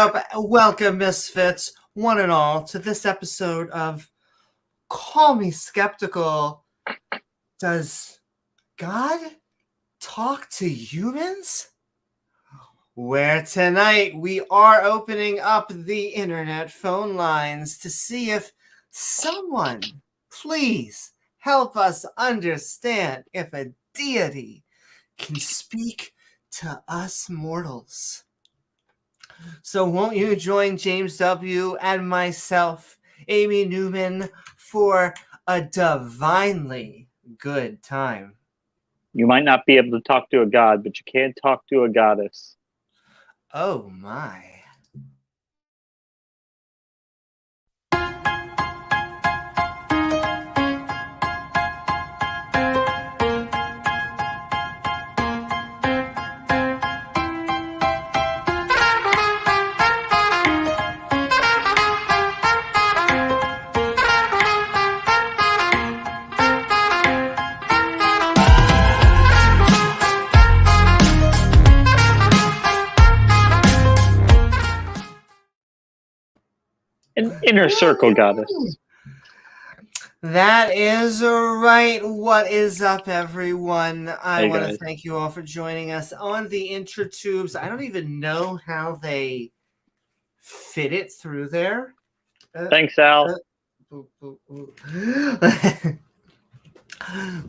up? Welcome, misfits, one and all, to this episode of Call Me Skeptical. Does God talk to humans? Where tonight we are opening up the internet phone lines to see if someone, please help us understand if a deity can speak to us mortals. So won't you join James W. and myself, Amy Newman, for a divinely good time? You might not be able to talk to a god, but you can talk to a goddess. Oh my. An inner circle goddess. That is right. What is up, everyone? I want to guys. thank you all for joining us on the intratubes. I don't even know how they fit it through there. Thanks, Al.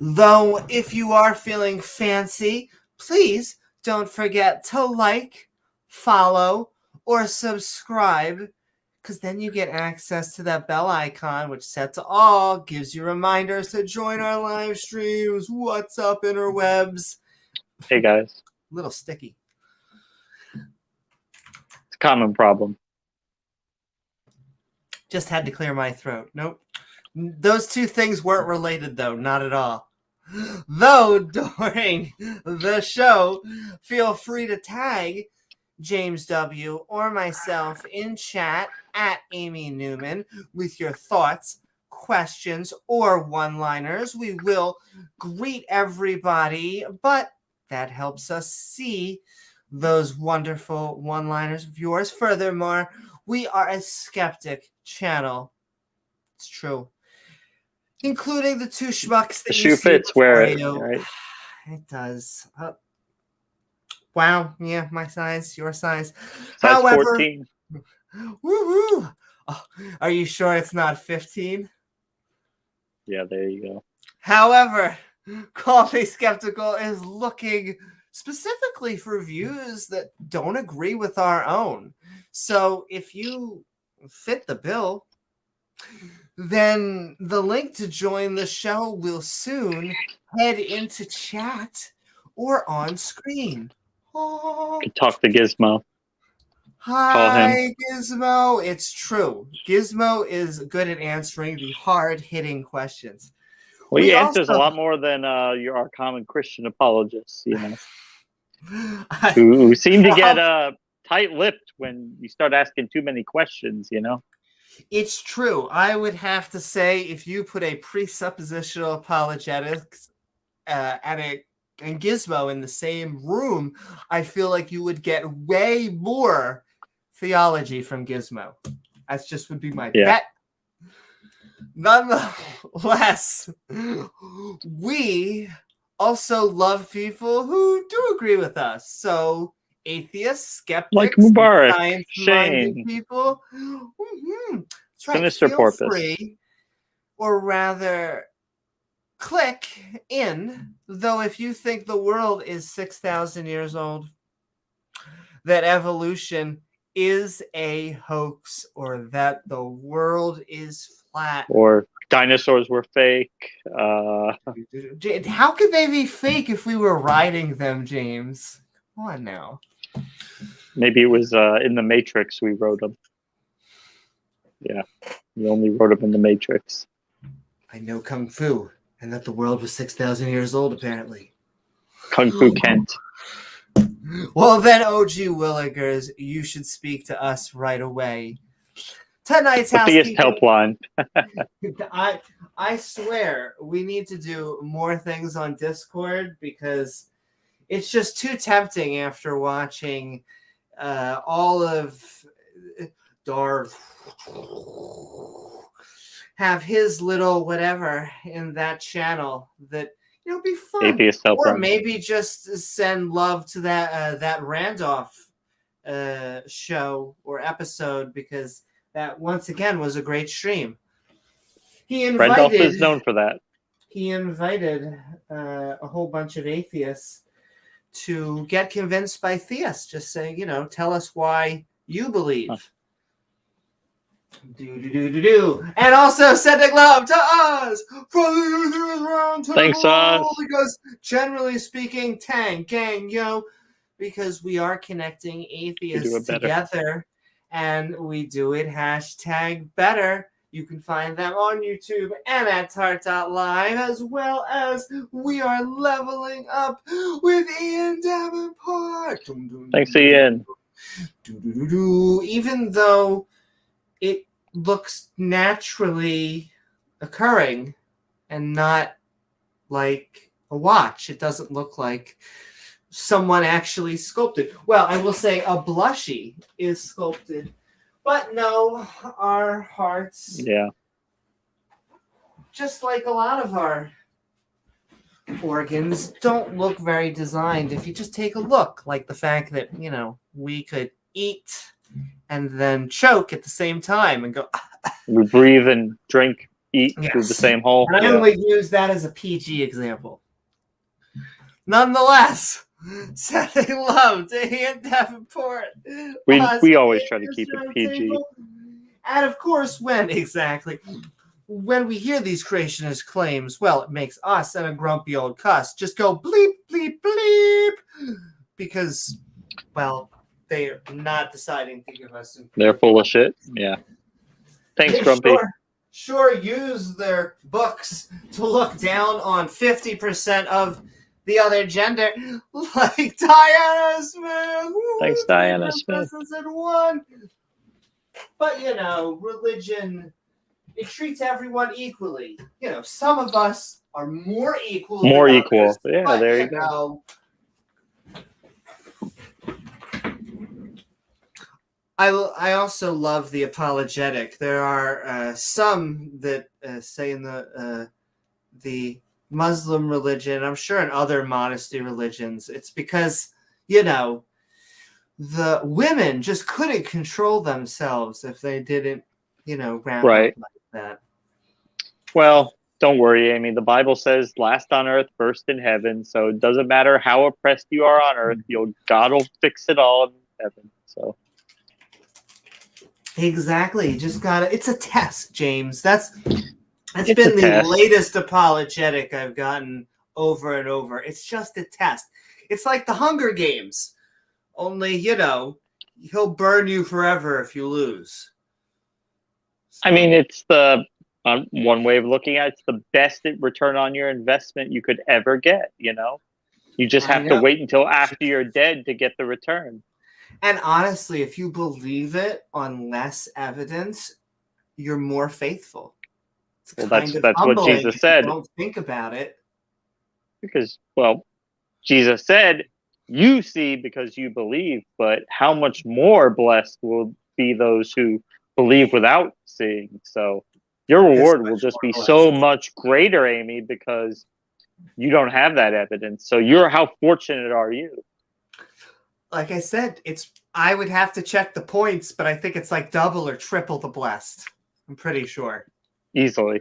Though, if you are feeling fancy, please don't forget to like, follow, or subscribe, because then you get access to that bell icon, which set to all, gives you reminders to join our live streams. What's up, interwebs? Hey, guys. A little sticky. It's a common problem. Just had to clear my throat. Nope. Those two things weren't related, though. Not at all. Though, during the show, feel free to tag James W. or myself in chat at Amy Newman with your thoughts, questions, or one-liners. We will greet everybody, but that helps us see those wonderful one-liners of yours. Furthermore, we are a skeptic channel. It's true. Including the two schmucks that The you shoe see fits where it, you. right? It does. Wow. Yeah, my size, your size. Size However, 14. woo-hoo. Oh, are you sure it's not 15? Yeah, there you go. However, Call Me Skeptical is looking specifically for views that don't agree with our own. So if you fit the bill, then the link to join the show will soon head into chat or on screen. Oh. Could talk to Gizmo. Hi, Gizmo. It's true. Gizmo is good at answering the hard-hitting questions. Well, he answers a lot more than our common Christian apologists, you know, who seem to get tight-lipped when you start asking too many questions, you know. It's true. I would have to say, if you put a presuppositional apologetics and Gizmo in the same room, I feel like you would get way more theology from Gizmo. That just would be my bet. Nonetheless, we also love people who do agree with us. So atheists, skeptics, like Mubarak, science-minded Shane, people. Mm-hmm. That's right. Sinister Feel Porpoise. free, or rather, click in. Though, if you think the world is 6,000 years old, that evolution is a hoax, or that the world is flat, or dinosaurs were fake. How could they be fake if we were riding them, James? Come on now. Maybe it was in the Matrix we wrote them. Yeah, we only wrote them in the Matrix. I know Kung Fu, and that the world was 6,000 years old, apparently. Kung Fu Kent. Well then, OG Willigers, you should speak to us right away. Tonight's Theist helpline. I swear we need to do more things on Discord, because it's just too tempting after watching all of Darth have his little whatever in that channel that be fun. Atheist help Or run. maybe just send love to that Randolph show or episode, because that once again was a great stream. Randolph is known for that. He invited a whole bunch of atheists to get convinced by theists. Just saying, tell us why you believe. Huh. And also sending love to us from the round table. Thanks, us. Because generally speaking, Tang Gang, because we are connecting atheists together, and we do it #better. You can find them on YouTube and at Tart.live, as well as we are leveling up with Ian Davenport. Thanks, Ian. Even though it looks naturally occurring and not like a watch, it doesn't look like someone actually sculpted. Well, I will say a blushy is sculpted. But no, our hearts, just like a lot of our organs, don't look very designed. If you just take a look, like the fact that, we could eat and then choke at the same time and go. We breathe and drink, eat through the same hole. And I only use that as a PG example. Nonetheless, sending love to Ian Davenport. We always try to keep it PG. And of course, when we hear these creationist claims, well, it makes us and a grumpy old cuss just go bleep, bleep, bleep. Because, well, they are not deciding to give us information. They're full of shit. Yeah. Thanks, Grumpy. Sure use their books to look down on 50% of the other gender, like Diana Smith. Thanks, Diana Smith. But, religion, it treats everyone equally. Some of us are more equal. More equal. Others, yeah, but, there you go. I also love the apologetic. There are some that say in the Muslim religion, I'm sure in other modesty religions, it's because, the women just couldn't control themselves if they didn't, round up like that. Well, don't worry, Amy. The Bible says last on earth, first in heaven. So it doesn't matter how oppressed you are on earth, God will fix it all in heaven. So. Exactly. You just gotta. It's a test, James. That's been the test. Latest apologetic I've gotten over and over. It's just a test. It's like the Hunger Games, only he'll burn you forever if you lose. So, I mean, it's the one way of looking at it, it's the best return on your investment you could ever get. You just have to wait until after you're dead to get the return. And honestly, if you believe it on less evidence, you're more faithful. Well, that's what Jesus said. Don't think about it. Because, Jesus said, you see because you believe, but how much more blessed will be those who believe without seeing? So your reward will just be so much greater, Amy, because you don't have that evidence. So how fortunate are you? Like I said, I would have to check the points, but I think it's like double or triple the blessed. I'm pretty sure. Easily.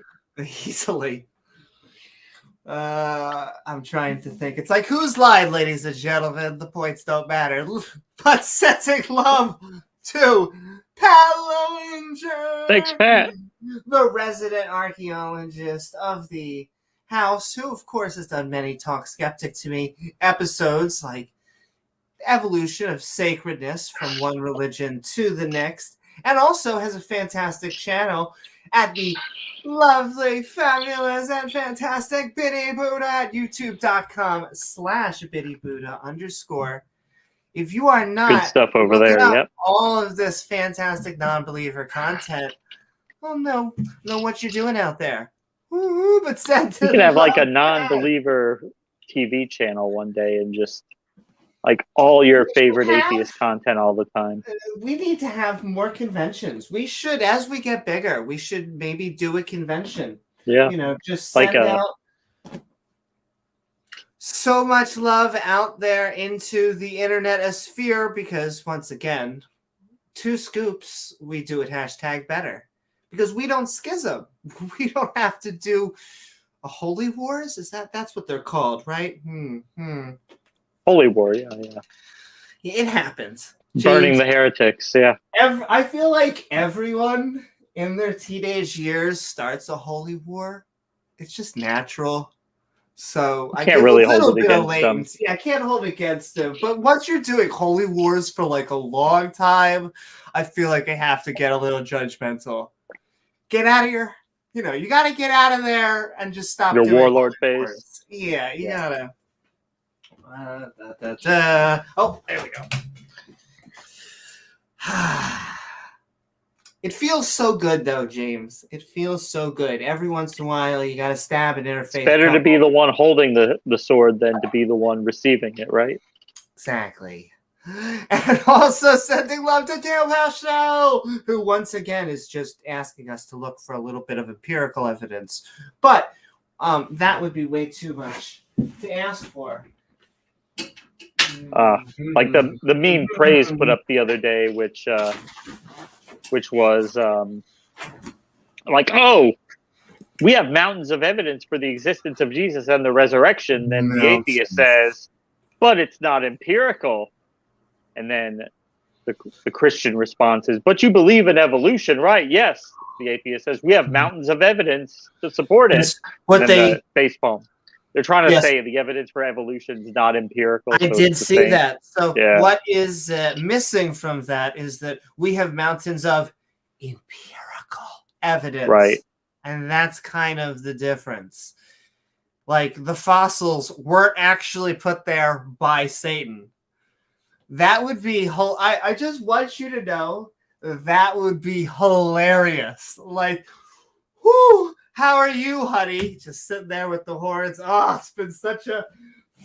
I'm trying to think. It's like, who's lied, ladies and gentlemen? The points don't matter. But sending love to Pat Lillinger. Thanks, Pat. The resident archaeologist of the house, who, of course, has done many Talk Skeptic to Me episodes, like evolution of sacredness from one religion to the next, and also has a fantastic channel at the lovely, fabulous, and fantastic Biddy Buddha at youtube.com/BiddyBuddha_. If you are not good stuff over there, yep. all of this fantastic non-believer content, well, know what you're doing out there. Woo-hoo, but send you can have like a non-believer TV channel one day and just like all your favorite have- atheist content all the time. We need to have more conventions. We should, as we get bigger, we should maybe do a convention. Yeah. You know, just Like send out so much love out there into the internet sphere because, once again, 2 scoops, we do it #better. Because we don't schism. We don't have to do a holy wars. That's what they're called, right? Holy war, yeah. It happens. Burning James, the heretics, yeah. I feel like everyone in their teenage years starts a holy war. It's just natural. So I Can't give really a little hold it bit of against them. latency. I can't hold it against them. But once you're doing holy wars for like a long time, I feel like I have to get a little judgmental. Get out of your, you got to get out of there and just stop Your doing warlord holy phase. wars. Yeah, you gotta. Oh, there we go. It feels so good, though, James. It feels so good. Every once in a while, you got to stab an interface. It's better to be the one holding the sword than to be the one receiving it, right? Exactly. And also sending love to Dale Show, who once again is just asking us to look for a little bit of empirical evidence. But that would be way too much to ask for. Like the meme praise put up the other day, which was like, oh, we have mountains of evidence for the existence of Jesus and the resurrection. Then the atheist says, but it's not empirical. And then the Christian response is, but you believe in evolution, right? Yes. The atheist says, we have mountains of evidence to support it. What they facepalm. They're trying to say the evidence for evolution is not empirical. I did see that. So what is missing from that is that we have mountains of empirical evidence. Right. And that's kind of the difference. Like the fossils weren't actually put there by Satan. That would be I just want you to know that would be hilarious. Like, whoo, how are you, honey? Just sitting there with the horns. Oh, it's been such a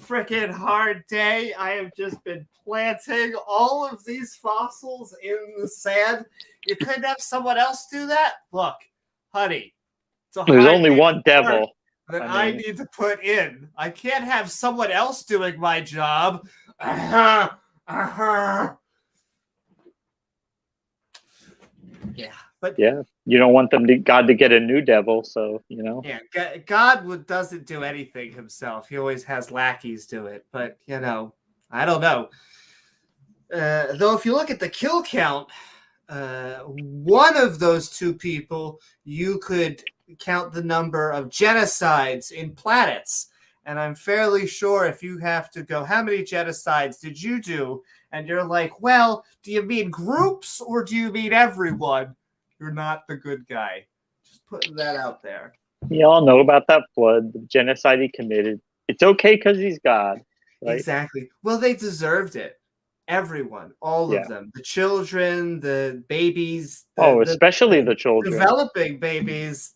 freaking hard day. I have just been planting all of these fossils in the sand. You couldn't have someone else do that? Look, honey. There's only one devil that I need to put in. I can't have someone else doing my job. Yeah, but you don't want God to get a new devil, so Yeah, God doesn't do anything himself. He always has lackeys do it. But I don't know. Though, if you look at the kill count, one of those 2 people, you could count the number of genocides in planets. And I'm fairly sure if you have to go, how many genocides did you do? And you're like, well, do you mean groups or do you mean everyone? You're not the good guy. Just putting that out there. You all know about that flood, the genocide he committed. It's okay because he's God. Right? Exactly. Well, they deserved it. Everyone, all of them, the children, the babies. Especially the children. Developing babies,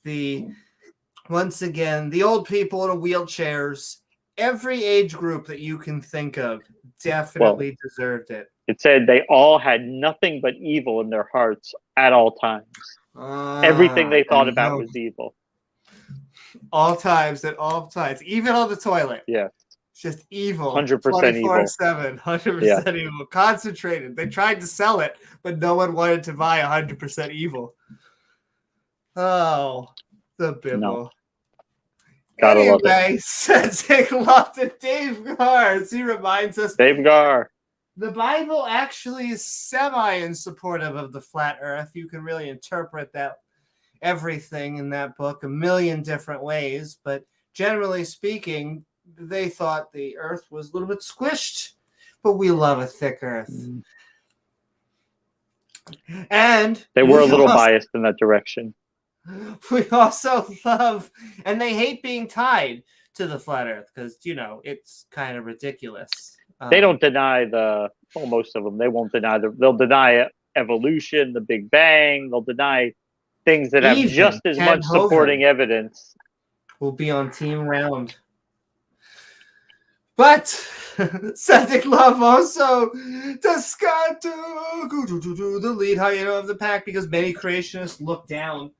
once again, the old people in wheelchairs, every age group that you can think of definitely deserved it. It said they all had nothing but evil in their hearts at all times. Everything they thought about was evil. All times, at all times, even on the toilet. Yeah. Just evil. 100% evil. 24/7, 100% evil. Concentrated. They tried to sell it, but no one wanted to buy 100% evil. Oh, the Bible. No. Gotta love it. Sending love to Dave Garr as he reminds us. Dave Garr. The Bible actually is semi-in supportive of the flat earth. You can really interpret everything in that book a million different ways, but generally speaking, they thought the earth was a little bit squished, but we love a thick earth. And they were a little biased in that direction. We also love, and they hate being tied to the flat earth because, it's kind of ridiculous. They don't deny most of them, they won't deny they'll deny evolution, the Big Bang, they'll deny things that have just as much supporting evidence. We'll be on Team Round. But sending love also to Scatu, the lead hyena of the pack, because many creationists look down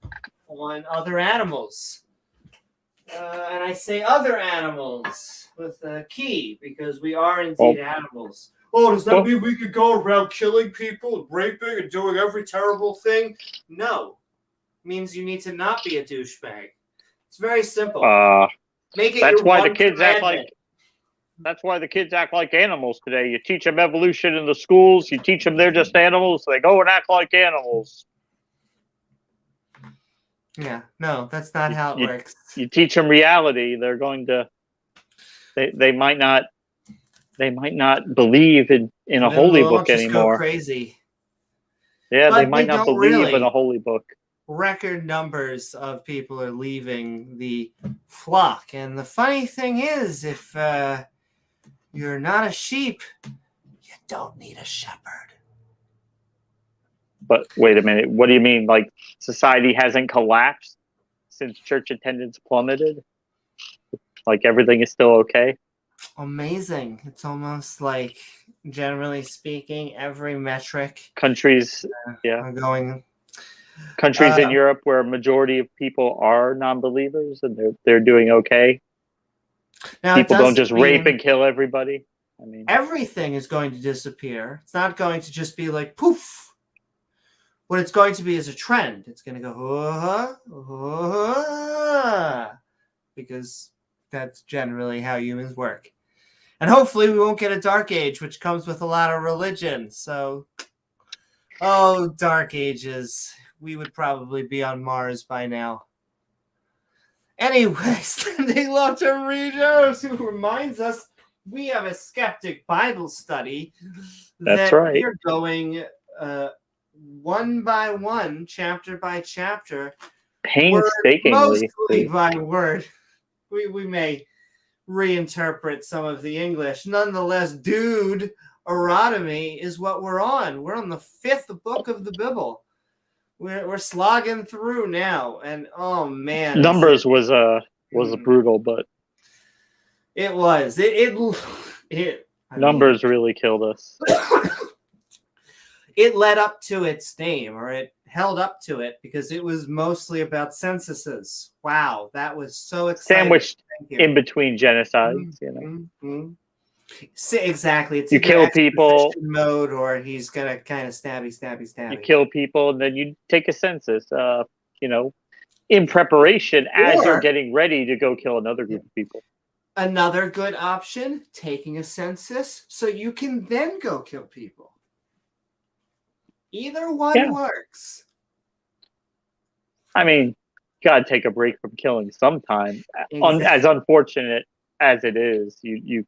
on other animals. And I say other animals with a key, because we are indeed animals. Oh, does that mean we could go around killing people, raping, and doing every terrible thing? No. It means you need to not be a douchebag. It's very simple. Make it that's your why one the kids act like. commandment. That's why the kids act like animals today. You teach them evolution in the schools. You teach them they're just animals. They go and act like animals. Yeah, no, that's not how it works. You teach them reality. They're going to. They might not. They might not believe in a holy book just anymore. Go crazy. Yeah, But they might not believe in a holy book. Record numbers of people are leaving the flock, and the funny thing is, if you're not a sheep, you don't need a shepherd. But wait a minute. What do you mean? Like society hasn't collapsed since church attendance plummeted? Like everything is still okay? Amazing. It's almost like, generally speaking, every metric. Countries, are going. Countries in Europe where a majority of people are non-believers and they're doing okay. Now, people don't just rape and kill everybody. I mean, everything is going to disappear. It's not going to just be like poof. What it's going to be is a trend. It's going to go because that's generally how humans work. And hopefully we won't get a dark age, which comes with a lot of religion. So, dark ages. We would probably be on Mars by now. Anyway, sending love to Regos, who reminds us we have a skeptic Bible study. That's right. We're going one by one, chapter by chapter, painstakingly, mostly by word. We may reinterpret some of the English. Nonetheless, Deuteronomy is what we're on. We're on the 5th book of the Bible. We're slogging through now, and oh man, Numbers was brutal, but it was Numbers really killed us. It led up to its name, or it held up to it, because it was mostly about censuses. Wow, that was so exciting. Sandwiched in between genocides, Mm-hmm. Exactly. It's you kill people mode, or he's gonna kind of stabby. You kill people, and then you take a census. In preparation as you're getting ready to go kill another group of people. Another good option: taking a census so you can then go kill people. Either one works. I mean, gotta take a break from killing sometime. Exactly. As unfortunate as it is, you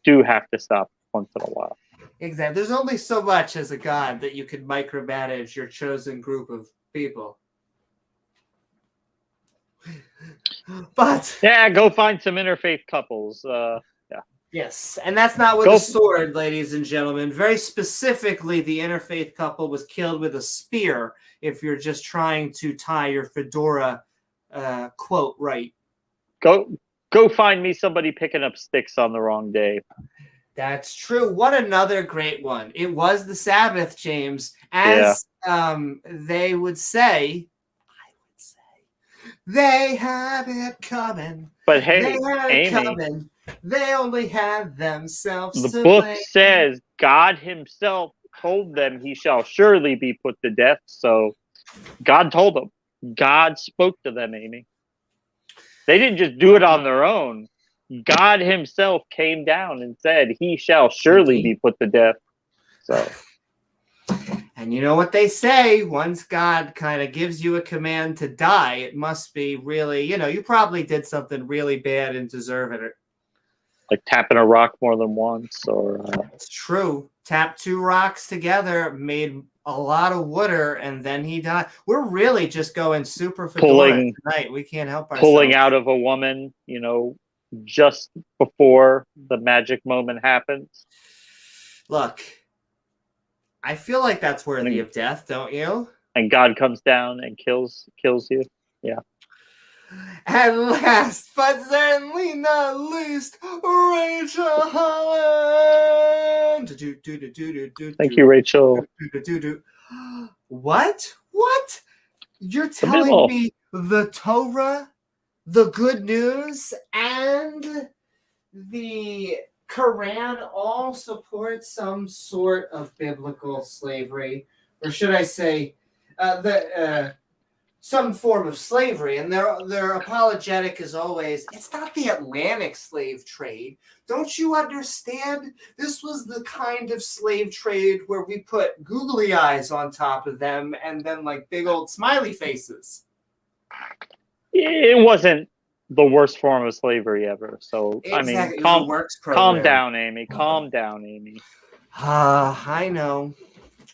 do have to stop once in a while. Exactly. There's only so much as a god that you can micromanage your chosen group of people. But go find some interfaith couples. Yes, and that's not with a sword, ladies and gentlemen. Very specifically, the interfaith couple was killed with a spear. If you're just trying to tie your fedora quote right. Go find me somebody picking up sticks on the wrong day. That's true. What another great one. It was the Sabbath, James. As they would say, they have it coming. But hey, they have Amy, it coming. They only have themselves the book says God himself told them he shall surely be put to death. So God told them. God spoke to them, Amy. They didn't just do it on their own. God himself came down and said he shall surely be put to death. So, and you know what they say, once God kind of gives you a command to die, it must be really, you probably did something really bad and deserve it. Like tapping a rock more than once, or it's true. Tap 2 rocks together, made a lot of water, and then he died. We're really just going super fedora tonight. We can't help ourselves. Pulling out of a woman, just before the magic moment happens. Look, I feel like that's worthy of death, don't you? And God comes down and kills you. Yeah. And last but certainly not least, Rachel Holland. Thank you, Rachel. What? What? You're The telling Bible. me the Torah, the good news, and the Quran all support some sort of biblical slavery, or should I say, some form of slavery, and their apologetic is always, it's not the Atlantic slave trade. Don't you understand? This was the kind of slave trade where we put googly eyes on top of them and then like big old smiley faces. It wasn't the worst form of slavery ever. So Exactly. I mean, It was a works program. calm down, Amy. Calm down, Amy. I know.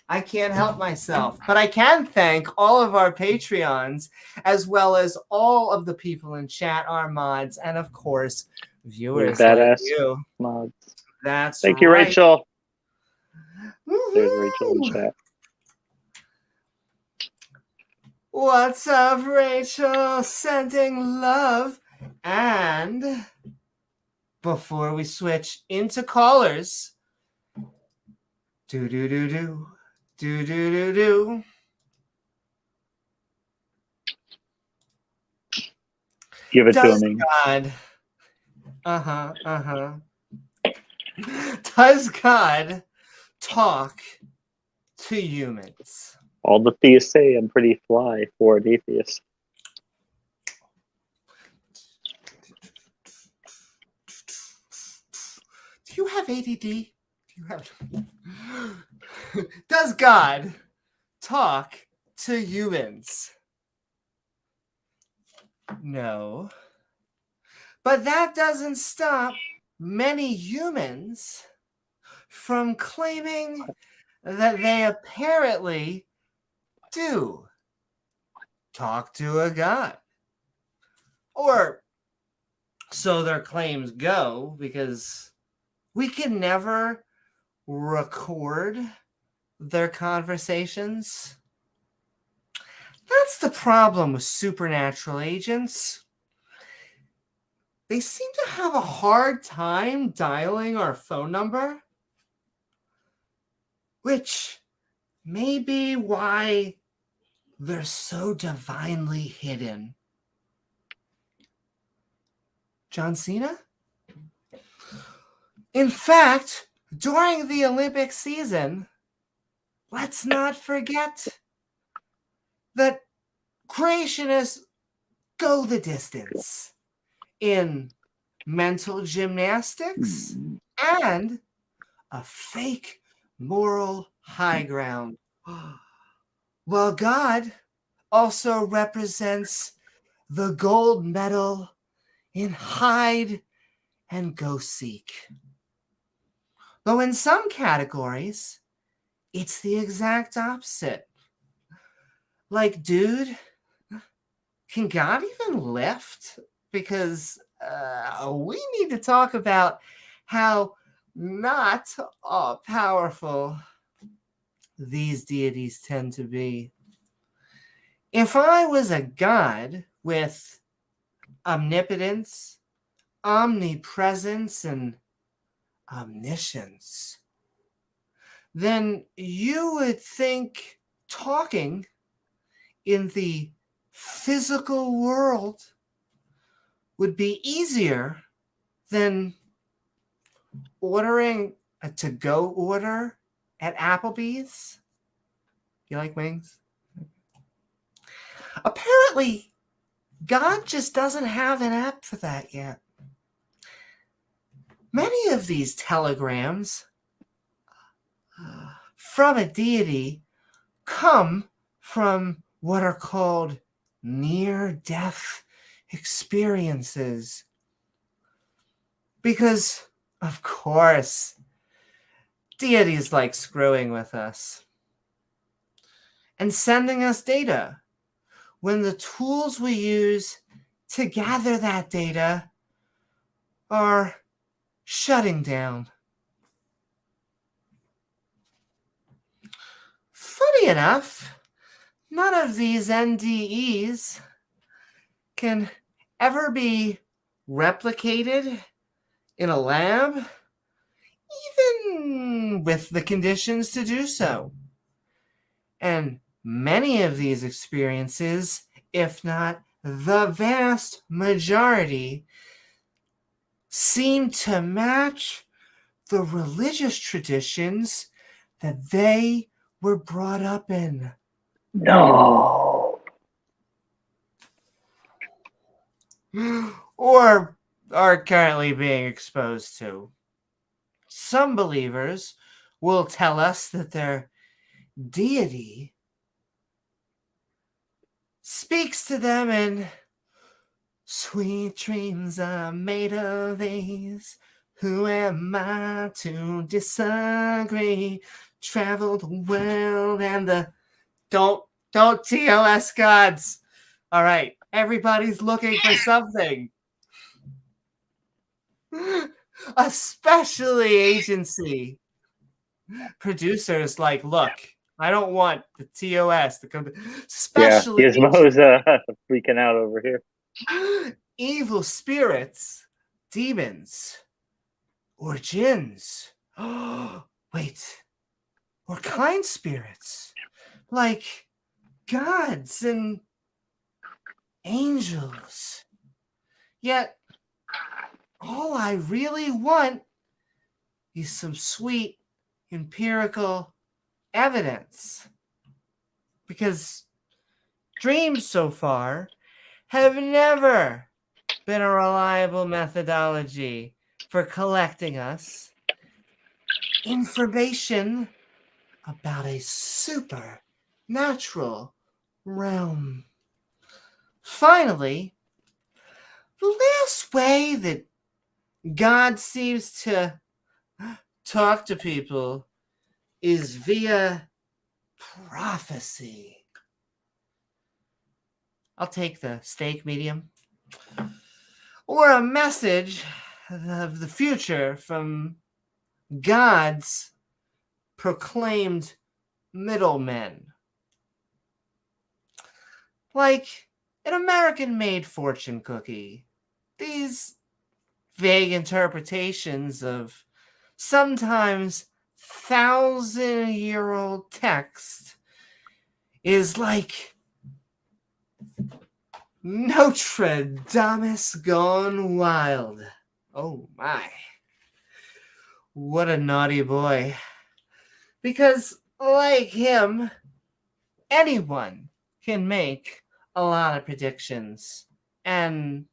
I can't help myself, but I can thank all of our Patreons, as well as all of the people in chat, our mods, and of course, viewers like you. Mods. That's Thank you, right. Rachel. Woo-hoo! There's Rachel in chat. What's up, Rachel? Sending love. And before we switch into callers, do-do-do-do. Do-do-do-do. Give it to Does me. God... Does God talk to humans? All the theists say I'm pretty fly for an atheist. Do you have ADD? Do you have... Does God talk to humans? No. But that doesn't stop many humans from claiming that they apparently do talk to a God. Or so their claims go, because we can never record their conversations. That's the problem with supernatural agents. They seem to have a hard time dialing our phone number, which may be why they're so divinely hidden. John Cena? In fact, during the Olympic season, let's not forget that creationists go the distance in mental gymnastics and a fake moral high ground. Well, God also represents the gold medal in hide and go seek. Though in some categories, it's the exact opposite. Like, dude, can God even lift? Because we need to talk about how not powerful these deities tend to be. If I was a god with omnipotence, omnipresence, and omniscience, then you would think talking in the physical world would be easier than ordering a to-go order at Applebee's. You like wings? Apparently, God just doesn't have an app for that yet. Many of these telegrams from a deity come from what are called near-death experiences. Because, of course, deities like screwing with us and sending us data when the tools we use to gather that data are shutting down. Funny enough, none of these NDEs can ever be replicated in a lab, even with the conditions to do so. And many of these experiences, if not the vast majority, seem to match the religious traditions that they were brought up in. No. Or are currently being exposed to. Some believers will tell us that their deity speaks to them in sweet dreams are made of these. Who am I to disagree? Travel the world and the don't TOS gods. All right, everybody's looking for something. Especially agency producers like, look, I don't want the TOS to come. Especially Gizmo's freaking out over here. evil spirits, demons, or jinns. Wait, or kind spirits, like gods and angels. Yet, all I really want is some sweet empirical evidence. Because dreams so far have never been a reliable methodology for collecting us information about a supernatural realm. Finally, the last way that God seems to talk to people is via prophecy. I'll take the steak medium. Or a message of the future from God's proclaimed middlemen. Like an American-made fortune cookie. These vague interpretations of sometimes 1,000-year-old text is like Notre Dame gone wild. Oh my. What a naughty boy. Because, like him, anyone can make a lot of predictions and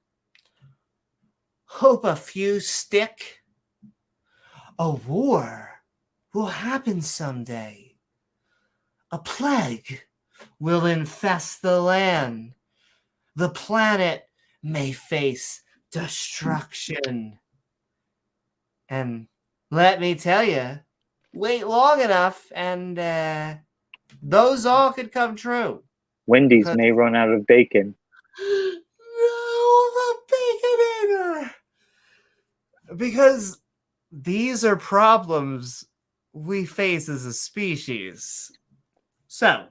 hope a few stick. A war will happen someday. A plague will infest the land. The planet may face destruction. And let me tell you, wait long enough and those all could come true. Wendy's may run out of bacon. No, the Baconator! Because these are problems we face as a species. So,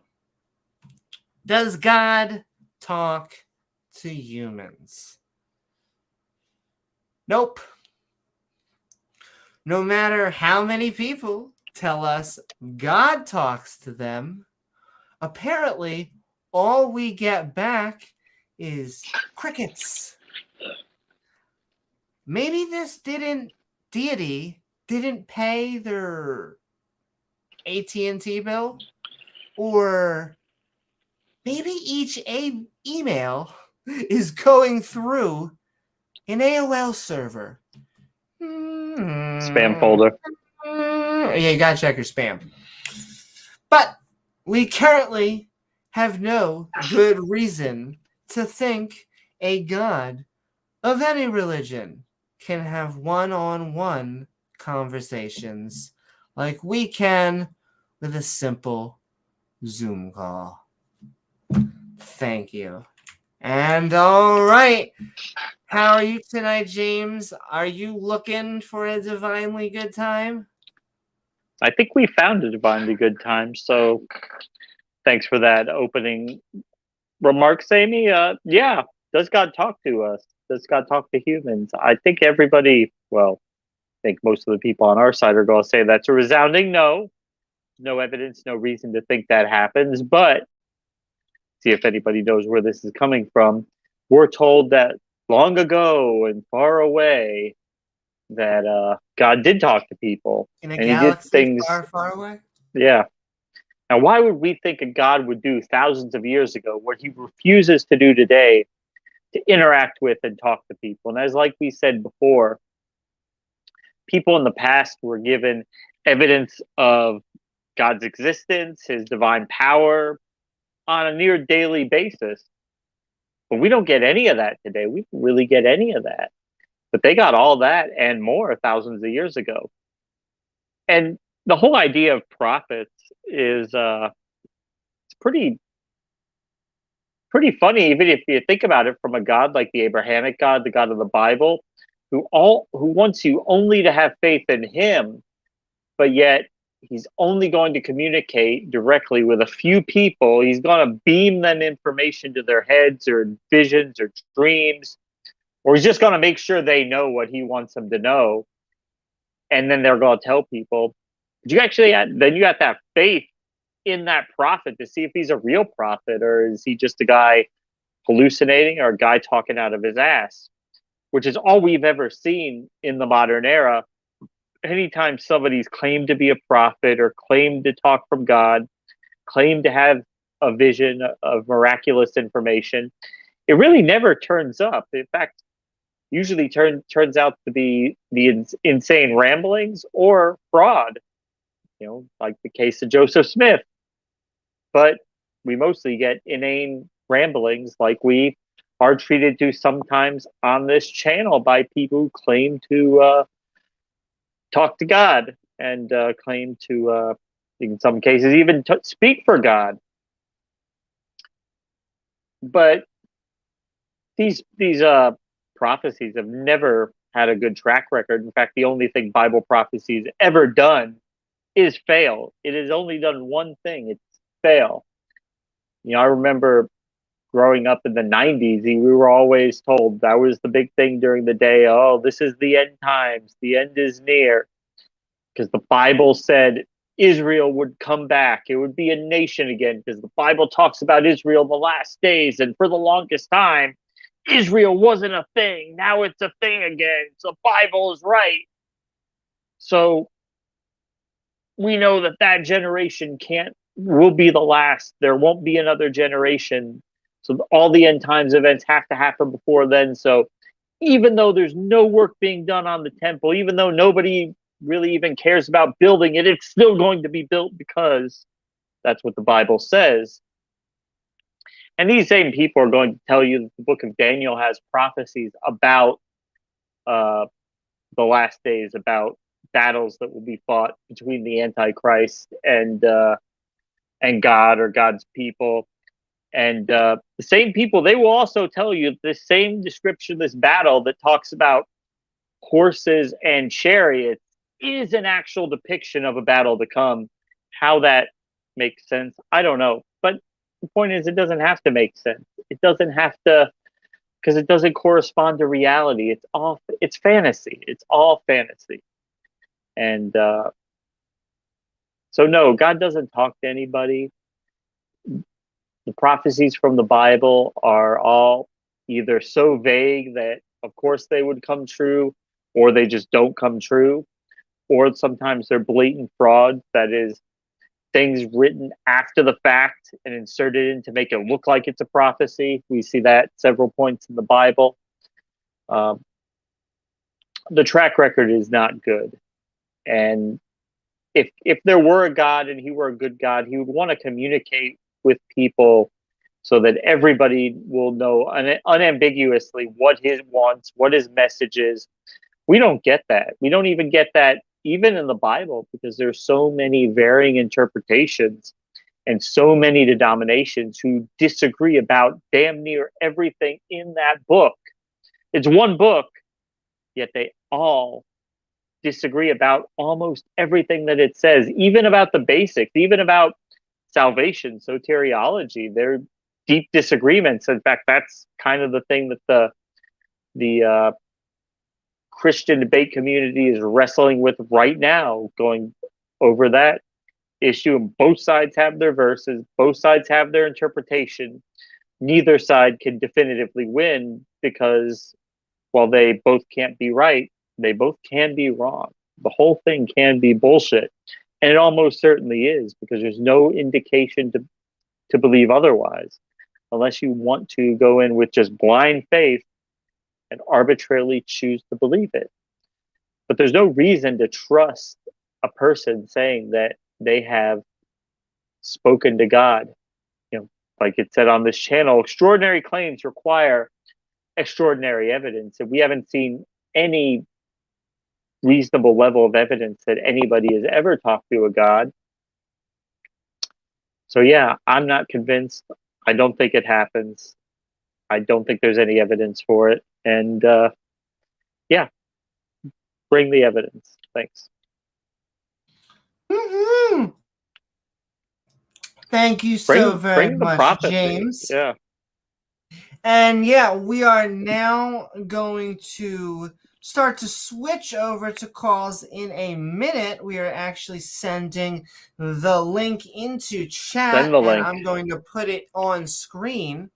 does God talk to humans? Nope. No matter how many people tell us God talks to them, apparently all we get back is crickets. Maybe this deity didn't pay their AT&T bill, or maybe each email is going through an AOL server. Spam folder. Yeah, you gotta check your spam. But we currently have no good reason to think a god of any religion can have one-on-one conversations like we can with a simple Zoom call. Thank you. And all right. How are you tonight, James? Are you looking for a divinely good time? I think we found a divinely good time. So thanks for that opening remarks, Amy. Yeah, does God talk to us? Does God talk to humans? I think everybody, well, I think most of the people on our side are going to say that's a resounding no. No evidence, no reason to think that happens. But see if anybody knows where this is coming from. We're told that long ago and far away that God did talk to people In a and he did galaxy things. far, far away? Yeah. Now, why would we think a God would do thousands of years ago what he refuses to do today to interact with and talk to people? And as like we said before, people in the past were given evidence of God's existence, his divine power on a near daily basis. But we don't get any of that today. We don't really get any of that. But they got all that and more thousands of years ago. And the whole idea of prophets is it's pretty funny, even if you think about it from a God like the Abrahamic God, the God of the Bible, who wants you only to have faith in him, but yet he's only going to communicate directly with a few people. He's going to beam them information to their heads or visions or dreams, or he's just going to make sure they know what he wants them to know. And then they're going to tell people. But you actually then you have to have faith in that prophet to see if he's a real prophet or is he just a guy hallucinating or a guy talking out of his ass, which is all we've ever seen in the modern era. Anytime somebody's claimed to be a prophet or claimed to talk from God, claimed to have a vision of miraculous information, it really never turns up. In fact, usually turns out to be the insane ramblings or fraud, like the case of Joseph Smith. But we mostly get inane ramblings like we are treated to sometimes on this channel by people who claim to talk to God and claim to, in some cases, even speak for God. But these prophecies have never had a good track record. In fact, the only thing Bible prophecy's ever done is fail. It has only done one thing: it's fail. I remember growing up in the 90s, we were always told that was the big thing during the day. Oh, this is the end times. The end is near. Because the Bible said Israel would come back. It would be a nation again because the Bible talks about Israel in the last days. And for the longest time, Israel wasn't a thing. Now it's a thing again. So the Bible is right. So we know that generation will be the last. There won't be another generation. So all the end times events have to happen before then. So even though there's no work being done on the temple, even though nobody really even cares about building it, it's still going to be built because that's what the Bible says. And these same people are going to tell you that the book of Daniel has prophecies about the last days, about battles that will be fought between the Antichrist and God or God's people. And the same people, they will also tell you the same description of this battle that talks about horses and chariots is an actual depiction of a battle to come. How that makes sense, I don't know. But the point is, it doesn't have to make sense. It doesn't have to, because it doesn't correspond to reality. It's fantasy. It's all fantasy. And so no, God doesn't talk to anybody. The prophecies from the Bible are all either so vague that of course they would come true, or they just don't come true, or sometimes they're blatant fraud, that is, things written after the fact and inserted in to make it look like it's a prophecy. We see that several points in the Bible. The track record is not good. And if there were a God and he were a good God, he would want to communicate with people so that everybody will know unambiguously what his wants, what his message is. We don't get that. We don't even get that even in the Bible, because there's so many varying interpretations and so many denominations who disagree about damn near everything in that book. It's one book, yet they all disagree about almost everything that it says, even about the basics, even about salvation, soteriology. deep disagreements. In fact, that's kind of the thing that the Christian debate community is wrestling with right now, going over that issue. And both sides have their verses, both sides have their interpretation. Neither side can definitively win because while they both can't be right, they both can be wrong. The whole thing can be bullshit. And it almost certainly is, because there's no indication to believe otherwise, unless you want to go in with just blind faith and arbitrarily choose to believe it. But there's no reason to trust a person saying that they have spoken to God. You know, like it said on this channel, extraordinary claims require extraordinary evidence, and we haven't seen any reasonable level of evidence that anybody has ever talked to a God. So yeah, I'm not convinced. I don't think it happens. I don't think there's any evidence for it. And yeah, bring the evidence. Thanks. Mm-hmm. Thank you so very much, James. Yeah. And yeah, we are now going to start to switch over to calls in a minute. We are actually sending the link into chat. Send the link. And I'm going to put it on screen.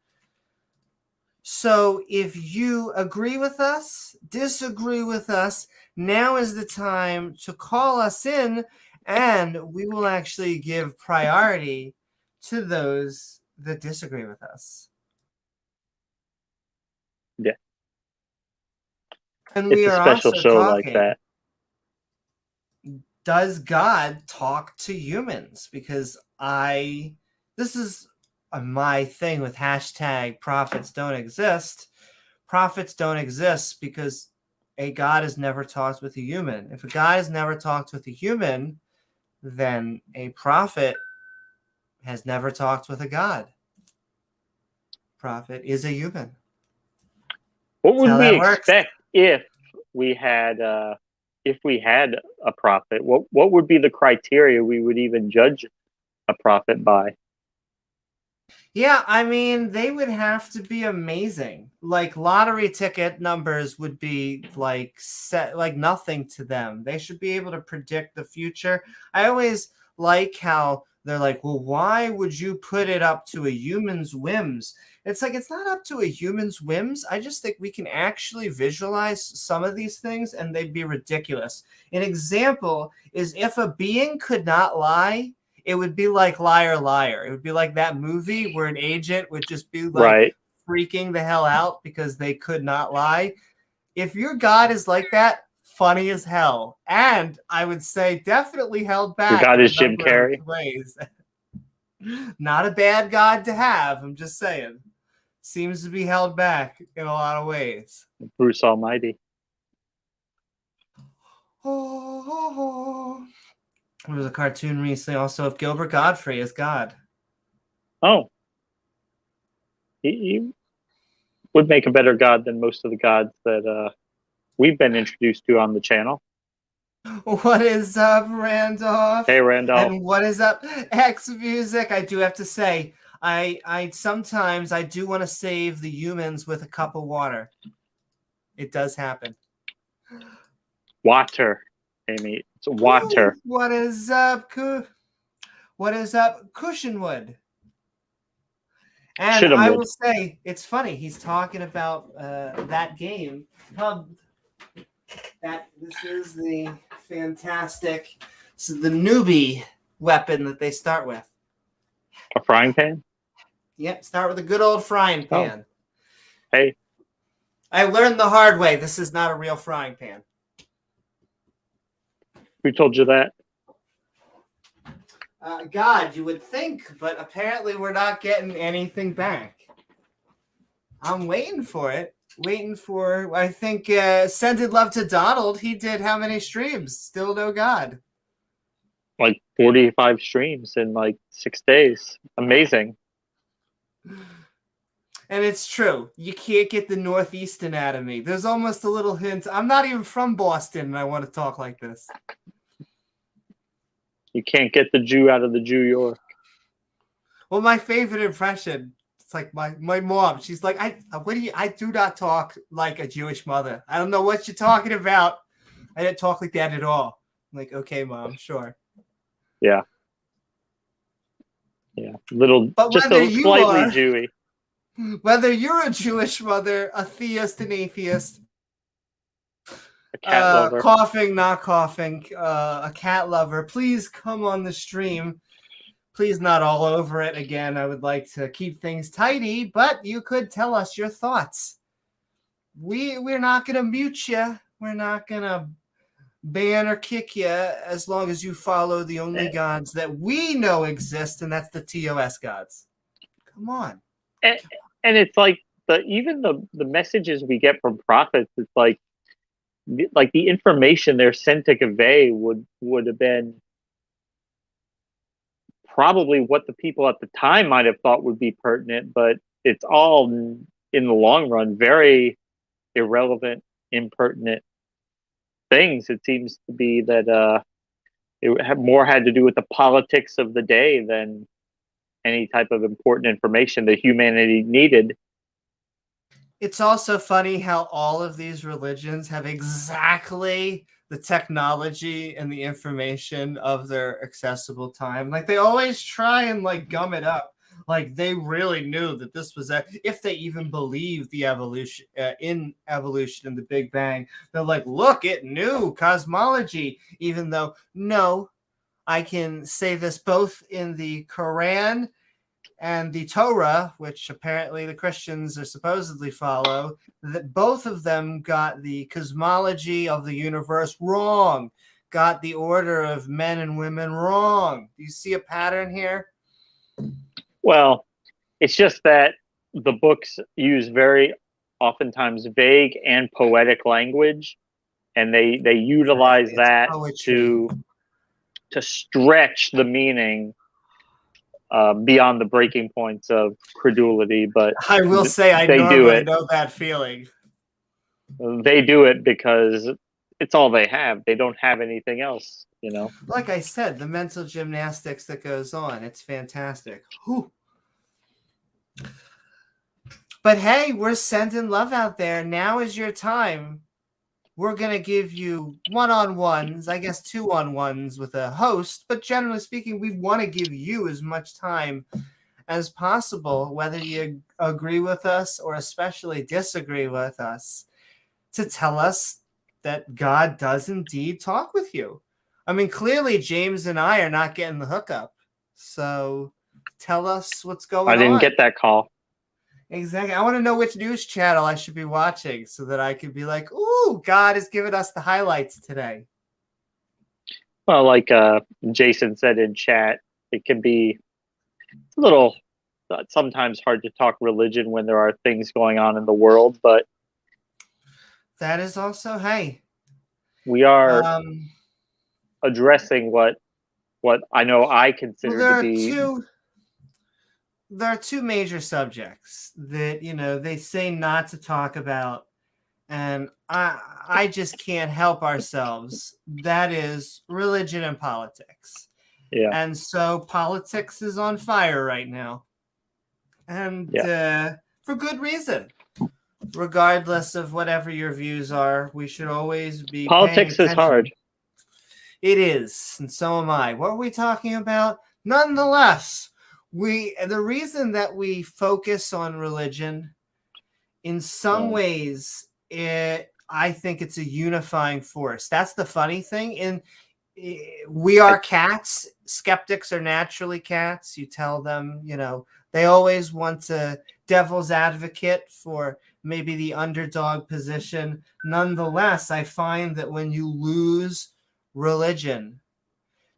So if you agree with us, disagree with us, now is the time to call us in, and we will actually give priority to those that disagree with us. Yeah. And it's a special show like that. Does God talk to humans? Because this is my thing with hashtag prophets don't exist. Prophets don't exist because a God has never talked with a human. If a God has never talked with a human, then a prophet has never talked with a God. Prophet is a human. What would we expect if we had a prophet? What would be the criteria we would even judge a prophet by? Yeah, I mean, they would have to be amazing. Like lottery ticket numbers would be like set like nothing to them. They should be able to predict the future. I always like how they're like, well, why would you put it up to a human's whims? It's like, it's not up to a human's whims. I just think we can actually visualize some of these things and they'd be ridiculous. An example is if a being could not lie, it would be like Liar, Liar. It would be like that movie where an agent would just be like freaking the hell out because they could not lie. If your God is like that, funny as hell. And I would say definitely held back. Your God is Jim Carrey. Ways. Not a bad God to have. I'm just saying. Seems to be held back in a lot of ways. Bruce Almighty. Oh. There was a cartoon recently also of Gilbert Godfrey as God. Oh. He would make a better God than most of the gods that we've been introduced to on the channel. What is up, Randolph? Hey, Randolph. And what is up, X Music? I do have to say, I sometimes I do want to save the humans with a cup of water. It does happen. Water, Amy. It's water. Ooh, what is up? What is up, Cushionwood? And I will say, it's funny. He's talking about that game. This is the fantastic. This is the newbie weapon that they start with. A frying pan? Yep, start with a good old frying pan. Oh. Hey. I learned the hard way. This is not a real frying pan. Who told you that? God, you would think, but apparently we're not getting anything back. I'm waiting for it. I think Sended Love to Donald, he did how many streams? Still no God. Like 45 streams in like 6 days. Amazing. And it's true. You can't get the Northeastern out of me. There's almost a little hint. I'm not even from Boston and I want to talk like this. You can't get the Jew out of the Jew York. Well, my favorite impression, It's like my mom. She's like, I do not talk like a Jewish mother. I don't know what you're talking about. I didn't talk like that at all. I'm like, okay, Mom, sure. Yeah. Little, but just whether a you slightly are, Jewy. whether you're a Jewish mother, a theist, an atheist, A cat lover. coughing, not coughing, a cat lover, please come on the stream. Please not all over it. Again, I would like to keep things tidy, but you could tell us your thoughts. We're not going to mute you. We're not going to ban or kick you as long as you follow the only gods that we know exist, and that's the TOS gods. Come on. And it's like even the messages we get from prophets, it's like the information they're sent to convey would have been probably what the people at the time might have thought would be pertinent, but it's all in the long run very irrelevant, impertinent things. It seems to be that it had to do with the politics of the day than any type of important information that humanity needed. It's also funny how all of these religions have exactly the technology and the information of their accessible time. Like they always try and like gum it up. Like they really knew that this was if they even believed the evolution in the Big Bang. They're like, look, it knew cosmology, even though no, I can say this both in the Quran and the Torah, which apparently the Christians are supposedly follow, that both of them got the cosmology of the universe wrong, got the order of men and women wrong. Do you see a pattern here? Well, it's just that the books use very oftentimes vague and poetic language, and they utilize that to stretch the meaning beyond the breaking points of credulity. But I will say I normally know that feeling. They do it because it's all they have. They don't have anything else, Like I said, the mental gymnastics that goes on, it's fantastic. Whew. But hey, we're sending love out there. Now is your time. We're going to give you one-on-ones, I guess 2-on-1s with a host. But generally speaking, we want to give you as much time as possible, whether you agree with us or especially disagree with us, to tell us that God does indeed talk with you. I mean, clearly James and I are not getting the hookup. So tell us what's going on. I didn't get that call. Exactly. I want to know which news channel I should be watching so that I could be like, ooh, God has given us the highlights today. Well, like Jason said in chat, it can be a little sometimes hard to talk religion when there are things going on in the world, but that is also, hey, we are addressing what I know I consider to be. There are two major subjects that, they say not to talk about, and I just can't help ourselves. That is religion and politics. Yeah. And so politics is on fire right now. And for good reason. Regardless of whatever your views are, we should always be politics is hard. It is, and so am I. What are we talking about? Nonetheless, the reason that we focus on religion, in some ways, I think it's a unifying force. That's the funny thing. We are cats. Skeptics are naturally cats. You tell them, they always want to devil's advocate for maybe the underdog position. Nonetheless, I find that when you lose religion,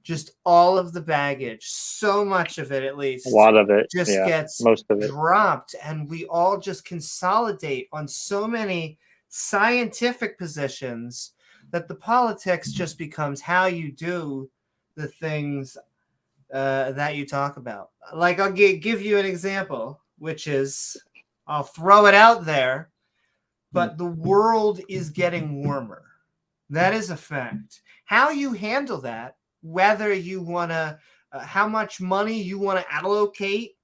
just all of the baggage, so much of it at least, a lot of it just gets most of it dropped, and we all just consolidate on so many scientific positions that the politics just becomes how you do the things that you talk about. Like, I'll give you an example, which is, I'll throw it out there, but the world is getting warmer. That is a fact. How you handle that, whether you want to, how much money you want to allocate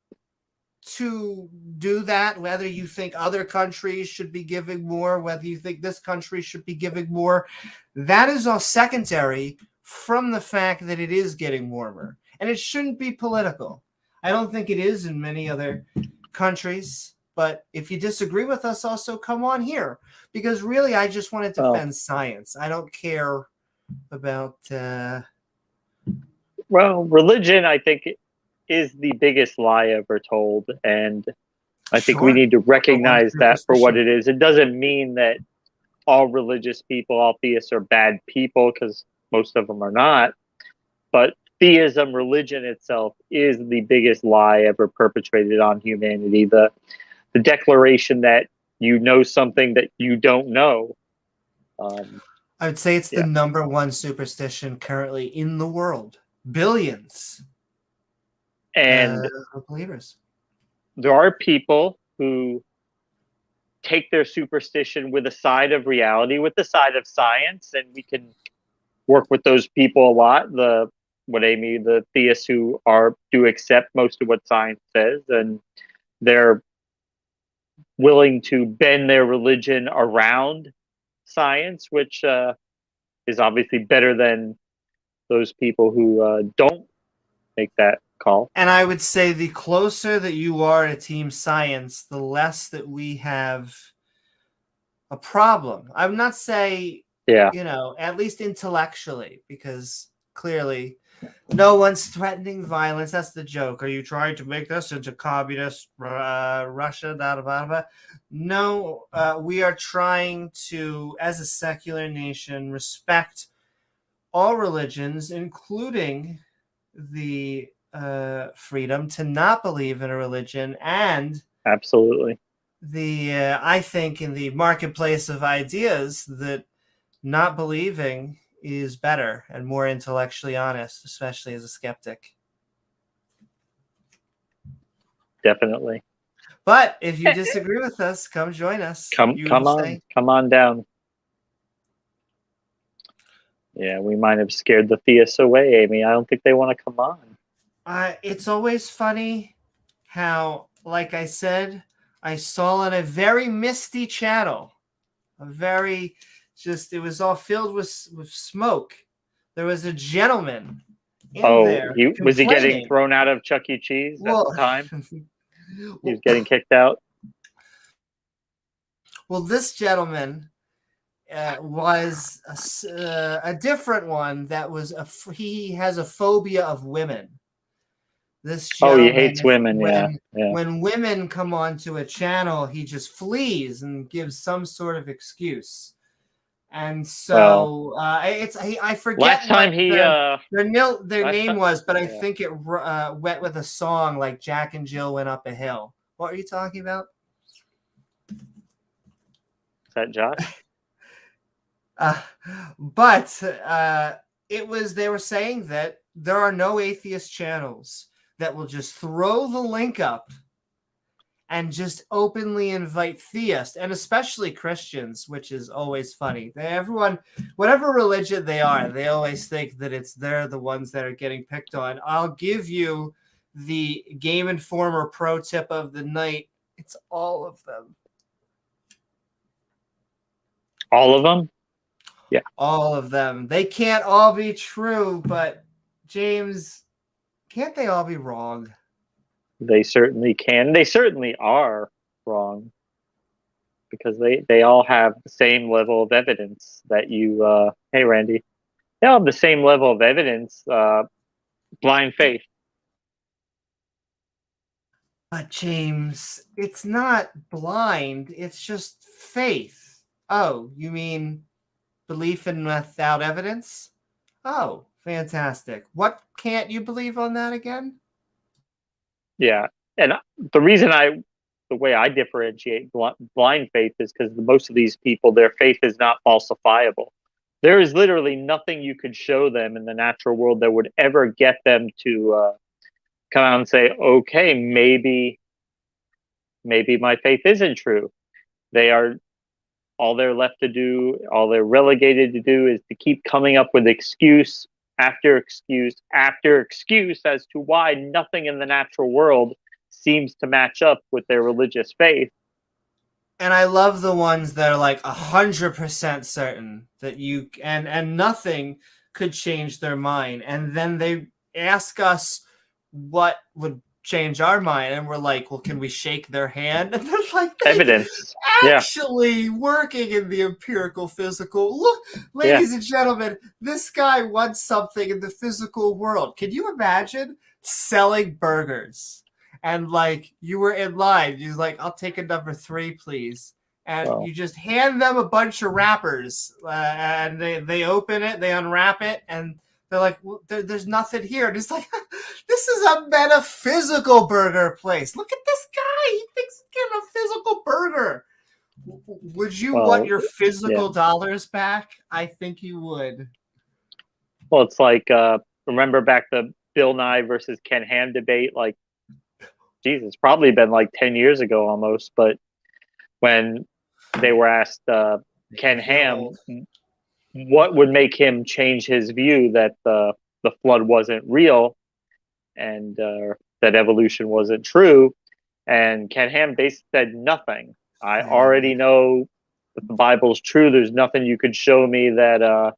to do that, whether you think other countries should be giving more, whether you think this country should be giving more, that is all secondary from the fact that it is getting warmer. And it shouldn't be political. I don't think it is in many other countries. But if you disagree with us, also come on here. Because really, I just want to defend science. I don't care about... Well, religion, I think, is the biggest lie ever told. And I think we need to recognize that for what it is. It doesn't mean that all religious people, all theists are bad people, because most of them are not. But theism, religion itself, is the biggest lie ever perpetrated on humanity. The declaration that you know something that you don't know. I would say it's the number one superstition currently in the world. Billions. And believers. There are people who take their superstition with a side of reality, with the side of science, and we can work with those people a lot. The theists who do accept most of what science says, and they're willing to bend their religion around science, which is obviously better than those people who don't make that call. And I would say the closer that you are to team science, the less that we have a problem. I would not say, at least intellectually, because clearly no one's threatening violence. That's the joke. Are you trying to make us into communist Russia? Blah, blah, blah. No, we are trying to, as a secular nation, respect all religions, including the freedom to not believe in a religion, and absolutely I think in the marketplace of ideas that not believing is better and more intellectually honest, especially as a skeptic. Definitely. But if you disagree with us, come join us. Come on down. Yeah, we might have scared the theists away, Amy. I don't think they want to come on. It's always funny how, like I said, I saw on a very misty channel, it was all filled with smoke. There was a gentleman in there. Was he getting thrown out of Chuck E. Cheese at the time? He was getting kicked out? Well, this gentleman was a different one. That was he has a phobia of women. This gentleman, he hates women. When women come onto a channel, he just flees and gives some sort of excuse. And so I forget last time their name was, but I think it went with a song like Jack and Jill Went Up a Hill. What are you talking about? Is that Josh? But they were saying that there are no atheist channels that will just throw the link up and just openly invite theists, and especially Christians, which is always funny. Everyone, whatever religion they are, they always think that they're the ones that are getting picked on. I'll give you the Game Informer pro tip of the night. It's all of them. All of them? Yeah. All of them. They can't all be true, but James, can't they all be wrong? They certainly can. They certainly are wrong, because they all have the same level of evidence that you, hey, Randy, they all have the same level of evidence, blind faith. But James, it's not blind. It's just faith. Oh, you mean belief in without evidence? Oh, fantastic. What can't you believe on that again? Yeah, and the way I differentiate blind faith is because most of these people, their faith is not falsifiable. There is literally nothing you could show them in the natural world that would ever get them to come out and say, okay, maybe my faith isn't true. All they're left to do, all they're relegated to do, is to keep coming up with excuse after excuse after excuse as to why nothing in the natural world seems to match up with their religious faith. And I love the ones that are like 100% certain that you and nothing could change their mind, and then they ask us what would change our mind, and we're like, well, can we shake their hand? And they're like, Evidence. Yeah. actually working in the empirical physical. Look, ladies and gentlemen, this guy wants something in the physical world. Can you imagine selling burgers? And like you were in line, you're like, I'll take a number 3, please. And you just hand them a bunch of wrappers, and they open it, they unwrap it, and they're like, well, there's nothing here. And it's like, this is a metaphysical burger place. Look at this guy. He thinks he's getting a physical burger. Would you want your physical dollars back? I think you would. Well, it's like, remember back the Bill Nye versus Ken Ham debate? Like, Jesus, probably been like 10 years ago almost. But when they were asked Ken Ham what would make him change his view that the flood wasn't real and that evolution wasn't true, and Ken Ham basically said nothing. I already know that the Bible's true. There's nothing you could show me that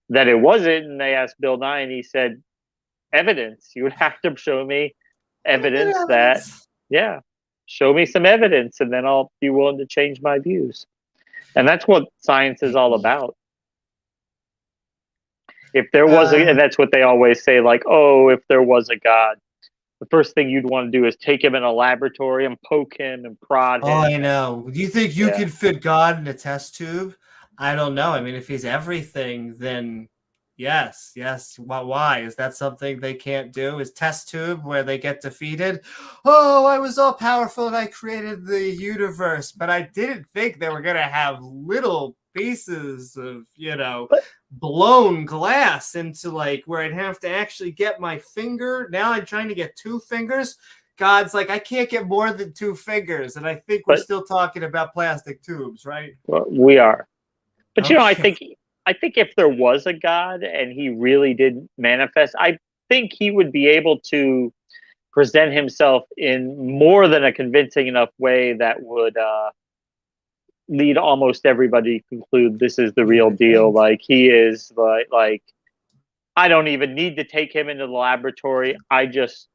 that it wasn't. And they asked Bill Nye, and he said, evidence. You would have to show me evidence that, show me some evidence, and then I'll be willing to change my views. And that's what science is all about. If there was and that's what they always say, like, oh, if there was a God, the first thing you'd want to do is take him in a laboratory and poke him and prod him. Oh, I know. Do you think you could fit God in a test tube? I don't know. I mean, if he's everything, then yes. Why? Is that something they can't do? Is test tube where they get defeated? Oh, I was all powerful and I created the universe, but I didn't think they were going to have little pieces of, blown glass into like where I'd have to actually get my finger. Now I'm trying to get 2 fingers. God's like, I can't get more than 2 fingers. And I think we're still talking about plastic tubes, right? Well, we are. But, I think if there was a God and he really did manifest, I think he would be able to present himself in more than a convincing enough way that would lead almost everybody to conclude this is the real deal. Like he is like I don't even need to take him into the laboratory. I just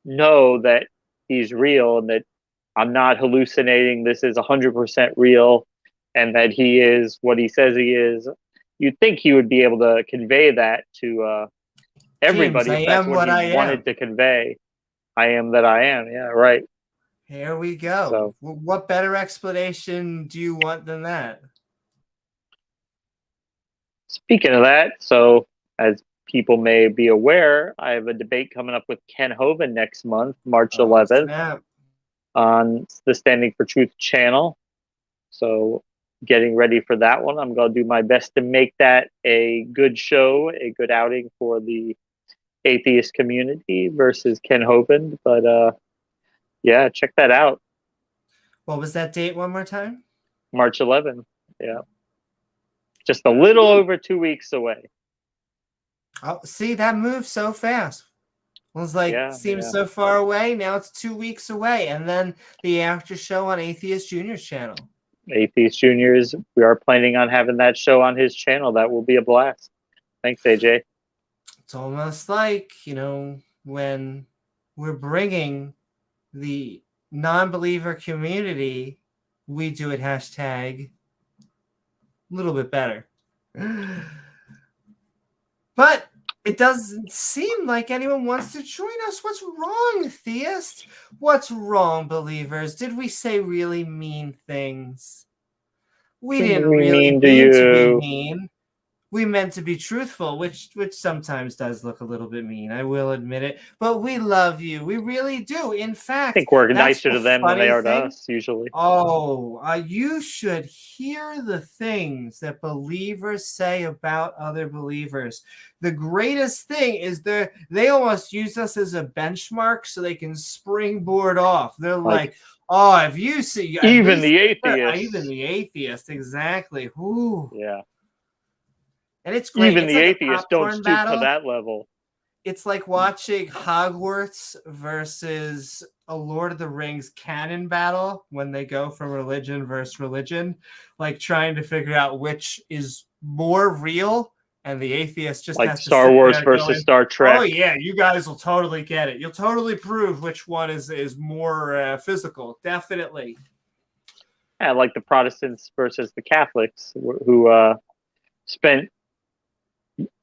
know that he's real and that I'm not hallucinating. This is 100% real, and that he is what he says he is. You'd think he would be able to convey that to everybody. James, if that's what he wanted to convey. I am that I am. Yeah, right. Here we go. So, what better explanation do you want than that? Speaking of that, so as people may be aware, I have a debate coming up with Ken Hovind next month, March 11th, on the Standing for Truth channel. So getting ready for that one. I'm going to do my best to make that a good show, a good outing for the atheist community versus Ken Hovind. But yeah, check that out. What was that date one more time? March 11th. Yeah. Just a little over 2 weeks away. Oh, see, that moved so fast. It was like, seems so far away. Now it's 2 weeks away. And then the after show on Atheist Junior's channel. Atheist Juniors, we are planning on having that show on his channel. That will be a blast. Thanks, AJ. It's almost like, when we're bringing the non-believer community, we do it hashtag a little bit better. But it doesn't seem like anyone wants to join us. What's wrong, theist? What's wrong, believers? Did we say really mean things? We didn't really mean to be mean. We meant to be truthful, which sometimes does look a little bit mean. I will admit it. But we love you. We really do. In fact, I think we're nicer to them than they are to us, usually. Oh, you should hear the things that believers say about other believers. The greatest thing is they almost use us as a benchmark so they can springboard off. They're like, oh, if you see... Even the atheist. Even the atheist, exactly. Ooh. Yeah. And it's great. Even the atheists don't stoop to that level. it's like watching Hogwarts versus a Lord of the Rings canon battle when they go from religion versus religion, like trying to figure out which is more real. And the atheist just Like has to Star sit Wars there versus going, Star Trek. "Oh yeah, you guys will totally get it. You'll totally prove which one is more physical. Definitely." Yeah, like the Protestants versus the Catholics, who spent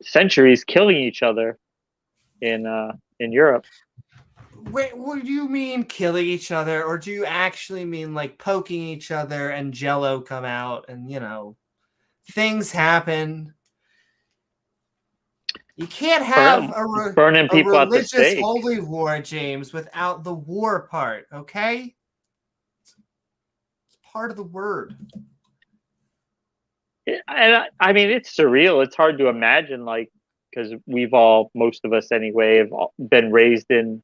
centuries killing each other in Europe. Wait, what do you mean killing each other, or do you actually mean like poking each other and Jello come out and things happen? You can't have Burning a people at the religious stake. holy war, James, without the war part. Okay, it's part of the word. And I mean, it's surreal. It's hard to imagine, like, because most of us anyway, have been raised in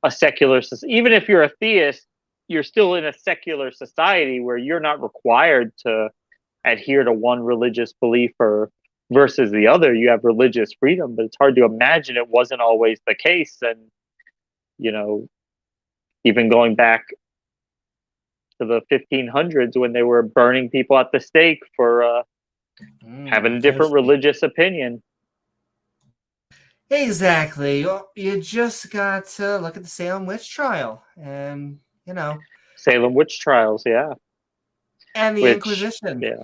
a secular society. Even if you're a theist, you're still in a secular society where you're not required to adhere to one religious belief or versus the other. You have religious freedom, but it's hard to imagine it wasn't always the case. And even going back to the 1500s when they were burning people at the stake for having a different religious opinion. Exactly. You just got to look at the Salem witch trial, and Salem witch trials, yeah, and the Inquisition. Yeah,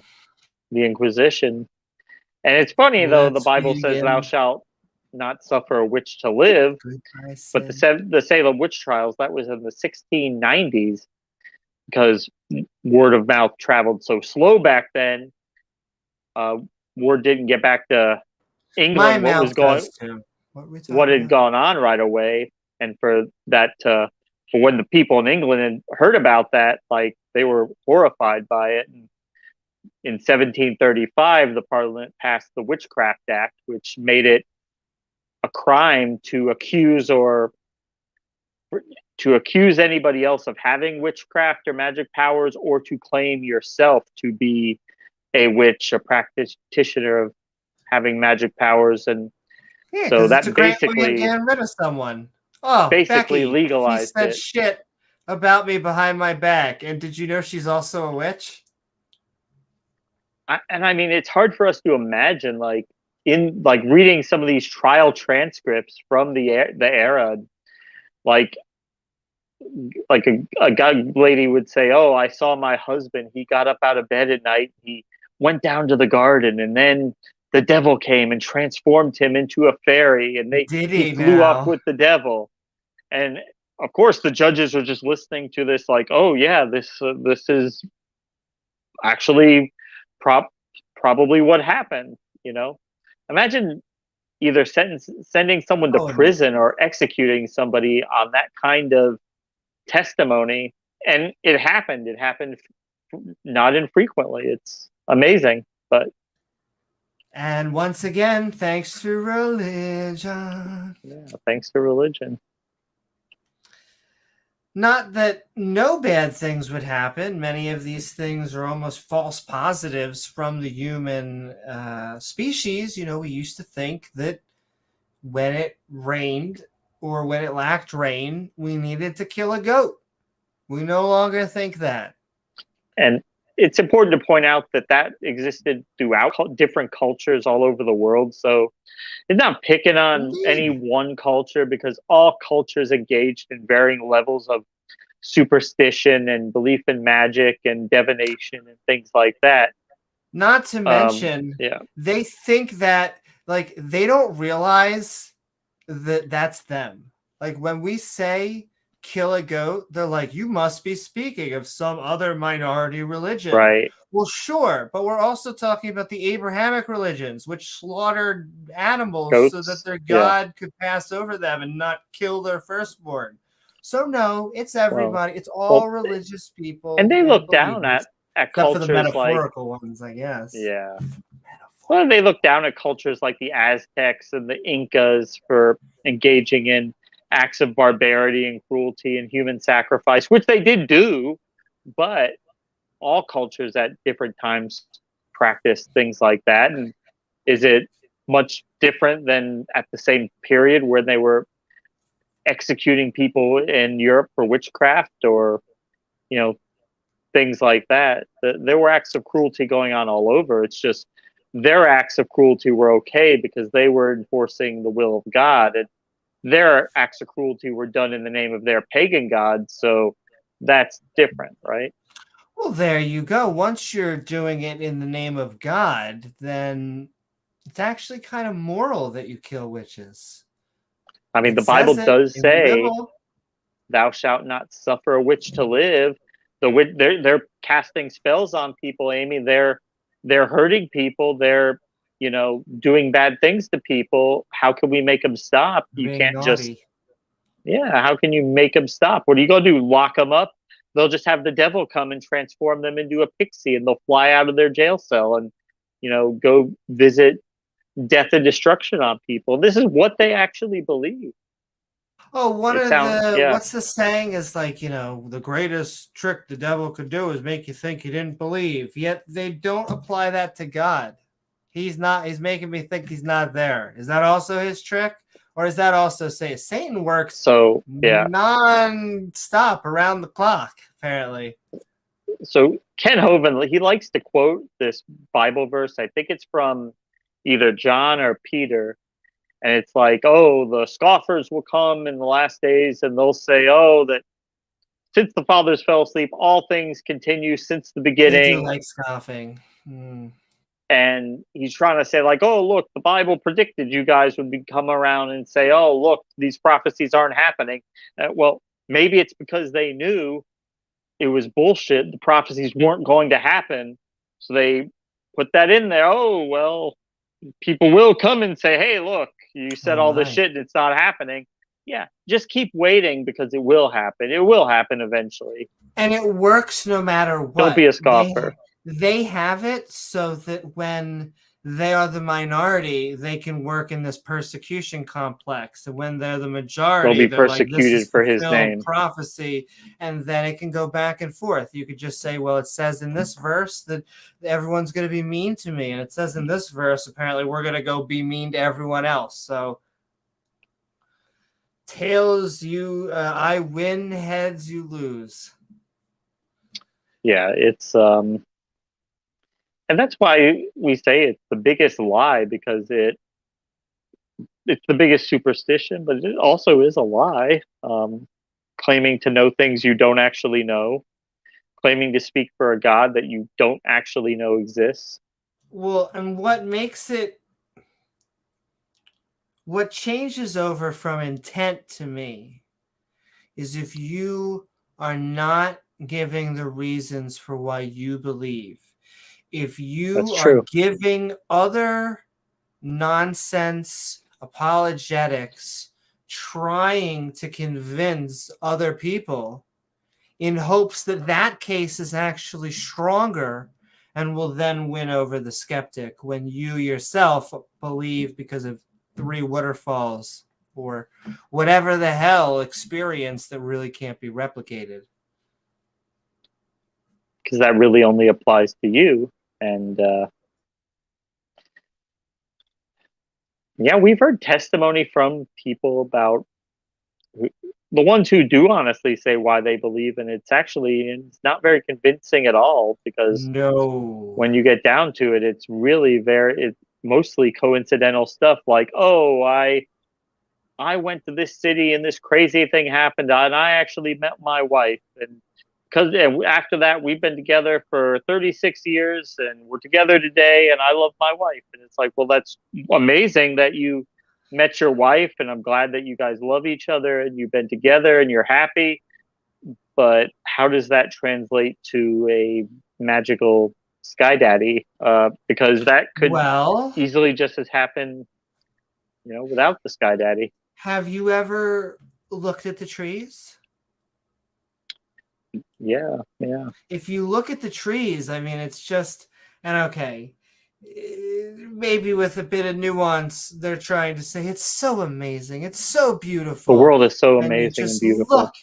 the Inquisition. And it's funny though, the Bible says, "Thou shalt not suffer a witch to live," but the Salem witch trials, that was in the 1690s, because word of mouth traveled so slow back then. Word didn't get back to England what had gone on right away, and for when the people in England had heard about that, like, they were horrified by it. And in 1735, the Parliament passed the Witchcraft Act, which made it a crime to accuse anybody else of having witchcraft or magic powers, or to claim yourself to be a witch, a practitioner of having magic powers. And so that it's a great way of getting rid of someone. Oh, basically Becky, legalized she said it. shit about me behind my back. And did you know she's also a witch? I mean, it's hard for us to imagine, like, in like reading some of these trial transcripts from the era, like a lady would say, "Oh, I saw my husband. He got up out of bed at night. He went down to the garden, and then the devil came and transformed him into a fairy, and he flew off with the devil." And of course, the judges are just listening to this, like, "Oh yeah, this is actually probably what happened." Imagine either sending someone to prison or executing somebody on that kind of testimony. And it happened not infrequently. It's amazing. And once again, thanks to religion. Yeah, thanks to religion. Not that no bad things would happen. Many of these things are almost false positives from the human species. We used to think that when it rained or when it lacked rain, we needed to kill a goat. We no longer think that. And it's important to point out that existed throughout different cultures all over the world. So it's not picking on any one culture, because all cultures engaged in varying levels of superstition and belief in magic and divination and things like that. Not to mention, they think that, like, they don't realize that that's them. Like, when we say kill a goat, they're like, you must be speaking of some other minority religion. Right. Well, sure, but we're also talking about the Abrahamic religions, which slaughtered animals so that their God could pass over them and not kill their firstborn. So no, it's everybody. It's all religious people. And they look down at cultures, for the metaphorical ones, I guess. Yeah. Well, they look down at cultures like the Aztecs and the Incas for engaging in acts of barbarity and cruelty and human sacrifice, which they did do, but all cultures at different times practice things like that. And is it much different than at the same period where they were executing people in Europe for witchcraft or, things like that. There were acts of cruelty going on all over. It's just their acts of cruelty were okay because they were enforcing the will of God, and their acts of cruelty were done in the name of their pagan gods. So that's different, right? Well, there you go. Once you're doing it in the name of God, then it's actually kind of moral that you kill witches. I mean, It the Bible says it does in the say, Bible. "Thou shalt not suffer a witch to live." They're casting spells on people, Amy. They're hurting people. They're doing bad things to people. How can we make them stop? You Being can't just naughty. how can you make them stop? What are you gonna do? Lock them up? They'll just have the devil come and transform them into a pixie, and they'll fly out of their jail cell and go visit death and destruction on people. This is what they actually believe. Oh, It sounds what's the saying is like, the greatest trick the devil could do is make you think you didn't believe. Yet they don't apply that to God. He's making me think he's not there. Is that also his trick? Or is that also Satan works so non-stop around the clock, apparently? So Ken Hovind, he likes to quote this Bible verse. I think it's from either John or Peter. And it's like, oh, the scoffers will come in the last days and they'll say, oh, that since the fathers fell asleep, all things continue since the They beginning. do like scoffing. And he's trying to say, like, oh, look, the Bible predicted you guys would come around and say, oh, look, these prophecies aren't happening. Well, maybe it's because they knew it was bullshit. The prophecies weren't going to happen. So they put that in there. Oh, well, people will come and say, hey, look, you said all this shit and it's not happening. Yeah, just keep waiting because it will happen. It will happen eventually. And it works no matter what. Don't be a scoffer. They have it so that when they are the minority, they can work in this persecution complex. And when they're the majority, they'll be persecuted for his name. Prophecy, and then it can go back and forth. You could just say, well, it says in this verse that everyone's going to be mean to me, and it says in this verse, apparently, we're going to go be mean to everyone else. So, tails, I win; heads, you lose. Yeah, it's and that's why we say it's the biggest lie, because it's the biggest superstition, but it also is a lie. Claiming to know things you don't actually know, claiming to speak for a God that you don't actually know exists. Well, and what changes over from intent to me is if you are not giving the reasons for why you believe. If you are giving other nonsense apologetics, trying to convince other people in hopes that that case is actually stronger and will then win over the skeptic, when you yourself believe because of 3 waterfalls or whatever the hell experience that really can't be replicated. Because that really only applies to you. And we've heard testimony from people about the ones who do honestly say why they believe, and it's not very convincing at all, because when you get down to it, it's really it's mostly coincidental stuff, like, oh, I went to this city and this crazy thing happened and I actually met my wife, and because after that we've been together for 36 years and we're together today and I love my wife. And it's like, well, that's amazing that you met your wife, and I'm glad that you guys love each other and you've been together and you're happy, but how does that translate to a magical sky daddy? Because that could easily just as happen without the sky daddy. Have you ever looked at the trees? Yeah. If you look at the trees, I mean, it's just, and okay, maybe with a bit of nuance, they're trying to say it's so amazing, it's so beautiful. The world is so amazing and beautiful. Look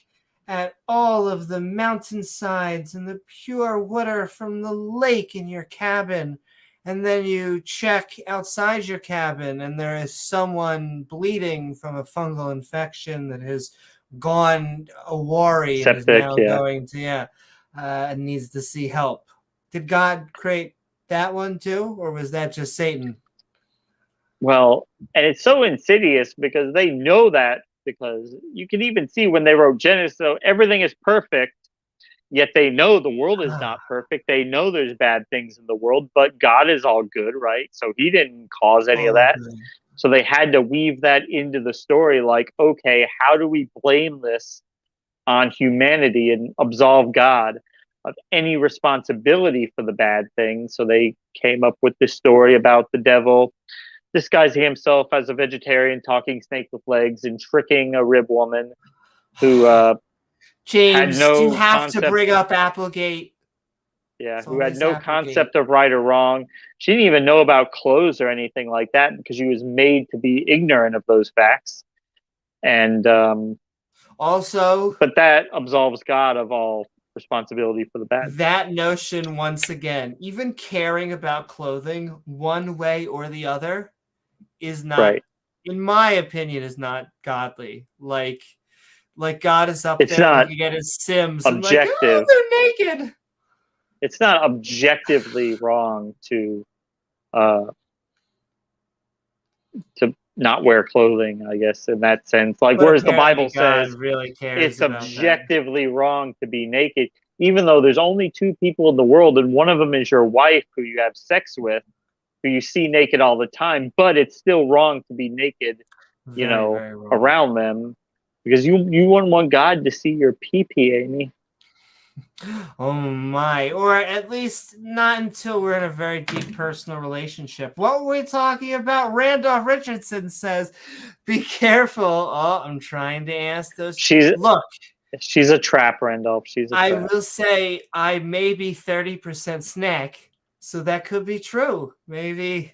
at all of the mountainsides and the pure water from the lake in your cabin, and then you check outside your cabin and there is someone bleeding from a fungal infection that has gone awry and is Septic, now yeah. going to and needs to see help. Did God create that one too, or was that just Satan? Well, and it's so insidious because they know that, because you can even see when they wrote Genesis, so everything is perfect, yet they know the world is not perfect. They know there's bad things in the world, but God is all good, right? So he didn't cause any of All that. good. So they had to weave that into the story, like, okay, how do we blame this on humanity and absolve God of any responsibility for the bad things? So they came up with this story about the devil disguising himself as a vegetarian, talking snake with legs, and tricking a rib woman who had James, do you no have to concept. bring up Applegate? Yeah, It's who had always no Applegate. concept of right or wrong. She didn't even know about clothes or anything like that because she was made to be ignorant of those facts. And Also, but that absolves God of all responsibility for the bad. that notion, once again, even caring about clothing one way or the other is not, Right. in my opinion, is not godly. Like God is up It's there not looking at his Sims and like, oh, objective. they're naked. It's not objectively wrong to not wear clothing, I guess, in that sense. Like, But whereas the apparently Bible God says really cares it's about that. objectively wrong to be naked, even though there's only two people in the world, and one of them is your wife who you have sex with, who you see naked all the time, but it's still wrong to be naked, Very, very wrong. around them, because you wouldn't want God to see your pee-pee, Amy. Oh my, or at least not until we're in a very deep personal relationship. What were we talking about? Randolph Richardson says, be careful. Oh, I'm trying to ask those. Look, she's a trap, Randolph. She's a trap. I will say I may be 30% snack, so that could be true. Maybe.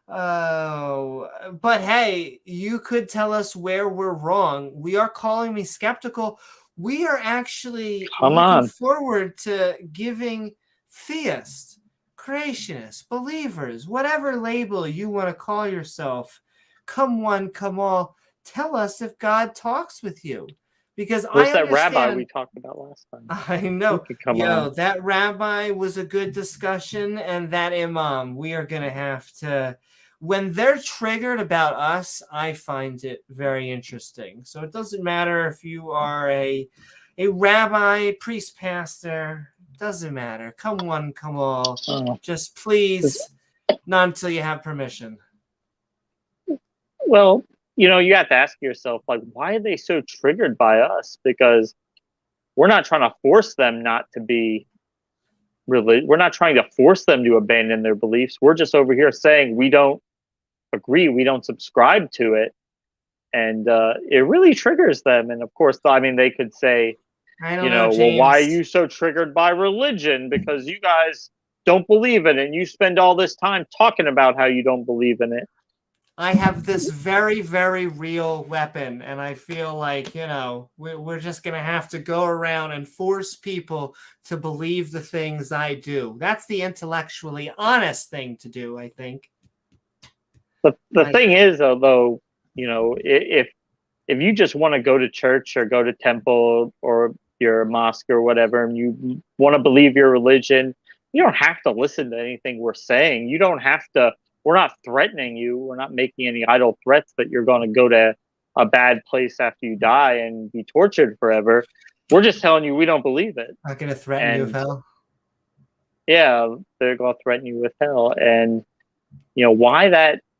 Oh, but hey, you could tell us where we're wrong. We are calling me skeptical. We are actually looking forward to giving theists, creationists, believers, whatever label you want to call yourself, come one, come all, tell us if God talks with you. Because where's that rabbi we talked about last time? I know. That rabbi was a good discussion, and that imam, we are going to have to... When they're triggered about us, I find it very interesting. So it doesn't matter if you are a rabbi, priest, pastor. Doesn't matter. Come one, come all. Just please, not until you have permission. Well, you have to ask yourself, like, why are they so triggered by us? Because we're not trying to force them not to be religious. We're not trying to force them to abandon their beliefs. We're just over here saying we don't agree, we don't subscribe to it, and it really triggers them. And of course, I mean, they could say, well, why are you so triggered by religion? Because you guys don't believe in it, and you spend all this time talking about how you don't believe in it. I have this very, very real weapon, and I feel like, we're just going to have to go around and force people to believe the things I do. That's the intellectually honest thing to do, I think. But the thing is, though, if you just want to go to church or go to temple or your mosque or whatever, and you want to believe your religion, you don't have to listen to anything we're saying. You don't have to. We're not threatening you. We're not making any idle threats that you're going to go to a bad place after you die and be tortured forever. We're just telling you we don't believe it. Not going to threaten you with hell. Yeah, they're going to threaten you with hell. And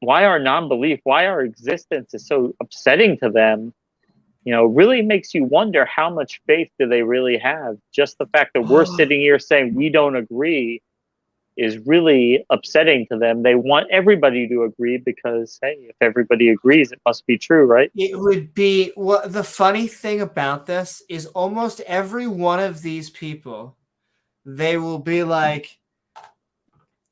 why our non-belief, why our existence is so upsetting to them, really makes you wonder how much faith do they really have. Just the fact that we're sitting here saying we don't agree is really upsetting to them. They want everybody to agree because, hey, if everybody agrees, it must be true, right? It would be... Well, the funny thing about this is almost every one of these people, they will be like,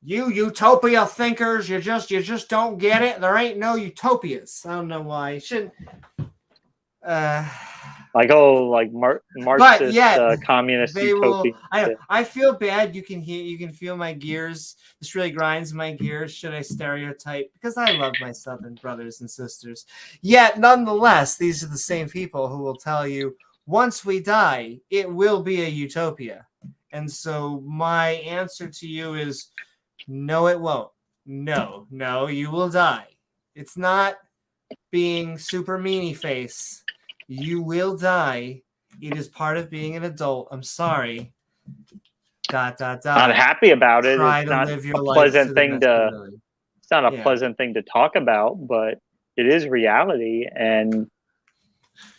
you utopia thinkers, you just don't get it. There ain't no utopias. I don't know why. You shouldn't. like Marxist, communist they will. utopian. I feel bad. You can feel my gears. This really grinds my gears. Should I stereotype? Because I love my Southern brothers and sisters. Yet, nonetheless, these are the same people who will tell you once we die, it will be a utopia. And so my answer to you is no, it won't. No, you will die. It's not being super meanie face. You will die. It is part of being an adult. I'm sorry. ... Not happy about it. Try it's to not live your a life pleasant to thing to. It's not a Yeah. pleasant thing to talk about, but it is reality, and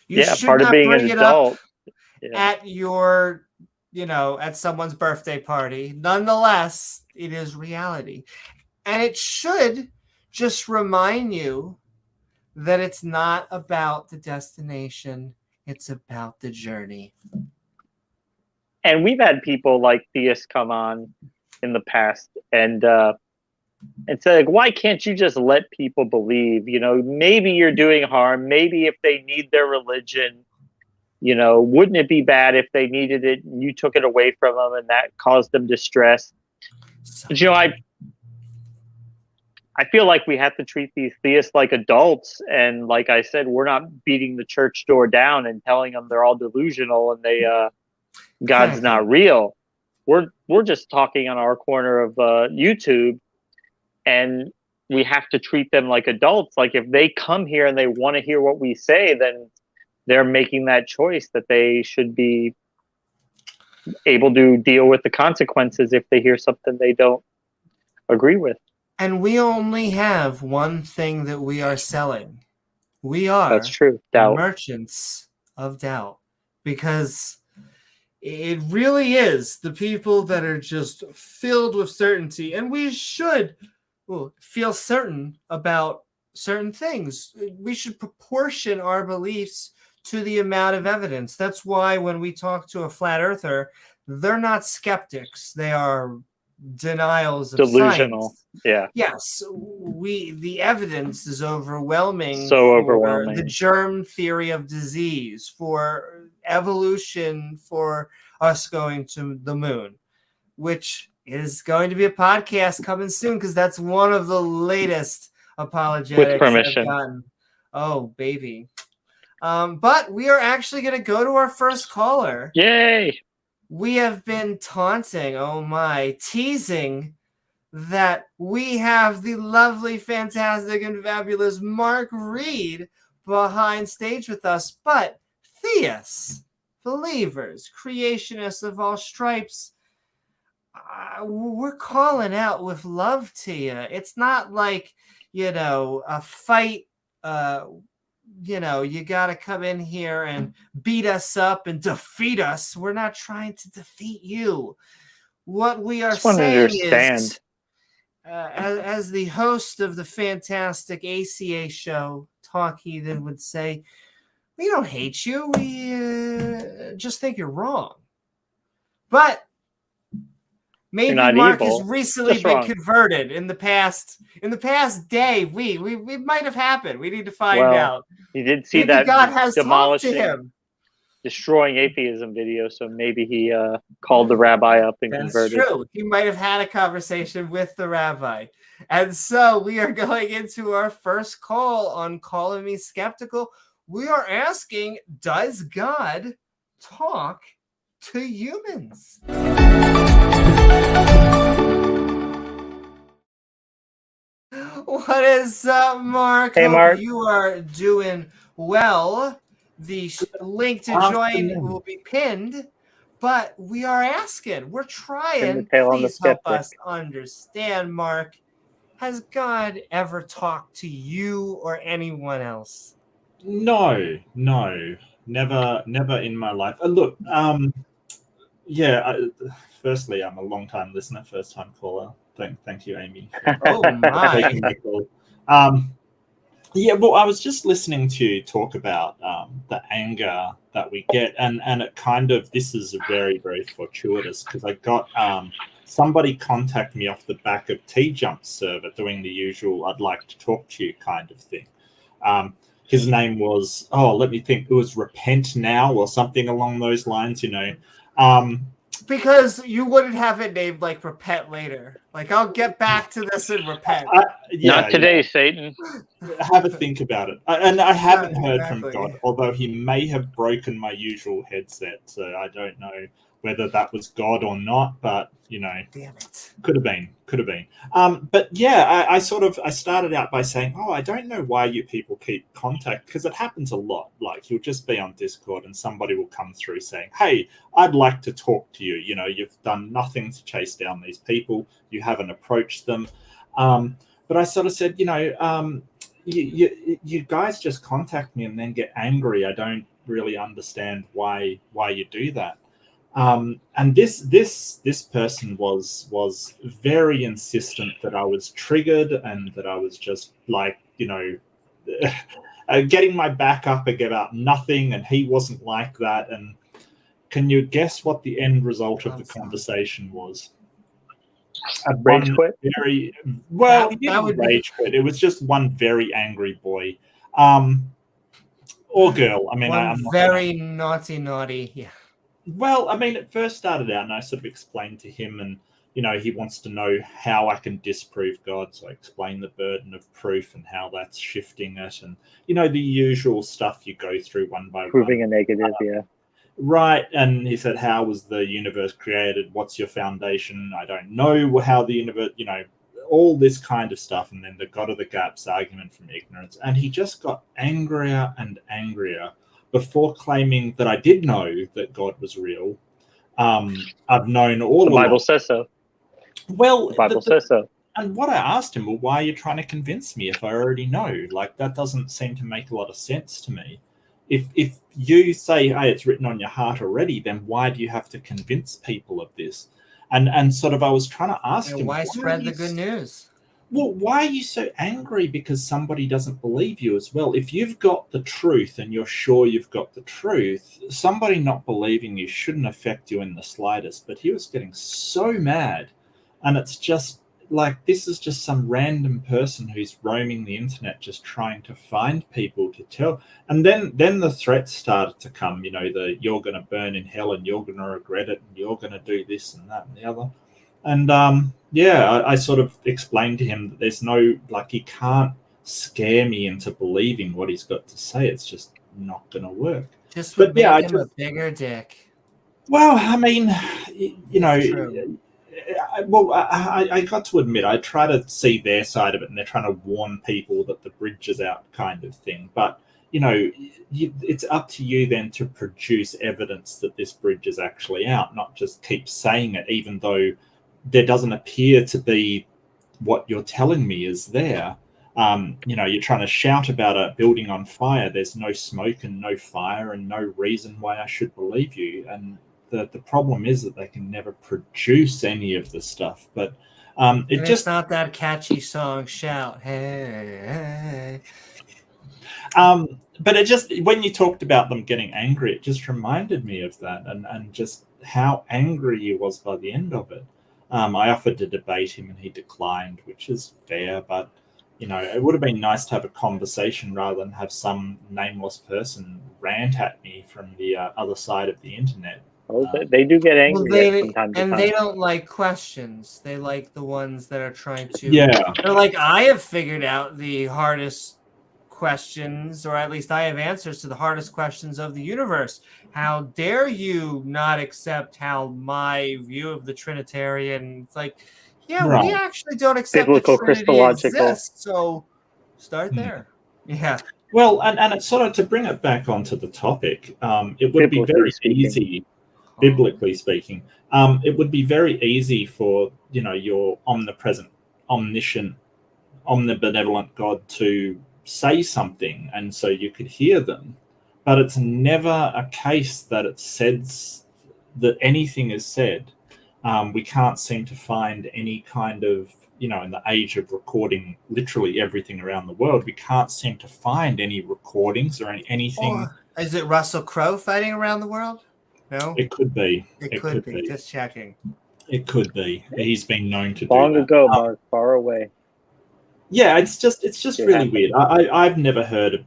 You should part of not being bring an it adult. up at your, at someone's birthday party. Nonetheless, it is reality. And it should just remind you that it's not about the destination, it's about the journey. And we've had people like theists come on in the past and say, like, why can't you just let people believe? Maybe you're doing harm. Maybe if they need their religion, wouldn't it be bad if they needed it and you took it away from them and that caused them distress? But I feel like we have to treat these theists like adults. And like I said, we're not beating the church door down and telling them they're all delusional and God's not real. We're just talking on our corner of YouTube, and we have to treat them like adults. Like if they come here and they want to hear what we say, then they're making that choice that they should be able to deal with the consequences if they hear something they don't agree with. And we only have one thing that we are selling. We are That's true. Doubt. Merchants of doubt. Because it really is the people that are just filled with certainty. And we should feel certain about certain things. We should proportion our beliefs to the amount of evidence. That's why when we talk to a flat earther, they're not skeptics. They are denials of delusional science. Yeah. Yes, the evidence is overwhelming. So for overwhelming. The germ theory of disease, for evolution, for us going to the moon, which is going to be a podcast coming soon because that's one of the latest apologetics with permission. I've gotten. Oh, baby. But we are actually going to go to our first caller. Yay! We have been taunting, teasing that we have the lovely, fantastic, and fabulous Mark Reed behind stage with us. But theists, believers, creationists of all stripes, we're calling out with love to you. It's not like, a fight, you got to come in here and beat us up and defeat us. We're not trying to defeat you. What we are saying is, as the host of the fantastic ACA show, Talk Heathen would say, we don't hate you. We just think you're wrong. But maybe Mark evil, has recently been wrong. Converted in the past day. We might have happened. We need to find out. He did see maybe that God has demolishing, talked to him. Destroying atheism video, so maybe he called the rabbi up and converted. That's true. He might have had a conversation with the rabbi. And so we are going into our first call on Calling Me Skeptical. We are asking, does God talk to humans? What is up, Mark? Hey, Mark. You are doing well. The link to join will be pinned, but we are asking, we're trying, please help us understand, Mark. Has God ever talked to you or anyone else? No, never in my life. Look, firstly, I'm a long-time listener, first-time caller. Thank you, Amy. Oh my! Taking my call. Well, I was just listening to you talk about the anger that we get, and it kind of, this is very, very fortuitous because I got somebody contact me off the back of T-Jump server doing the usual "I'd like to talk to you" kind of thing. his name was, oh, let me think, it was Repent Now or something along those lines, Because you wouldn't have it named like Repent Later. Like, I'll get back to this and repent. Not today, Satan. Have a think about it. And I haven't heard exactly. from God, although he may have broken my usual headset. So I don't know whether that was God or not, but, Damn it. could have been. But yeah, I started out by saying, oh, I don't know why you people keep contact, because it happens a lot. Like, you'll just be on Discord and somebody will come through saying, hey, I'd like to talk to you. You've done nothing to chase down these people. You haven't approached them. But I sort of said, you guys just contact me and then get angry. I don't really understand why you do that. And this person was very insistent that I was triggered and that I was just like, getting my back up about nothing, and he wasn't like that. And can you guess what the end result of the conversation was? Rage quit? Very well. He That would didn't rage quit. It was just one very angry boy, or girl. I mean, I'm not very naughty. Yeah. Well, I mean, it first started out, and I sort of explained to him, and he wants to know how I can disprove God. So I explained the burden of proof and how that's shifting it, and the usual stuff you go through one by Proving one. a negative, yeah. Right. And he said, how was the universe created? What's your foundation? I don't know how the universe, all this kind of stuff. And then the God of the gaps argument from ignorance. And he just got angrier and angrier before claiming that I did know that God was real. I've known all the Bible along. says so. Well, the Bible says so. And what I asked him, well, why are you trying to convince me if I already know? Like, that doesn't seem to make a lot of sense to me. If you say, hey, it's written on your heart already, then why do you have to convince people of this? And sort of I was trying to ask him, why spread the good news? Well, why are you so angry because somebody doesn't believe you as well? If you've got the truth and you're sure you've got the truth, somebody not believing you shouldn't affect you in the slightest. But he was getting so mad. And it's just like, this is just some random person who's roaming the internet just trying to find people to tell. And then the threats started to come, the you're going to burn in hell and you're going to regret it and you're going to do this and that and the other. And I sort of explained to him that there's no, like, he can't scare me into believing what he's got to say. It's just not going to work. Just would make him a bigger dick. Well, I mean, True. I got to admit, I try to see their side of it, and they're trying to warn people that the bridge is out kind of thing. But, it's up to you then to produce evidence that this bridge is actually out, not just keep saying it, even though there doesn't appear to be what you're telling me is there. You're trying to shout about a building on fire. There's no smoke and no fire and no reason why I should believe you. And the problem is that they can never produce any of the stuff. But it's not that catchy song, Shout. Hey. But it just, when you talked about them getting angry, it just reminded me of that and just how angry he was by the end of it. I offered to debate him and he declined, which is fair, but it would have been nice to have a conversation rather than have some nameless person rant at me from the other side of the internet. Oh, they do get angry from time to time. And they don't like questions. They like the ones that are trying to... Yeah. They're like, I have figured out the hardest questions, or at least I have answers to the hardest questions of the universe. How dare you not accept how my view of the Trinitarian... It's like, yeah, right. We actually don't accept biblical, the Trinity Christological. exists, so start there. Yeah. Well, and it's sort of, to bring it back onto the topic, it would be very easy, biblically speaking, it would be very easy for, your omnipresent, omniscient, omnibenevolent God to say something, and so you could hear them. But it's never a case that it says that anything is said. We can't seem to find any kind of, in the age of recording literally everything around the world, we can't seem to find any recordings or anything. Or is it Russell Crowe fighting around the world? No? It could be. It could be. Just checking. It could be. He's been known to Long do that. ago, Mark, far away. Yeah, it's just Yeah. really weird. I've never heard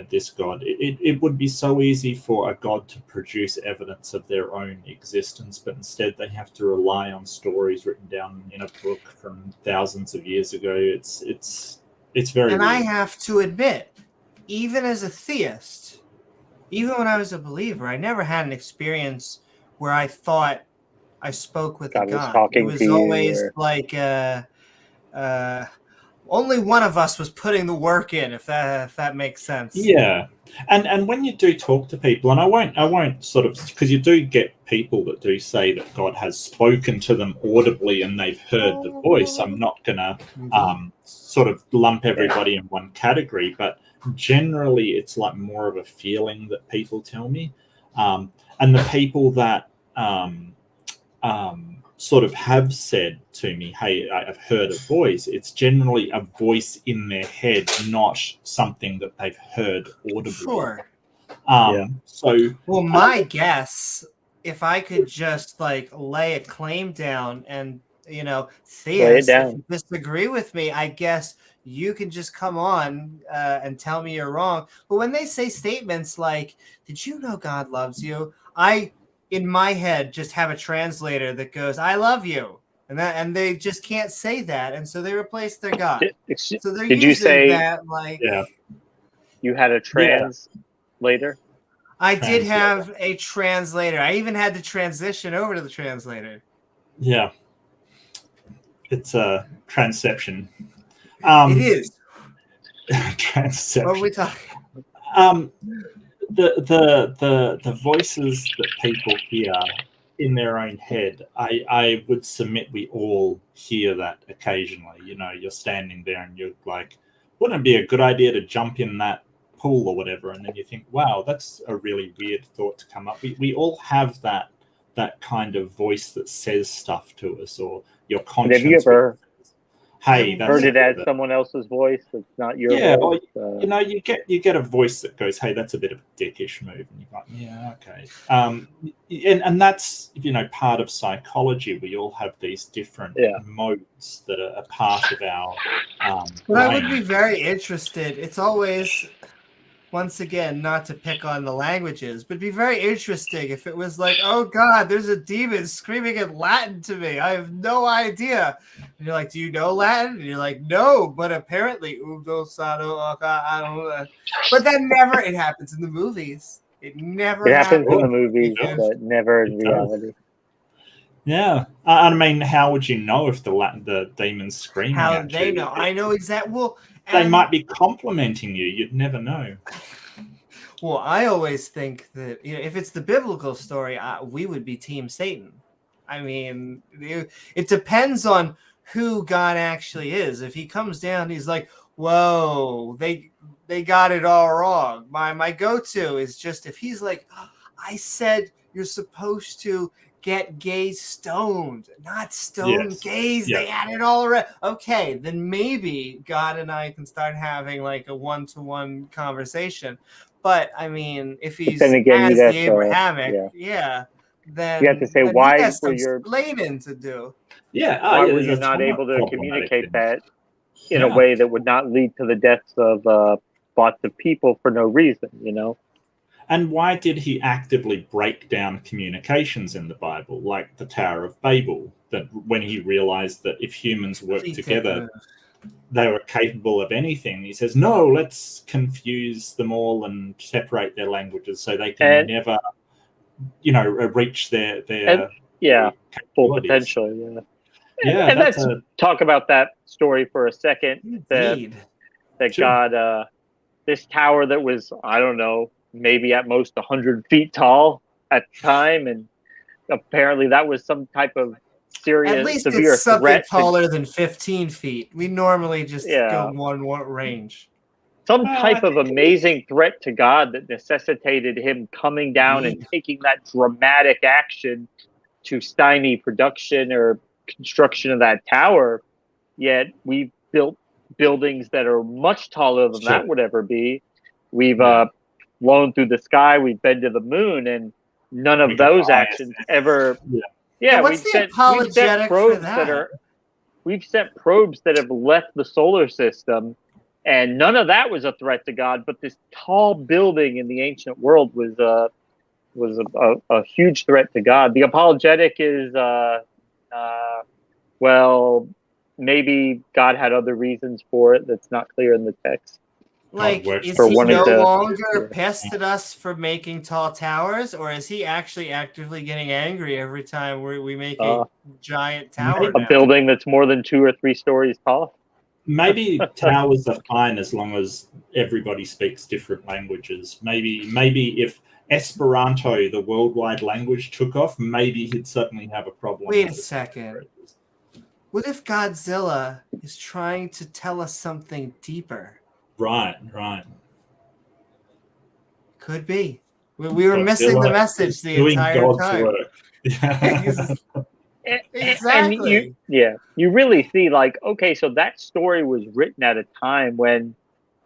this God. It would be so easy for a God to produce evidence of their own existence, but instead they have to rely on stories written down in a book from thousands of years ago. It's very And weird. I have to admit, even as a theist, even when I was a believer, I never had an experience where I thought I spoke with a God was God. It talking was to you, always or- like only one of us was putting the work in, if that makes sense. Yeah, and when you do talk to people, and I won't sort of, because you do get people that do say that God has spoken to them audibly and they've heard the voice. I'm not gonna sort of lump everybody in one category, but generally it's like more of a feeling that people tell me, and the people that sort of have said to me, hey, I've heard a voice, it's generally a voice in their head, not something that they've heard audibly. Sure. So, well, my guess, if I could just like lay a claim down, and theists, if you disagree with me, I guess you can just come on and tell me you're wrong. But when they say statements like, did you know God loves you? In my head, just have a translator that goes, I love you. And they just can't say that. And so they replace their God. So they're Did using you say that like... Yeah. You had a translator? I did have a translator. I even had to transition over to the translator. Yeah. It's a transception. It is. Transception. What are we talking? The voices that people hear in their own head, I would submit we all hear that occasionally. You're standing there and you're like, wouldn't it be a good idea to jump in that pool or whatever? And then you think, wow, that's a really weird thought to come up. We all have that kind of voice that says stuff to us, or your conscience. Have you ever hey, that's heard it as someone else's voice that's not your voice? Or, you get a voice that goes, hey, that's a bit of a dickish move, and you're like, yeah, okay. And that's part of psychology. We all have these different modes that are a part of our but I would be very interested. It's always, once again, not to pick on the languages, but be very interesting if it was like, oh God, there's a demon screaming in Latin to me. I have no idea. And you're like, do you know Latin? And you're like, no, but apparently, I don't know. But then never, it happens in the movies. It never happens in the movies, but never in reality. Yeah. I mean, how would you know if the demon's screaming how at they you? know? I know exactly. Well, they might be complimenting you. You'd never know. Well, I always think that if it's the biblical story, we would be Team Satan. I mean, it depends on who God actually is. If he comes down, he's like, "Whoa, they got it all wrong." My go-to is just if he's like, "I said you're supposed to get gays stoned, not stone gays." They had it all around. Okay, then maybe God and I can start having like a one-to-one conversation. But I mean, if he's then again, as the Abrahamic, then you have to say why he has for some your explaining to do. Yeah, why were you not able to communicate that in a way that would not lead to the deaths of lots of people for no reason? And why did he actively break down communications in the Bible, like the Tower of Babel, that when he realized that if humans worked together, they were capable of anything? He says, no, let's confuse them all and separate their languages so they can never, reach their full potential. Yeah, and let's talk about that story for a second. That God, this tower that was, I don't know, maybe at most 100 feet tall at the time, and apparently that was some type of serious, at least severe it's something threat taller than 15 feet. We normally just go one range. Some type of amazing threat to God that necessitated him coming down and taking that dramatic action to stymie production or construction of that tower. Yet we've built buildings that are much taller than that would ever be. We've flown through the sky, we've been to the moon, and none of those actions ever. What's the apologetic for that? we've sent probes that have left the solar system, and none of that was a threat to God. But this tall building in the ancient world was a huge threat to God. The apologetic is, well, maybe God had other reasons for it that's not clear in the text. Like, works is for he wanting no to- longer pissed at us for making tall towers, or is he actually actively getting angry every time we make a giant tower? A now? building that's more than 2 or 3 stories tall. Maybe towers are fine as long as everybody speaks different languages. Maybe if Esperanto, the worldwide language, took off, maybe he'd suddenly have a problem. Wait a with it. second. What if Godzilla is trying to tell us something deeper? Right. Could be. We were Godzilla missing the message the doing entire God's time. work. Exactly. And you really see, like, okay, so that story was written at a time when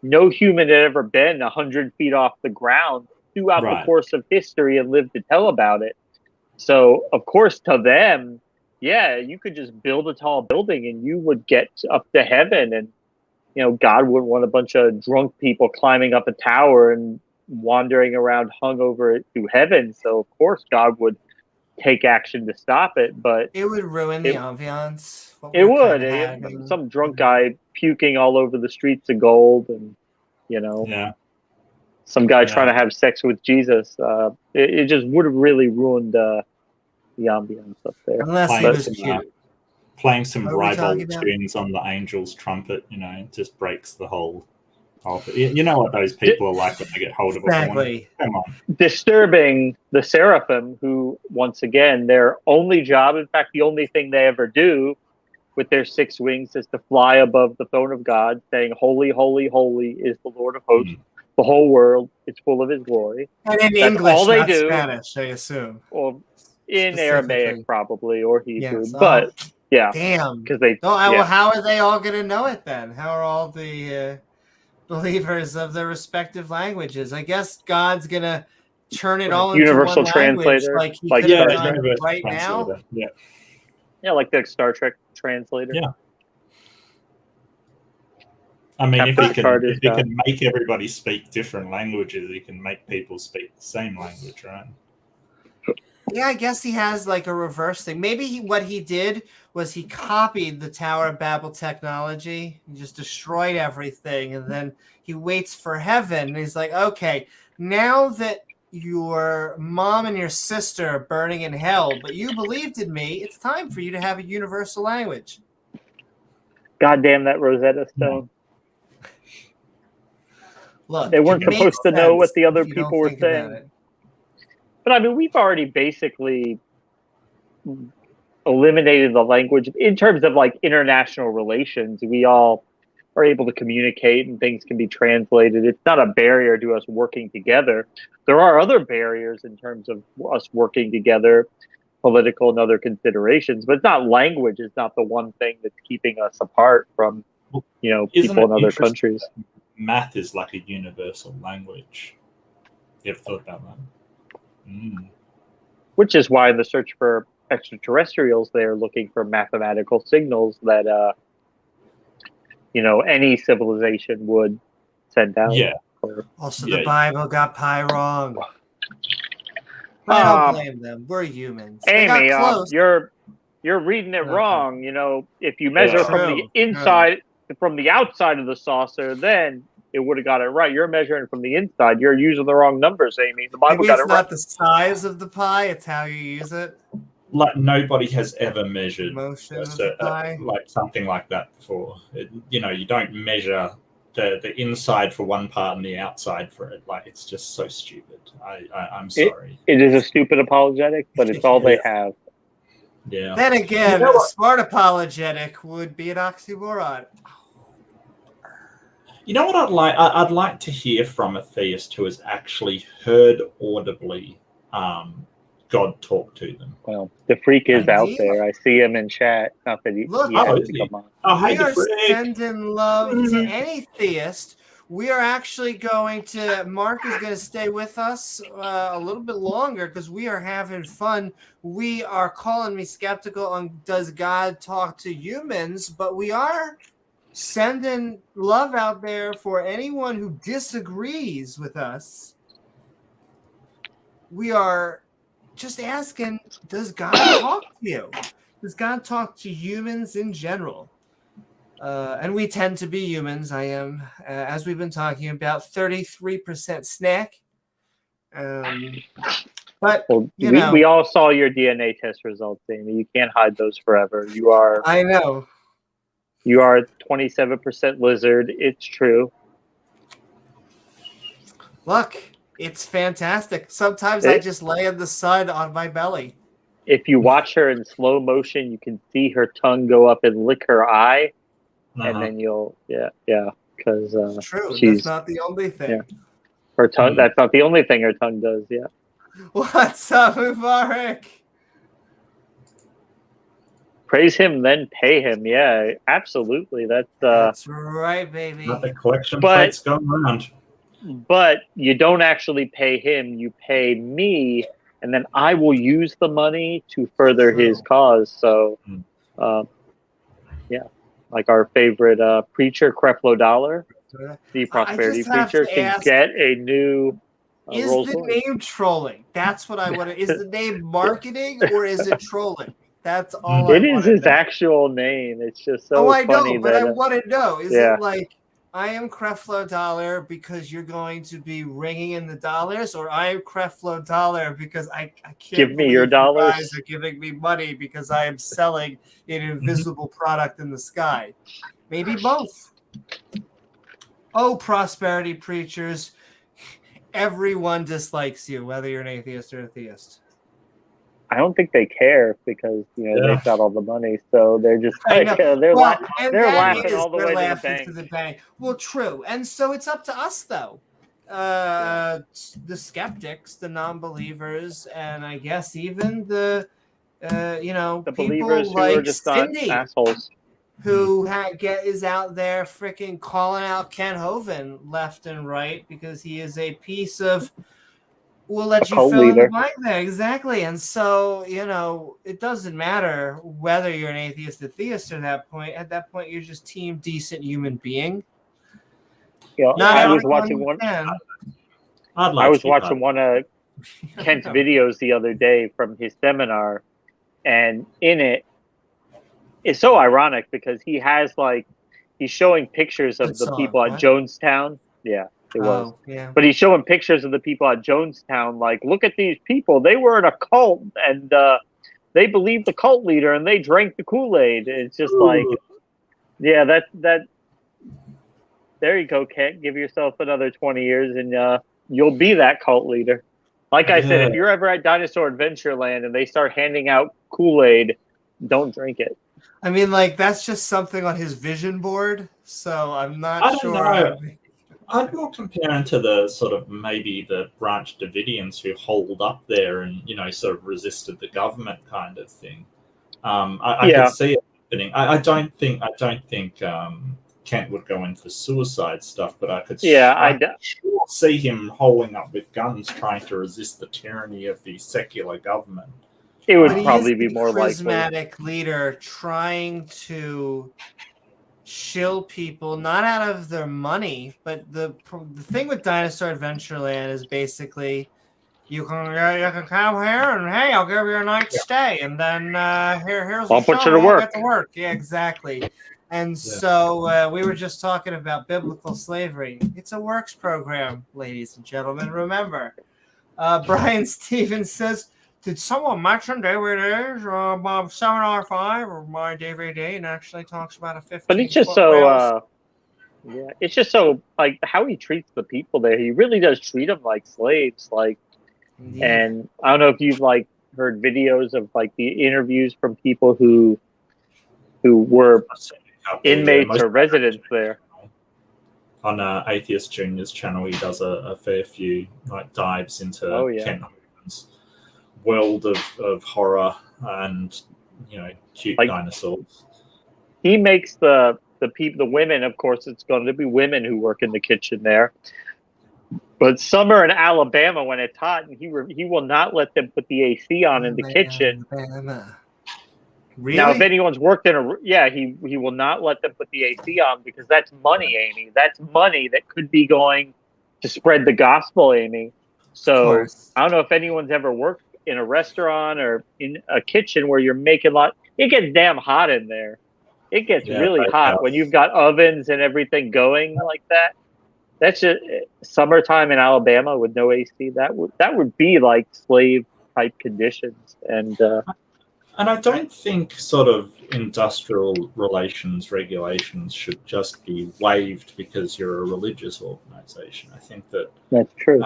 no human had ever been 100 feet off the ground throughout the course of history and lived to tell about it. So, of course, to them, yeah, you could just build a tall building and you would get up to heaven, and God wouldn't want a bunch of drunk people climbing up a tower and wandering around hungover to heaven. So, of course, God would take action to stop it, but it would ruin the ambiance. It would. Some drunk guy puking all over the streets of gold, and some guy trying to have sex with Jesus. It just would have really ruined the ambiance up there. Unless he was cute. Playing some ribald tunes on the angel's trumpet, just breaks the whole. You know what those people are like when they get hold of a horn. Come on. Disturbing the seraphim, who, once again, their only job, in fact, the only thing they ever do with their 6 wings is to fly above the throne of God, saying, "Holy, holy, holy is the Lord of hosts. The whole world is full of his glory." And in English, all they do. Spanish, I assume. Or in Aramaic, probably, or Hebrew. Yes. But, yeah. Damn. Because they. Well, how are they all going to know it then? How are all the believers of their respective languages? I guess God's going to turn it all into universal one translator, like he could have done right now. Yeah, like the Star Trek translator. Yeah. I mean, if he can make everybody speak different languages, he can make people speak the same language, right? Yeah, I guess he has like a reverse thing. Maybe what he did was he copied the Tower of Babel technology. He just destroyed everything. And then he waits for heaven. And he's like, okay, now that your mom and your sister are burning in hell, but you believed in me, it's time for you to have a universal language. God damn that Rosetta Stone. Look, they weren't supposed to know what the other people were saying. But I mean, we've already basically eliminated the language in terms of like international relations. We all are able to communicate and things can be translated. It's not a barrier to us working together. There are other barriers in terms of us working together, political and other considerations, but it's not language. It's not the one thing that's keeping us apart from, people in other countries. Math is like a universal language. You ever thought about that? Which is why in the search for extraterrestrials, they're looking for mathematical signals that, any civilization would send out. Yeah. Also, the Bible got pi wrong. I don't blame them. We're humans. Amy, you're reading it wrong. If you measure from the inside, from the outside of the saucer, then it would have got it right. You're measuring from the inside. You're using the wrong numbers, Amy. The Bible got it right. It's not the size of the pie; it's how you use it. Like nobody has ever measured pie. Like something like that before. You don't measure the inside for one part and the outside for it. Like it's just so stupid. I'm sorry. It is a stupid apologetic, but it's all they have. Yeah. Then again, a smart apologetic would be an oxymoron. You know what I'd like? I'd like to hear from a theist who has actually heard audibly God talk to them. Well, the freak is out there. I see him in chat. Not that he has to come on. We are sending love to any theist we are actually going to, Mark is going to stay with us a little bit longer because we are having fun. We are calling me skeptical on does God talk to humans, but we are sending love out there for anyone who disagrees with us. We are just asking, does God talk to you? Does God talk to humans in general? And we tend to be humans. I am, as we've been talking about, 33% snack. But, Well, we all saw your DNA test results, Amy. You can't hide those forever. I know. You are 27% lizard. It's true. Look, it's fantastic. Sometimes I just lay in the sun on my belly. If you watch her in slow motion, you can see her tongue go up and lick her eye. And then you'll, because it's true. That's not the only thing. Yeah. Her tongue. That's not the only thing her tongue does. Yeah. What's up, Mubarak? Praise him, then pay him. Yeah, absolutely. That's right, baby. Not the collection plates going around. But you don't actually pay him. You pay me, and then I will use the money to further his cause. So, like our favorite preacher, Creflo Dollar, the prosperity preacher, can get a new is Rolls the Royce. Name trolling? That's what I want to. Is the name marketing or is it trolling? That's all. It is his actual name. It's just so I funny. know, but I want to know. Is it like I am Creflo Dollar because you're going to be ringing in the dollars, or I am Creflo Dollar because I can't give me your dollars. You guys are giving me money because I am selling an invisible product in the sky. Maybe both. Oh, prosperity preachers. Everyone dislikes you, whether you're an atheist or a theist. I don't think they care because they've got all the money, so they're just like they're laughing all the way to the bank. Well, true, and so it's up to us though, the skeptics, the non-believers, and I guess even the the people believers who like are just Cindy, assholes. Who is out there freaking calling out Ken Hovind left and right because he is a piece of. We'll let you fill in the blank there. Exactly. And so, it doesn't matter whether you're an atheist or theist at that point. At that point, you're just team decent human being. I was watching one. I was watching one of Kent's videos the other day from his seminar, and in it, it's so ironic because he has he's showing pictures of the people at Jonestown. Yeah. It was. Yeah. But he's showing pictures of the people at Jonestown, like, look at these people. They were in a cult, and they believed the cult leader, and they drank the Kool-Aid. It's just like, that. There you go, Kent. Give yourself another 20 years, and you'll be that cult leader. Like I said, if you're ever at Dinosaur Adventureland and they start handing out Kool-Aid, don't drink it. I mean, that's just something on his vision board, so I'm not sure. I'd more compare him to the sort of maybe the Branch Davidians who holed up there and sort of resisted the government kind of thing. I could see it happening. I don't think Kent would go in for suicide stuff, but I could sure see him holding up with guns trying to resist the tyranny of the secular government. It would probably be more charismatic leader trying to shill people not out of their money, but the thing with Dinosaur Adventureland is basically you can come here and hey, I'll give you a night's stay, and then here's I'll put you to work. Get to work. Yeah, exactly. And so we were just talking about biblical slavery. It's a works program, ladies and gentlemen. Remember, Brian Stevens says, did someone mention DVDs? $7.05 or my DVD, and actually talks about a 15. But it's just so, it's just so how he treats the people there. He really does treat them like slaves. And I don't know if you've heard videos of the interviews from people who were inmates or residents there. On Atheist Junior's channel, he does a fair few dives into Ken Hovind's world of horror and cute dinosaurs. He makes the the women, of course, it's going to be women who work in the kitchen there. But summer in Alabama when it's hot, and he will not let them put the AC on in the kitchen. Really? Now, if anyone's worked in he will not let them put the AC on because that's money, Amy. That's money that could be going to spread the gospel, Amy. So I don't know if anyone's ever worked in a restaurant or in a kitchen where you're making it gets damn hot in there. It gets really hot when you've got ovens and everything going like that. That's just summertime in Alabama with no AC. That would be like slave type conditions. And I don't think sort of industrial relations regulations should just be waived because you're a religious organization. I think that's true.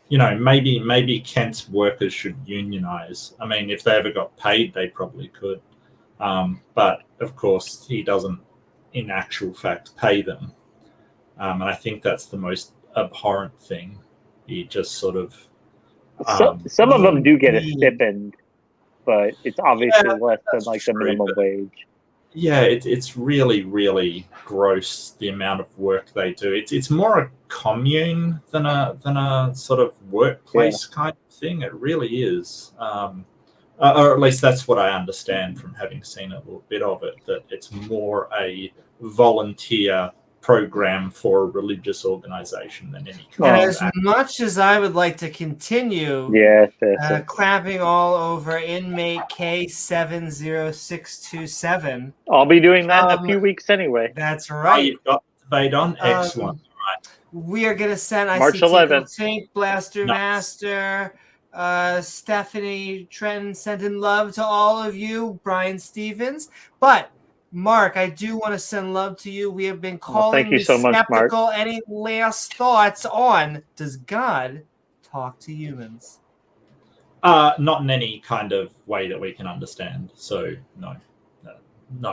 Maybe Kent's workers should unionize. I mean, if they ever got paid, they probably could. But of course, he doesn't, in actual fact, pay them. And I think that's the most abhorrent thing. He just sort of... some of them do get a stipend, but it's obviously less than like the minimum wage. Yeah, it's really, really gross the amount of work they do. It's more a commune than a sort of workplace kind of thing. It really is. Or at least that's what I understand from having seen a little bit of it, that it's more a volunteer program for a religious organization than any kind of as much as I would like to continue clapping all over inmate K70627. I'll be doing that in a few weeks anyway. That's right. You've got the debate on. Excellent. Right. We are going to send March 11th. Tink, Blaster Master, Stephanie Trenton sending love to all of you, Brian Stevens. But Mark, I do want to send love to you. We have been calling you so skeptical. Much, Mark. Any last thoughts on, does God talk to humans? Not in any kind of way that we can understand. So no.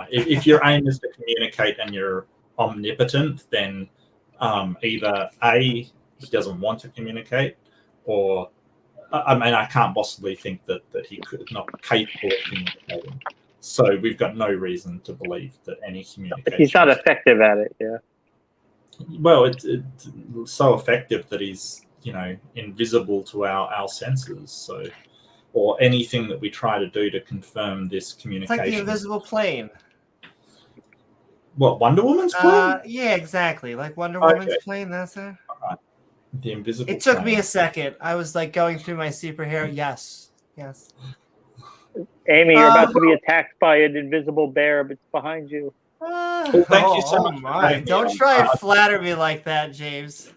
If your aim is to communicate and you're omnipotent, then either A, he doesn't want to communicate, or I mean, I can't possibly think that he could not capable of communicating. So we've got no reason to believe that any communication... He's not effective at it, yeah. Well, it's so effective that he's, invisible to our senses. So, or anything that we try to do to confirm this communication. It's like the invisible plane. What, Wonder Woman's plane? Yeah, exactly. Like Wonder Woman's plane, that's it. All right. The invisible It took me a second. I was like going through my superhero. Yes. Amy, you're about to be attacked by an invisible bear, but it's behind you. Well, thank you so much. My. Don't try and flatter me like that, James.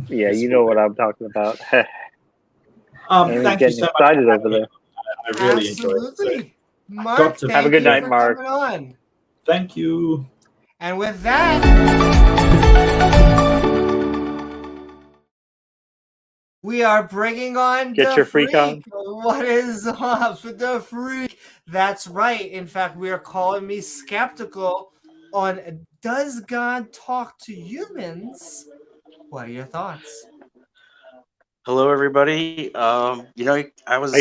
Yeah, you know what I'm talking about. Thank you so much. Over there. I really enjoyed it. Mark, have a good night, Mark. Thank you. And with that, we are bringing on Get your freak on. What is up with the freak? That's right. In fact, we are calling me skeptical on, does God talk to humans? What are your thoughts? Hello, everybody. I was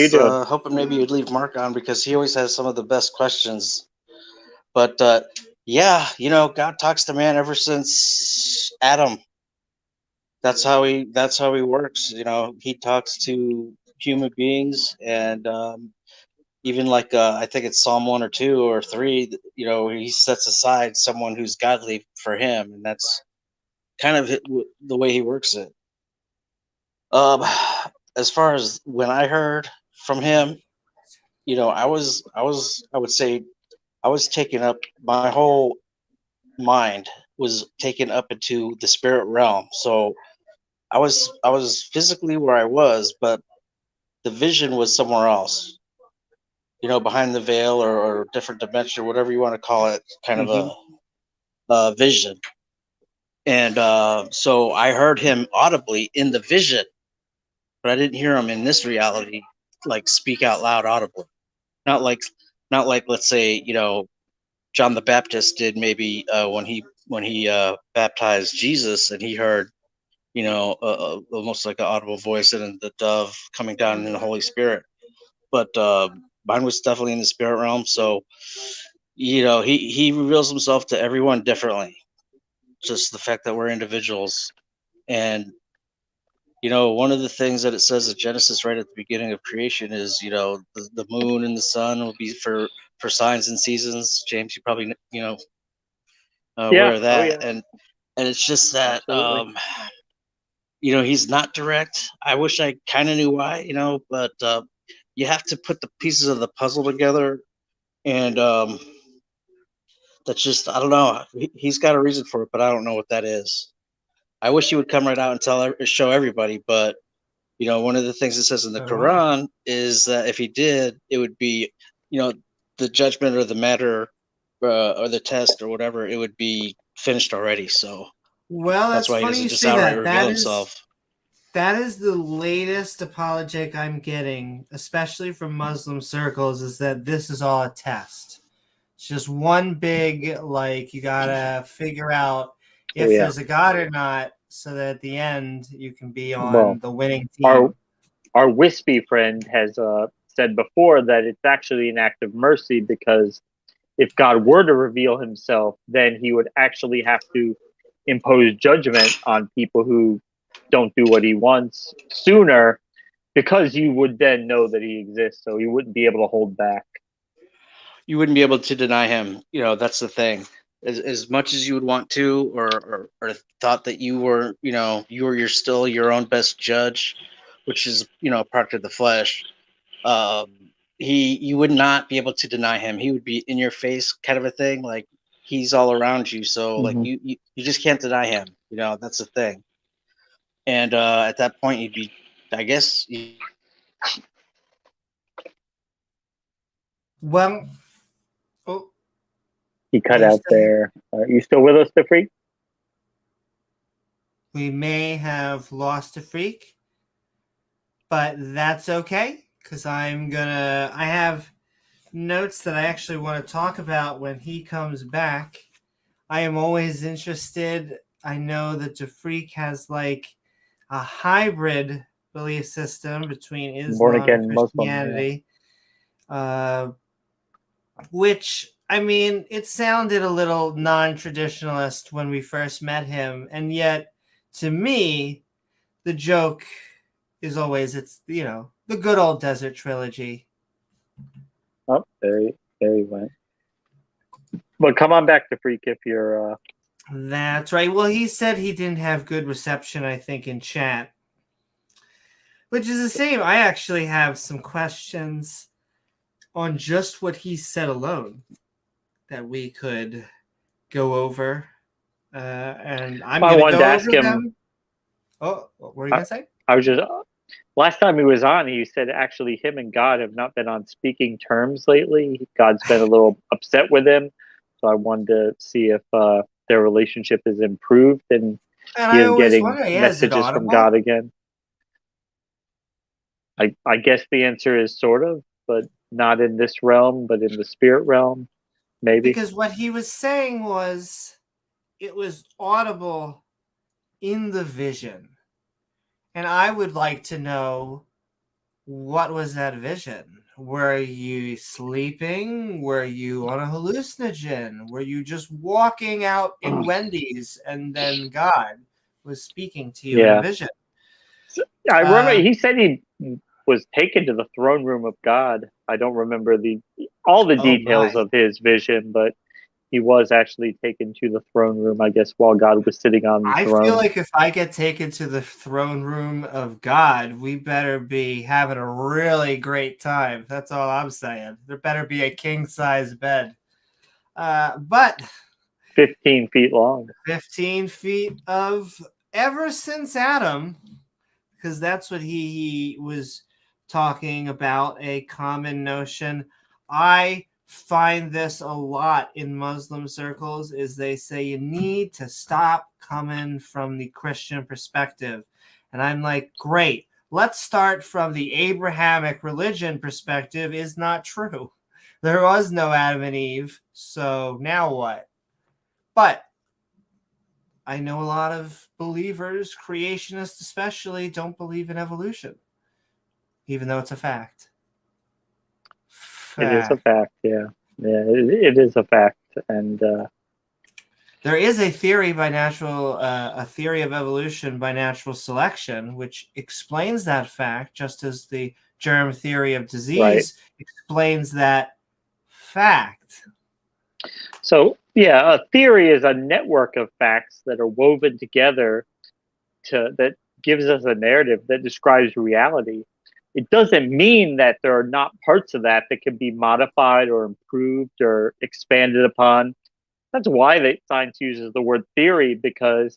hoping maybe you'd leave Mark on because he always has some of the best questions. But God talks to man ever since Adam. That's how he works. He talks to human beings, and even like I think it's Psalm 1 or 2 or 3. He sets aside someone who's godly for him, and that's kind of the way he works it. As far as when I heard from him, I would say I was taken up. My whole mind was taken up into the spirit realm. So I was physically where I was, but the vision was somewhere else. Behind the veil or different dimension, whatever you want to call it, kind of a vision. And so I heard him audibly in the vision, but I didn't hear him in this reality, like speak out loud audibly. Not like let's say, John the Baptist did maybe when he baptized Jesus, and he heard, almost like an audible voice and the dove coming down in the Holy Spirit. But mine was definitely in the spirit realm. So he reveals himself to everyone differently. Just the fact that we're individuals. And one of the things that it says in Genesis right at the beginning of creation is, the moon and the sun will be for signs and seasons. James, you probably aware Yeah. of that. Oh yeah. And it's just that Absolutely. he's not direct. I wish I kind of knew why, but you have to put the pieces of the puzzle together, and that's just, I don't know. He's got a reason for it, but I don't know what that is. I wish he would come right out and show everybody, but one of the things it says in the Quran is that if he did, it would be, the judgment or the matter or the test or whatever, it would be finished already. So Well, that's that's why he funny doesn't you just say outright that. reveal himself. That is the latest apologetic I'm getting, especially from Muslim circles, is that this is all a test. It's just one big, like, you gotta figure out if yeah. there's a God or not, so that at the end you can be on Well, the winning our team. our wispy friend has said before that it's actually an act of mercy, because if God were to reveal himself, then he would actually have to impose judgment on people who don't do what he wants sooner, because you would then know that he exists, so he wouldn't be able to hold back. You wouldn't be able to deny him. That's the thing. As much as you would want to, or thought that you were, you're still your own best judge, which is, a product of the flesh. You would not be able to deny him. He would be in your face, kind of a thing. Like, he's all around you, so like Mhm. you just can't deny him. That's the thing. And at that point, you'd be, I guess. Well, oh, He are cut you out still here? there. Are you still with us, the freak? We may have lost a freak, but that's okay, because I have notes that I actually want to talk about when he comes back. I am always interested. I know that Jafreak has like a hybrid belief system between Born Islam and again Muslim. Yeah. Christianity, which, I mean, it sounded a little non-traditionalist when we first met him, and yet to me, the joke is always, it's the good old desert trilogy. Oh, there he went. But come on back to freak if you're. That's right. Well, he said he didn't have good reception, I think, in chat, which is the same. I actually have some questions on just what he said alone that we could go over, and I'm I going to wanted to go ask over him. them. Oh, what were you going to say? I was just last time he was on, he said actually him and God have not been on speaking terms lately. God's been a little upset with him, so I wanted to see if their relationship is improved and And he I is always getting wonder, is it messages from audible? God again. I guess the answer is sort of, but not in this realm, but in the spirit realm, maybe. Because what he was saying was it was audible in the vision. And I would like to know, what was that vision? Were you sleeping? Were you on a hallucinogen? Were you just walking out in Wendy's and then God was speaking to you in a Yeah. vision? I remember he said he was taken to the throne room of God. I don't remember all the details of his vision, but he was actually taken to the throne room, I guess, while God was sitting on the throne. I feel like if I get taken to the throne room of God, we better be having a really great time. That's all I'm saying. There better be a king-size bed. But 15 feet long. 15 feet of ever since Adam, because that's what he was talking about, a common notion. I find this a lot in Muslim circles, is they say you need to stop coming from the Christian perspective. And I'm like, great, let's start from the Abrahamic religion perspective. Is not true. There was no Adam and Eve, so now what? But I know a lot of believers, creationists especially, don't believe in evolution, even though it's a fact. It is a fact, yeah. Yeah, it is a fact, and There is a theory a theory of evolution by natural selection, which explains that fact, just as the germ theory of disease explains that fact. so yeah, a theory is a network of facts that are woven together that gives us a narrative that describes reality. It doesn't mean that there are not parts of that can be modified or improved or expanded upon. That's why science uses the word theory, because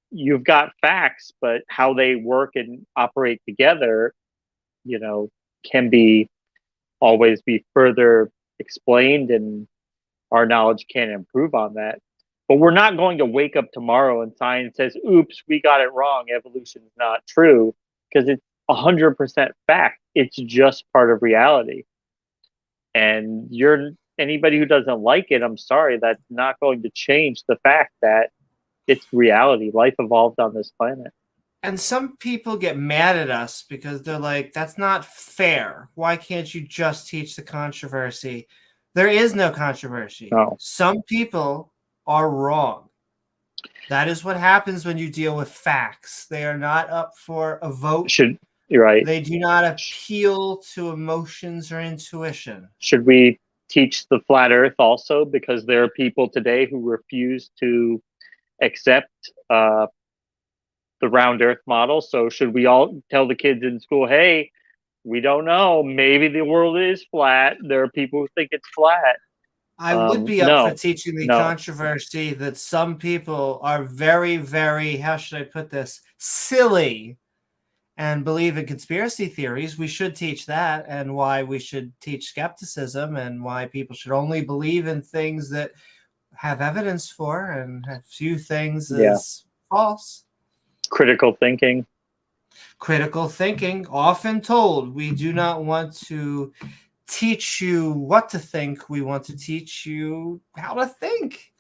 you've got facts, but how they work and operate together, can always be further explained, and our knowledge can improve on that. But we're not going to wake up tomorrow and science says, oops, we got it wrong. Evolution is not true, because it's 100% fact. It's just part of reality. And anybody who doesn't like it, I'm sorry, that's not going to change the fact that it's reality. Life evolved on this planet. And some people get mad at us because they're like, that's not fair. Why can't you just teach the controversy? There is no controversy. No. Some people are wrong. That is what happens when you deal with facts. They are not up for a vote. You're right. They do not appeal to emotions or intuition. Should we teach the flat earth also? Because there are people today who refuse to accept the round earth model. So should we all tell the kids in school, hey, we don't know, maybe the world is flat. There are people who think it's flat. I would be up for teaching the controversy that some people are very, very, how should I put this, silly and believe in conspiracy theories. We should teach that, and why we should teach skepticism, and why people should only believe in things that have evidence for and have few things as false. Critical thinking. Critical thinking, often told, we do not want to teach you what to think. We want to teach you how to think.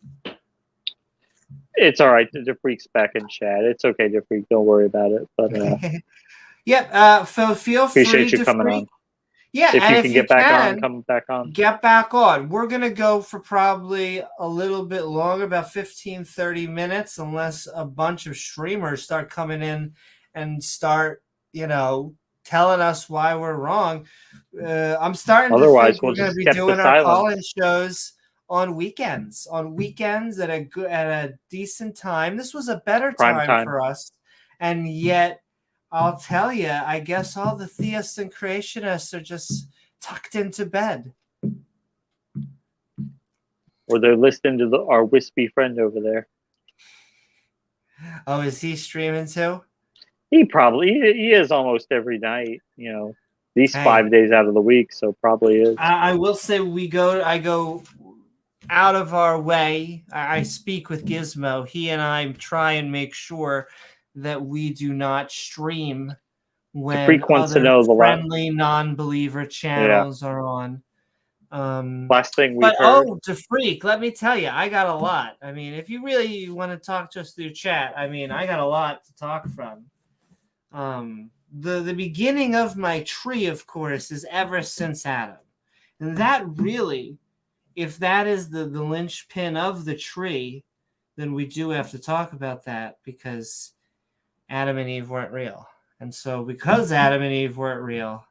It's all right. The freak's back in chat. It's okay, the freak. Don't worry about it. But so feel appreciate free you coming on. Yeah, if you can get back on, come back on. Get back on. We're going to go for probably a little bit longer, about 15, 30 minutes, unless a bunch of streamers start coming in and start, telling us why we're wrong. I'm starting to think we're going to be doing our call-in shows on weekends. At a decent time. This was a better time for us, and yet I'll tell you, I guess all the theists and creationists are just tucked into bed. Or they're listening to our wispy friend over there. Oh, is he streaming too? He is almost every night, these 5 days out of the week, so probably is. I will say I go out of our way. I speak with Gizmo. He and I try and make sure that we do not stream when other friendly non-believer channels are on. Last thing we heard. To freak, let me tell you, I got a lot. I mean, if you really want to talk just through chat, I mean, I got a lot to talk from. The beginning of my tree, of course, is ever since Adam. And that really, if that is the linchpin of the tree, then we do have to talk about that, because Adam and Eve weren't real. And so because Adam and Eve weren't real,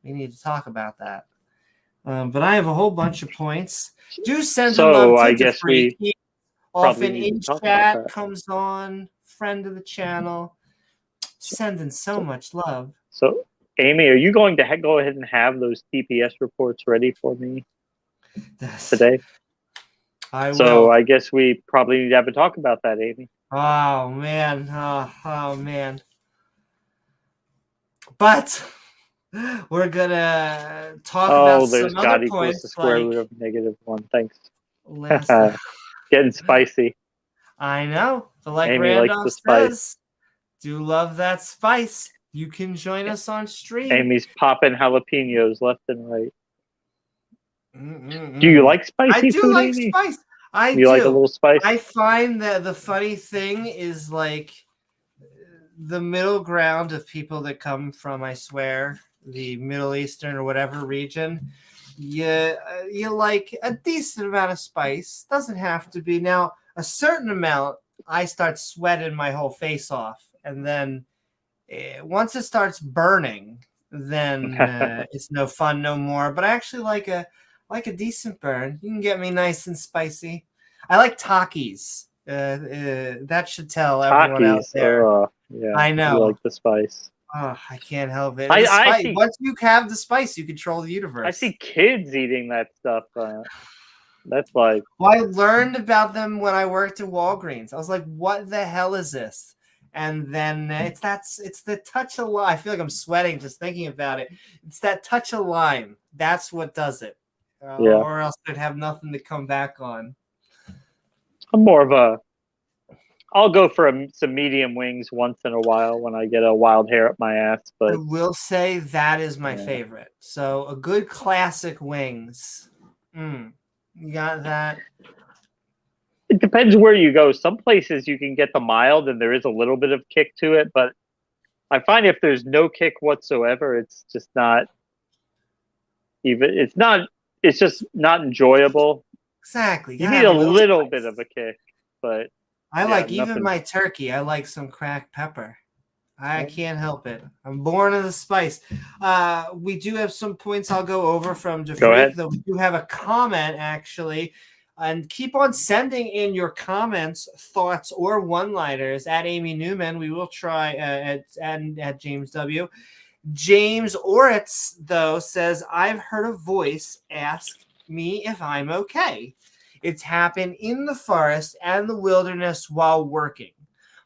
we need to talk about that. But I have a whole bunch of points. Do send a love to the freak. He often in chat comes on, friend of the channel, sending so much love. So, Amy, are you going to go ahead and have those TPS reports ready for me today? I will. So I guess we probably need to have a talk about that, Amy. Oh man. Oh man. But we're gonna talk about some other points. The square root of -1. Thanks. Getting spicy. I know, but like Amy Randolph says, do love that spice. You can join us on stream. Amy's popping jalapenos left and right. Do you like spicy food, I do like spice. You like a little spice? I find that the funny thing is, like, the middle ground of people that come from, I swear, the Middle Eastern or whatever region, you like a decent amount of spice. Doesn't have to be. Now, a certain amount, I start sweating my whole face off. And then once it starts burning, then it's no fun no more. But I actually like a decent burn. You can get me nice and spicy. I like Takis. That should tell everyone out Takis. there. Yeah, I know. You like the spice. Oh, I can't help it. I see, once you have the spice, you control the universe. I see kids eating that stuff. That's like. Well, I learned about them when I worked at Walgreens. I was like, "What the hell is this?" And then it's the touch of lime. I feel like I'm sweating just thinking about it. It's that touch of lime. That's what does it. Or else I'd have nothing to come back on. I'm more of a. I'll go for some medium wings once in a while when I get a wild hair up my ass. But I will say that is my favorite. So a good classic wings. You got that? It depends where you go. Some places you can get the mild and there is a little bit of kick to it, but I find if there's no kick whatsoever, it's just not even. It's just not enjoyable. Exactly. You need a little bit of a kick, but. I like even my turkey. I like some cracked pepper. I can't help it. I'm born of the spice. We do have some points I'll go over from Defreak, though we do have a comment actually. And keep on sending in your comments, thoughts, or one-liners at Amy Newman. We will try at James W. James Oritz, though, says, I've heard a voice ask me if I'm okay. It's happened in the forest and the wilderness while working.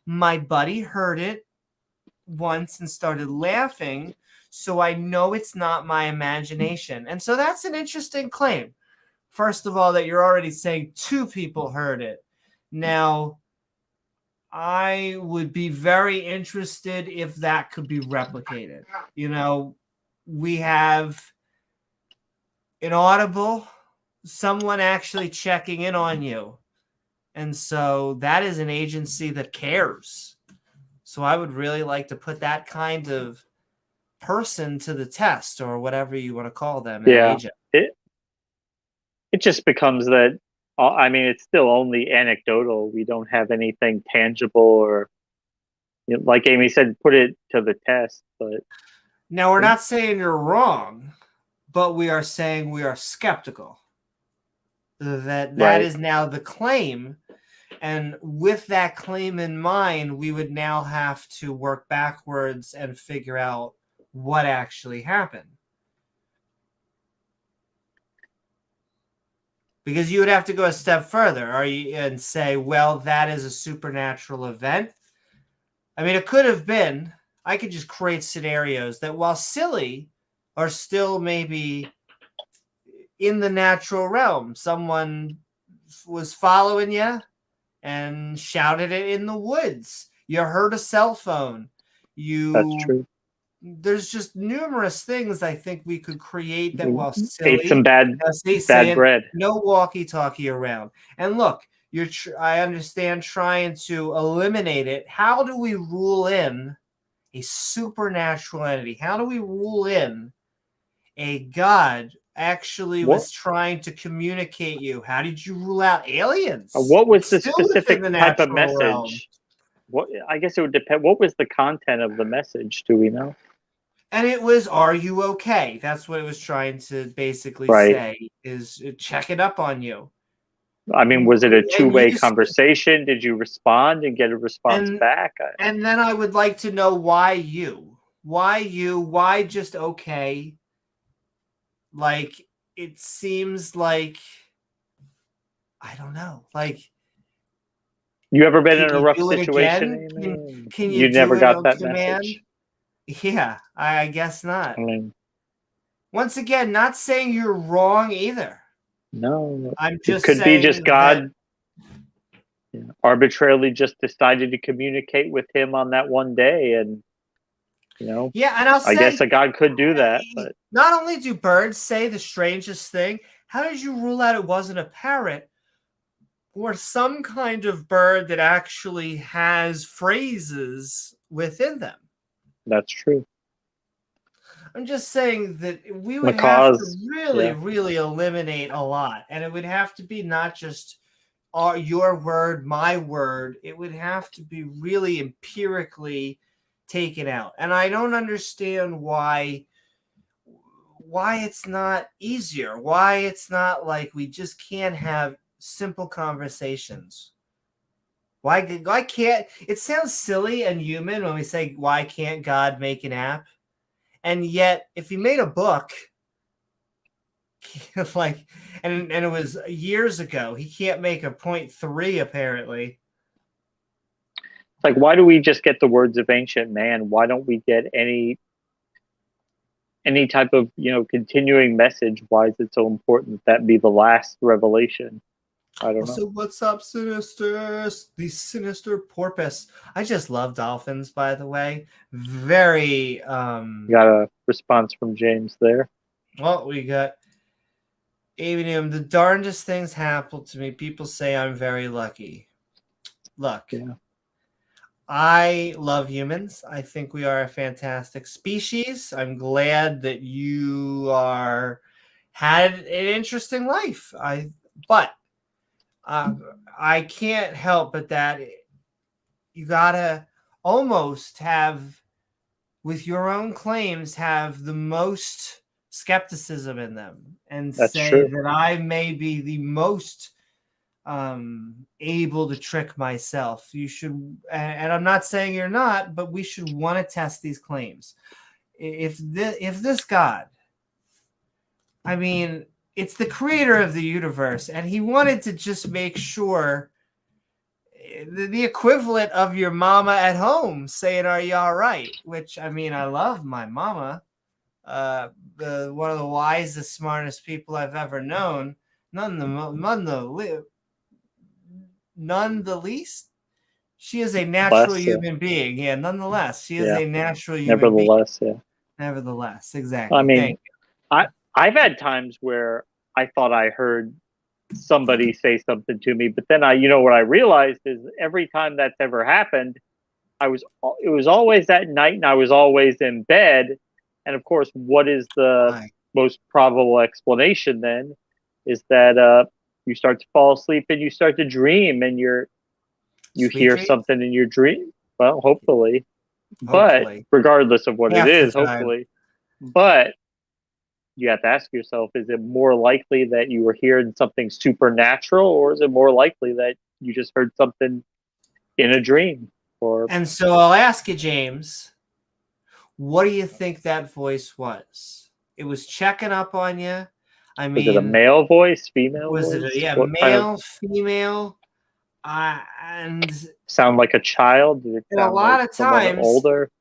My buddy heard it once and started laughing, so I know it's not my imagination. And so that's an interesting claim. First of all, that you're already saying 2 people heard it. Now, I would be very interested if that could be replicated. You know, we have an audible, someone actually checking in on you. And so that is an agency that cares. So I would really like to put that kind of person to the test, or whatever you want to call them. Yeah, it just becomes that. I mean, it's still only anecdotal. We don't have anything tangible, or like Amy said, put it to the test. But now we're not saying you're wrong, but we are saying we are skeptical. That is now the claim. And with that claim in mind, we would now have to work backwards and figure out what actually happened. Because you would have to go a step further and say, well, that is a supernatural event. I mean, it could have been. I could just create scenarios that, while silly, are still maybe in the natural realm. Someone was following you and shouted it in the woods. You heard a cell phone. That's true. There's just numerous things I think we could create that, while silly, ate some bad bread. No walkie-talkie around. And look, I understand trying to eliminate it. How do we rule in a supernatural entity? How do we rule in a God actually was trying to communicate you? How did you rule out aliens? What was the specific type of message? Realm. What, I guess it would depend. What was the content of the message? Do we know? And it was, are you okay? That's what it was trying to basically say, is checking up on you. I mean, was it a two-way conversation? Did you respond and get a response back? And then I would like to know why you? Why just okay? Like, it seems like, I don't know. Like, you ever been in a rough situation? Can you never got that message? Yeah, I guess not. I mean, once again, not saying you're wrong either. No, I'm just. It could be just God arbitrarily just decided to communicate with him on that one day, and Yeah, and I guess a God could do that. But not only do birds say the strangest thing, how did you rule out it wasn't a parrot or some kind of bird that actually has phrases within them? That's true. I'm just saying that we would have Macaw's, to really, yeah. really eliminate a lot. And it would have to be not just your word, my word. It would have to be really empirically taken out. And I don't understand why it's not easier. Why it's not like we just can't have simple conversations. Why can't it sounds silly and human when we say why can't God make an app? And yet if he made a book like and it was years ago, he can't make a 0.3 apparently. Like, why do we just get the words of ancient man? Why don't we get any type of, continuing message? Why is it so important that be the last revelation? I don't know. So what's up, Sinister? The Sinister Porpoise. I just love dolphins, by the way. Very Got a response from James there. well, we got Avium. The darndest things happen to me. People say I'm very lucky. Look, Yeah. I love humans. I think we are a fantastic species. I'm glad that you had an interesting life. But I can't help but that you gotta almost have, with your own claims, have the most skepticism in them, and That's say true. that I may be the most able to trick myself. You should, and I'm not saying you're not, but we should want to test these claims. If this God, I mean, it's the creator of the universe, and he wanted to just make sure the equivalent of your mama at home saying, "Are you all right?" Which, I mean, I love my mama, one of the wisest, smartest people I've ever known. None the least, she is a natural human being. Yeah, nonetheless, she is a natural human being. Nevertheless, exactly. I mean, I've had times where I thought I heard somebody say something to me, but then what I realized is every time that's ever happened, it was always at night, and I was always in bed. And of course, what is the most probable explanation then is that you start to fall asleep and you start to dream, and you hear something in your dream. Well, hopefully. But regardless of what it is, hopefully. But you have to ask yourself, is it more likely that you were hearing something supernatural, or is it more likely that you just heard something in a dream? And so I'll ask you, James, what do you think that voice was? It was checking up on you. I mean, was it a male voice, female voice? Was it male, female? And sound like a child? Did it sound a lot of times older?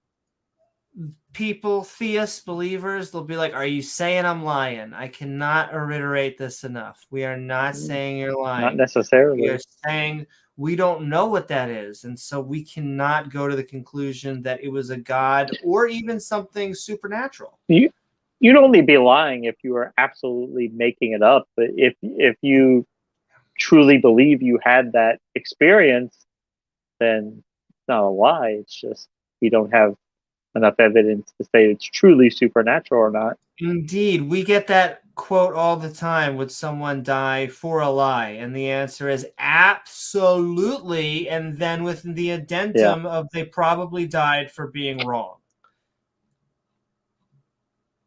People, theists, believers, they'll be like, "Are you saying I'm lying?" I cannot reiterate this enough. We are not saying you're lying. Not necessarily. We are saying we don't know what that is, and so we cannot go to the conclusion that it was a god or even something supernatural. You'd only be lying if you were absolutely making it up. But if you truly believe you had that experience, then it's not a lie. It's just we don't have enough evidence to say it's truly supernatural or not. Indeed. We get that quote all the time: would someone die for a lie? And the answer is absolutely, and then with the addendum of they probably died for being wrong.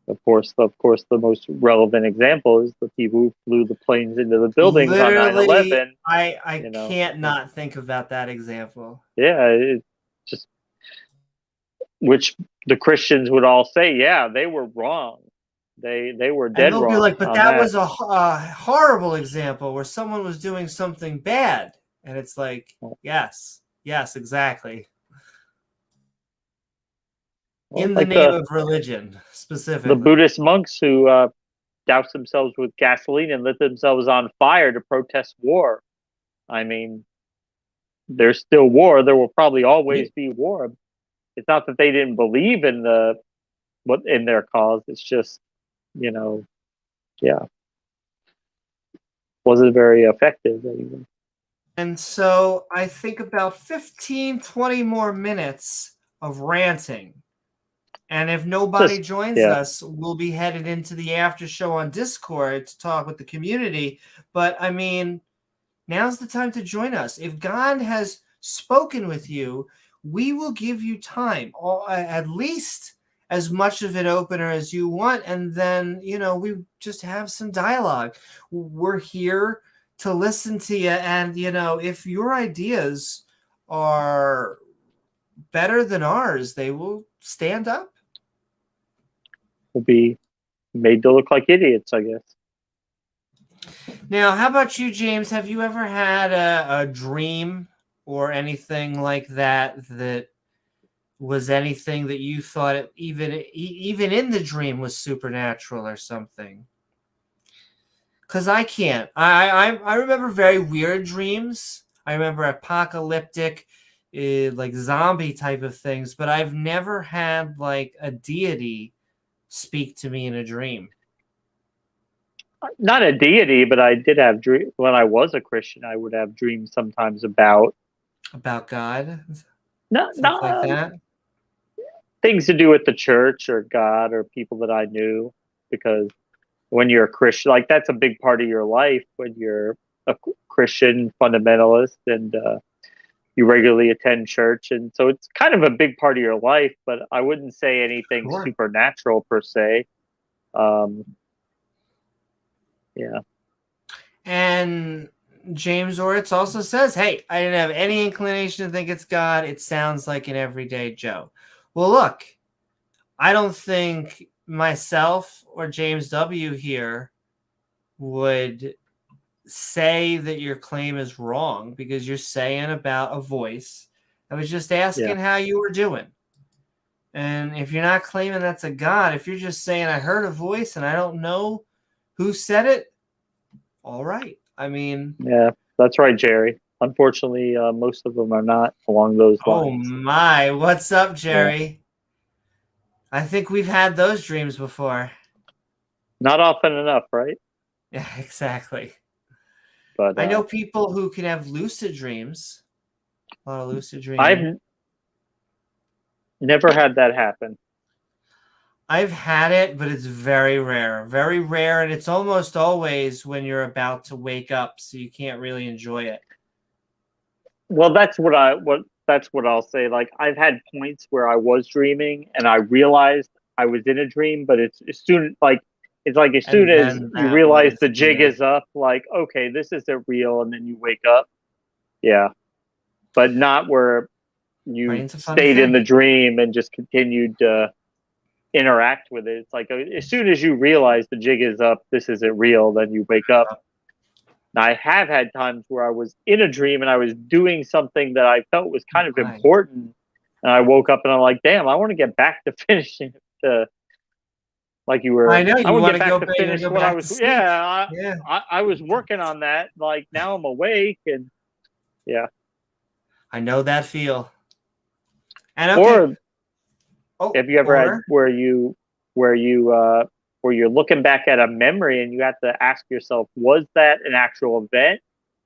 Of course, the most relevant example is the people who flew the planes into the buildings on 9/11. I can't not think about that example. Yeah, it's just, which the Christians would all say, yeah, they were wrong. They were dead wrong. And they'll be like, but that was a horrible example where someone was doing something bad. And it's like, yes, exactly. In the name of religion, specifically. The Buddhist monks who doused themselves with gasoline and lit themselves on fire to protest war. I mean, there's still war. There will probably always be war. It's not that they didn't believe in their cause. It's just, wasn't very effective anyway. And so I think about 15, 20 more minutes of ranting. And if nobody Just- joins yeah. us, we'll be headed into the after show on Discord to talk with the community. But I mean, now's the time to join us. If God has spoken with you, we will give you time, or at least as much of an opener as you want. And then, we just have some dialogue. We're here to listen to you. And, if your ideas are better than ours, they will stand up. We'll be made to look like idiots, I guess. Now, how about you, James? Have you ever had a dream or anything like that that was anything that you thought even in the dream was supernatural or something? Because I can't. I remember very weird dreams. I remember apocalyptic, like zombie type of things, but I've never had like a deity speak to me in a dream. Not a deity, but I did have dream when I was a Christian. I would have dreams sometimes about God, not stuff like that. things to do with the church or God or people that I knew. Because when you're a Christian, like that's a big part of your life when you're a Christian fundamentalist and you regularly attend church, and so it's kind of a big part of your life. But I wouldn't say anything Sure. supernatural per se. Yeah. And James Oritz also says, hey, I didn't have any inclination to think it's God. It sounds like an everyday Joe. Well, look, I don't think myself or James W. here would say that your claim is wrong because you're saying about a voice. I was just asking how you were doing. And if you're not claiming that's a God, if you're just saying I heard a voice and I don't know who said it, all right. I mean, Yeah, that's right, Jerry. Unfortunately, most of them are not along those oh lines. my, what's up, Jerry? I think we've had those dreams before. Not often enough, right? Yeah, exactly. But I know people who can have lucid dreams. A lot of lucid dreaming. I've never had that happen. I've had it, but it's very rare. Very rare, and it's almost always when you're about to wake up, so you can't really enjoy it. Well, that's what I'll say. Like I've had points where I was dreaming and I realized I was in a dream, but it's as soon as you realize the jig is up, like, okay, this isn't real, and then you wake up. Yeah. But not where you stayed in the dream and just continued to interact with it. It's like as soon as you realize the jig is up, this isn't real, then you wake up. Now, I have had times where I was in a dream and I was doing something that I felt was kind of important, and I woke up and I'm like, damn, I want to get back to finishing it. Like you were, I know you want to get back to finish what I was. I was working on that. Like now I'm awake, and yeah. I know that feel. And have you ever had where you're looking back at a memory and you have to ask yourself, was that an actual event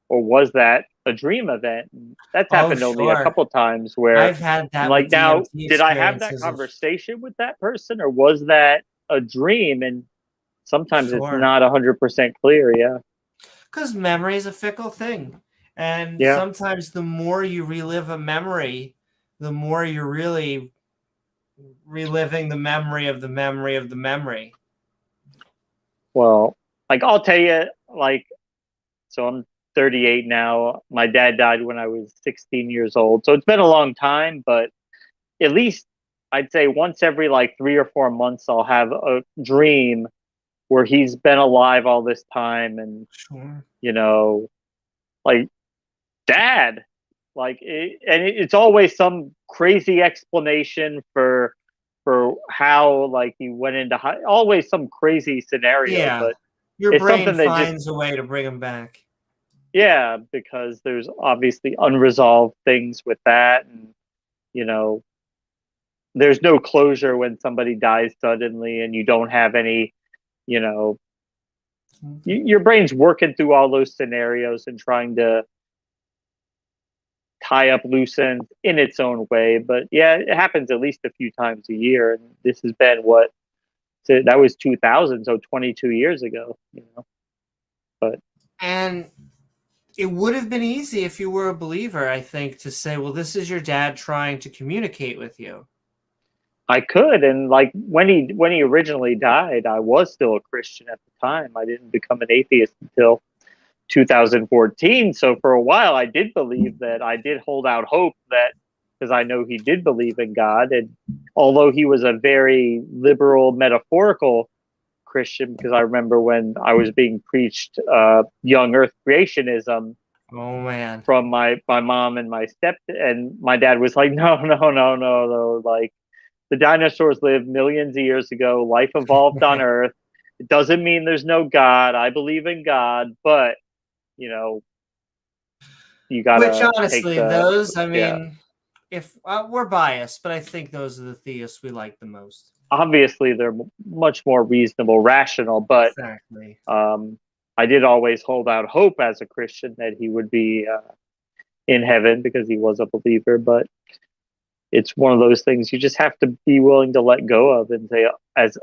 or was that a dream event? That's happened only a couple times where I've had that. Like now, did I have that conversation with that person or was that a dream? And sometimes it's not 100% clear. Yeah. Because memory is a fickle thing. And sometimes the more you relive a memory, the more you're really reliving the memory of the memory of the memory. Well, like I'll tell you, like, so I'm 38 now. My dad died when I was 16 years old. So it's been a long time, but at least I'd say once every like 3 or 4 months, I'll have a dream where he's been alive all this time. And, like, Dad, like, it's always some crazy explanation for how like he went into always some crazy scenario. Yeah, but your brain finds a way to bring him back. Yeah, because there's obviously unresolved things with that, and there's no closure when somebody dies suddenly, and you don't have any, your brain's working through all those scenarios and trying to tie up loose ends in its own way. But yeah, it happens at least a few times a year. And this has been what, so that was 2000, so 22 years ago, you know. But And it would have been easy if you were a believer, I think, to say, well, this is your dad trying to communicate with you. I could, and like when he originally died, I was still a Christian at the time. I didn't become an atheist until 2014. So for a while, I did believe that. I did hold out hope that, because I know he did believe in God, and although he was a very liberal, metaphorical Christian, because I remember when I was being preached young Earth creationism. Oh man! From my mom and my dad was like, no, like, the dinosaurs lived millions of years ago. Life evolved on Earth. It doesn't mean there's no God. I believe in God, but you know, you gotta. Which honestly, those, I mean, yeah. if we're biased, but I think those are the theists we like the most. Obviously, they're much more reasonable, rational, but exactly. I did always hold out hope as a Christian that he would be in heaven because he was a believer, but it's one of those things you just have to be willing to let go of and say, as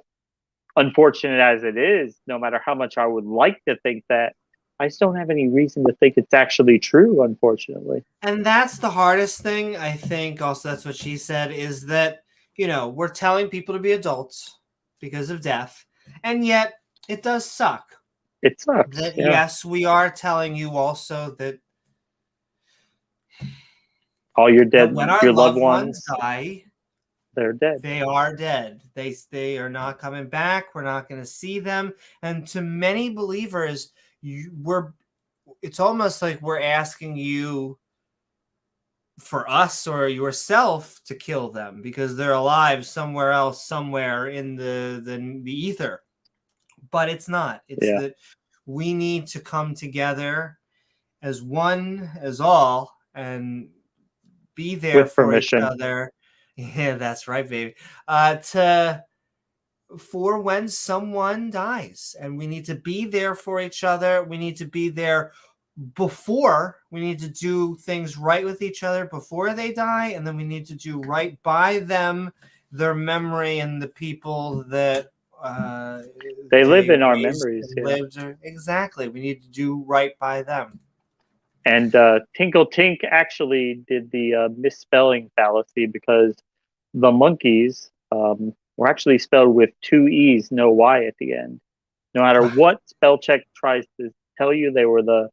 unfortunate as it is, no matter how much I would like to think that, I just don't have any reason to think it's actually true, unfortunately. And that's the hardest thing, I think. Also, that's what she said, is that, you know, we're telling people to be adults because of death, and yet it does suck. It sucks. That, yeah. Yes, we are telling you also that all your dead, when our your loved ones die, they're dead. They are dead. They are not coming back. We're not going to see them. And to many believers, it's almost like we're asking you, for us or yourself, to kill them because they're alive somewhere else, somewhere in the ether. But it's not. It's that we need to come together as one, as all, and be there with for permission. each other. Yeah, that's right, baby. For when someone dies, and we need to be there for each other. We need to be there before. We need to do things right with each other before they die, and then we need to do right by them, their memory, and the people that they live in our memories. Exactly. We need to do right by them. And Tinkle Tink actually did the misspelling fallacy because the monkeys were actually spelled with 2 E's, no Y at the end. No matter what spell check tries to tell you, they were the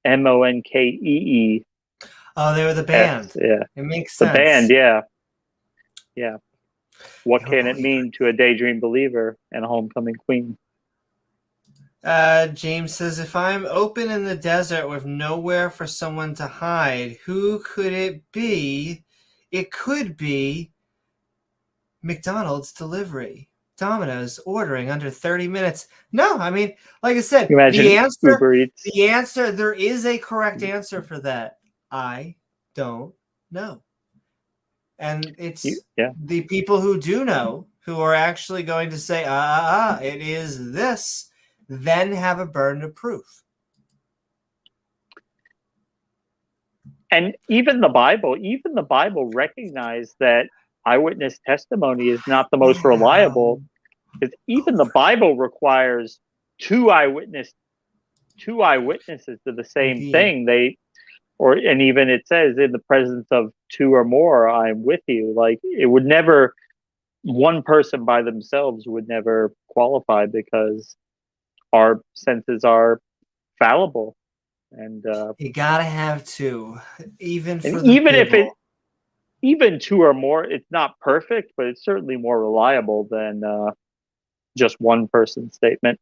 MONKEE. Oh, they were the band. Yeah. It makes sense. The band, yeah. Yeah. What can it mean to a daydream believer and a homecoming queen? James says, if I'm open in the desert with nowhere for someone to hide, who could it be? It could be McDonald's delivery. Domino's ordering under 30 minutes. No, I mean, like I said, the answer, there is a correct answer for that. I don't know. And it's the people who do know who are actually going to say, it is this, then have a burden of proof. And even the Bible recognized that eyewitness testimony is not the most reliable, because even the Bible requires two eyewitnesses to the same thing. And even it says, in the presence of 2 or more, I'm with you. Like, it would never, one person by themselves would never qualify, because our senses are fallible, and you gotta have 2, even even 2 or more. It's not perfect, but it's certainly more reliable than just one person's statement.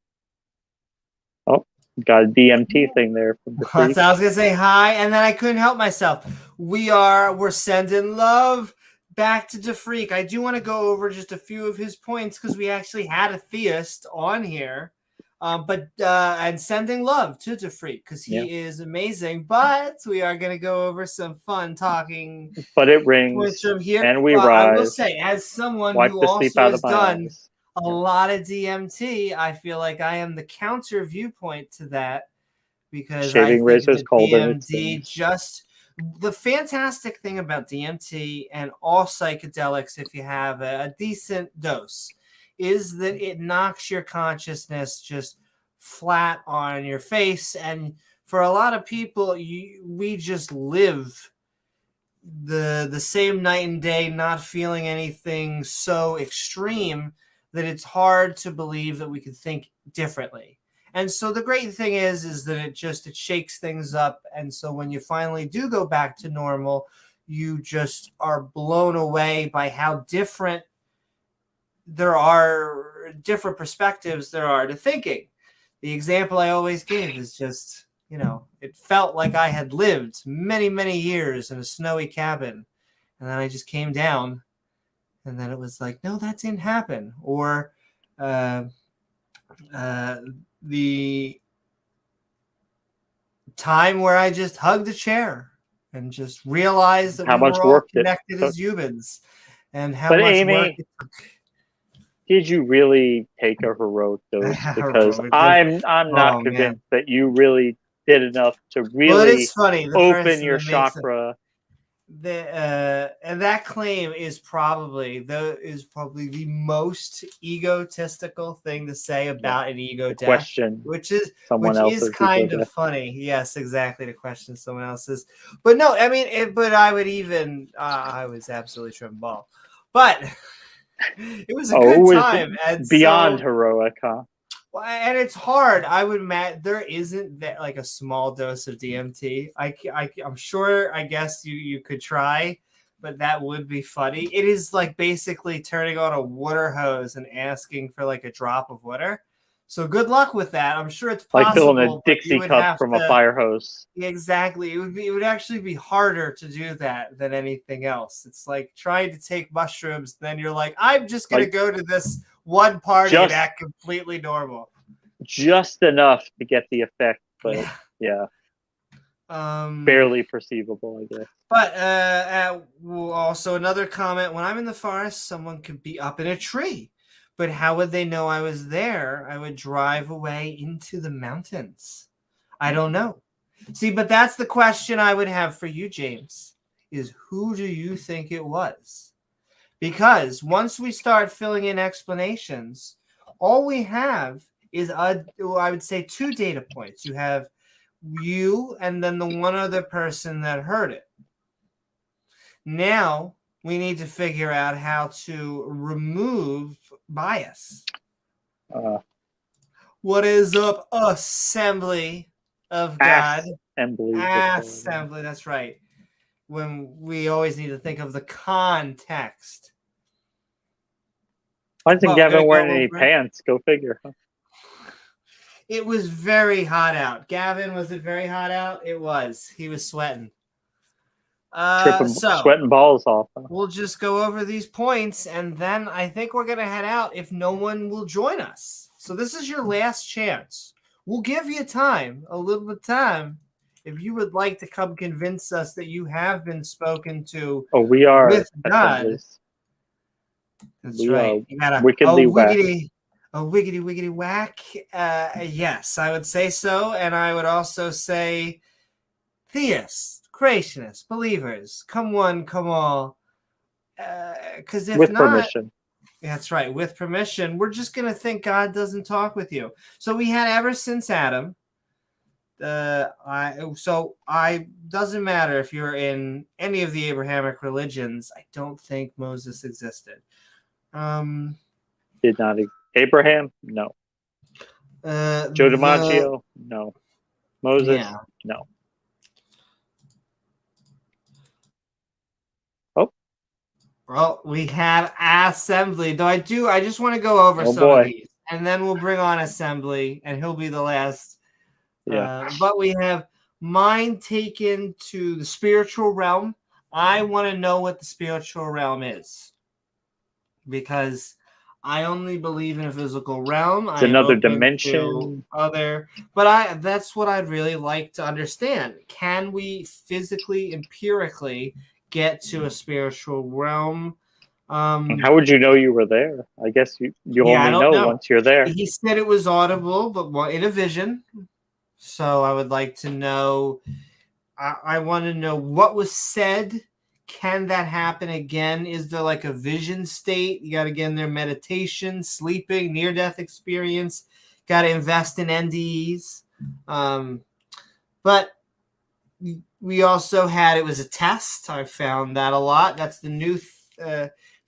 Oh, got a DMT thing there from the freak. I was gonna say hi, and then I couldn't help myself. We're sending love back to DeFreak. I do want to go over just a few of his points because we actually had a theist on here. And sending love to DeFreak because he is amazing. But we are going to go over some fun talking. But it rings from here, and we rise. I will say, as someone who also has done a lot of DMT, I feel like I am the counter viewpoint to that, because shaving razor is cold DMT just The fantastic thing about DMT and all psychedelics, if you have a decent dose, is that it knocks your consciousness just flat on your face. And for a lot of people, we just live the same night and day, not feeling anything so extreme that it's hard to believe that we could think differently. And so the great thing is that it shakes things up. And so when you finally do go back to normal, you just are blown away by how different perspectives there are to thinking. The example I always give is just, it felt like I had lived many, many years in a snowy cabin. And then I just came down and then it was like, no, that didn't happen. Or the time where I just hugged a chair and just realized that how we much were all work connected as humans, and how But much Amy, work it took. Did you really take a heroic dose? Because Heroic. I'm not convinced that you really did enough to really it is funny. open your chakra. And that claim is probably the most egotistical thing to say about an ego death. Question which is ego kind of death. funny. Yes, exactly, to question someone else's. But no, I mean, but I would even I was absolutely tripping ball. But it was a good time. And beyond heroic, huh? And it's hard. I would imagine there isn't that like a small dose of DMT. I'm sure. I guess you could try, but that would be funny. It is like basically turning on a water hose and asking for like a drop of water. So good luck with that. I'm sure it's possible. Like filling a Dixie cup from a fire hose. Exactly. It would actually be harder to do that than anything else. It's like trying to take mushrooms. Then you're like, I'm just going to go to this one party and act completely normal. Just enough to get the effect, but yeah. Barely perceivable, I guess. But also another comment, when I'm in the forest, someone could be up in a tree. But how would they know I was there? I would drive away into the mountains. I don't know. See, but that's the question I would have for you, James, is who do you think it was? Because once we start filling in explanations, all we have is, I would say, 2 data points. You have you and then the one other person that heard it. Now we need to figure out how to remove bias. What is up, Assembly of God? Assembly, that's right. When we always need to think of the context. Why isn't Gavin wearing any pants? Go figure. Huh? It was very hot out. Gavin, was it very hot out? It was. He was sweating. Sweating balls off. Huh? We'll just go over these points, and then I think we're going to head out if no one will join us. So this is your last chance. We'll give you time, a little bit of time, if you would like to come convince us that you have been spoken to. Oh, we are with God. Assemblies. That's we right. You got a wiggity whack. Yes, I would say so. And I would also say theists, creationists, believers, come one, come all. Because if with not, permission. That's right. With permission, we're just going to think God doesn't talk with you. So we had ever since Adam. Doesn't matter if you're in any of the Abrahamic religions. I don't think Moses existed. Did not Abraham? No. Joe DiMaggio? No. Moses? Yeah. No. Oh. Well, we have Assembly. Though I just want to go over some of these, and then we'll bring on Assembly, and he'll be the last. Yeah. But we have mind taken to the spiritual realm. I want to know what the spiritual realm is, because I only believe in a physical realm. It's another dimension. That's what I'd really like to understand. Can we physically, empirically get to a spiritual realm? How would you know you were there? I guess you only know once you're there. He said it was audible, but in a vision. So I would like to know I want to know what was said. Can that happen again? Is there like a vision state? You got to get in there, meditation, sleeping, near-death experience. Got to invest in NDEs. But we also had, it was a test. I found that a lot. That's the new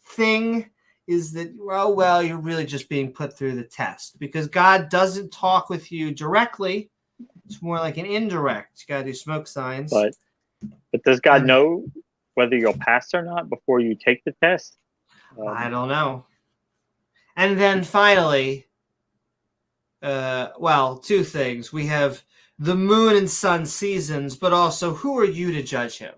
thing, is that, well, you're really just being put through the test, because God doesn't talk with you directly. It's more like an indirect. You got to do smoke signs. But does God know whether you'll pass or not before you take the test? I don't know. And then finally, two things. We have the moon and sun seasons, but also, who are you to judge him?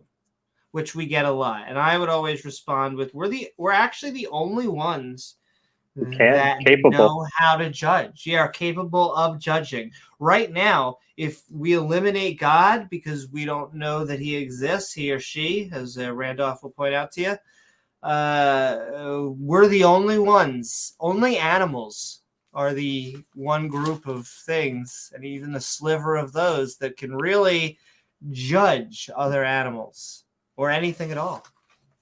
Which we get a lot. And I would always respond with, we're actually the only ones that know how to judge. Yeah, are capable of judging. Right now, if we eliminate God because we don't know that he exists, he or she, as Randolph will point out to you, we're the only ones. Only animals are the one group of things, and even the sliver of those, that can really judge other animals or anything at all.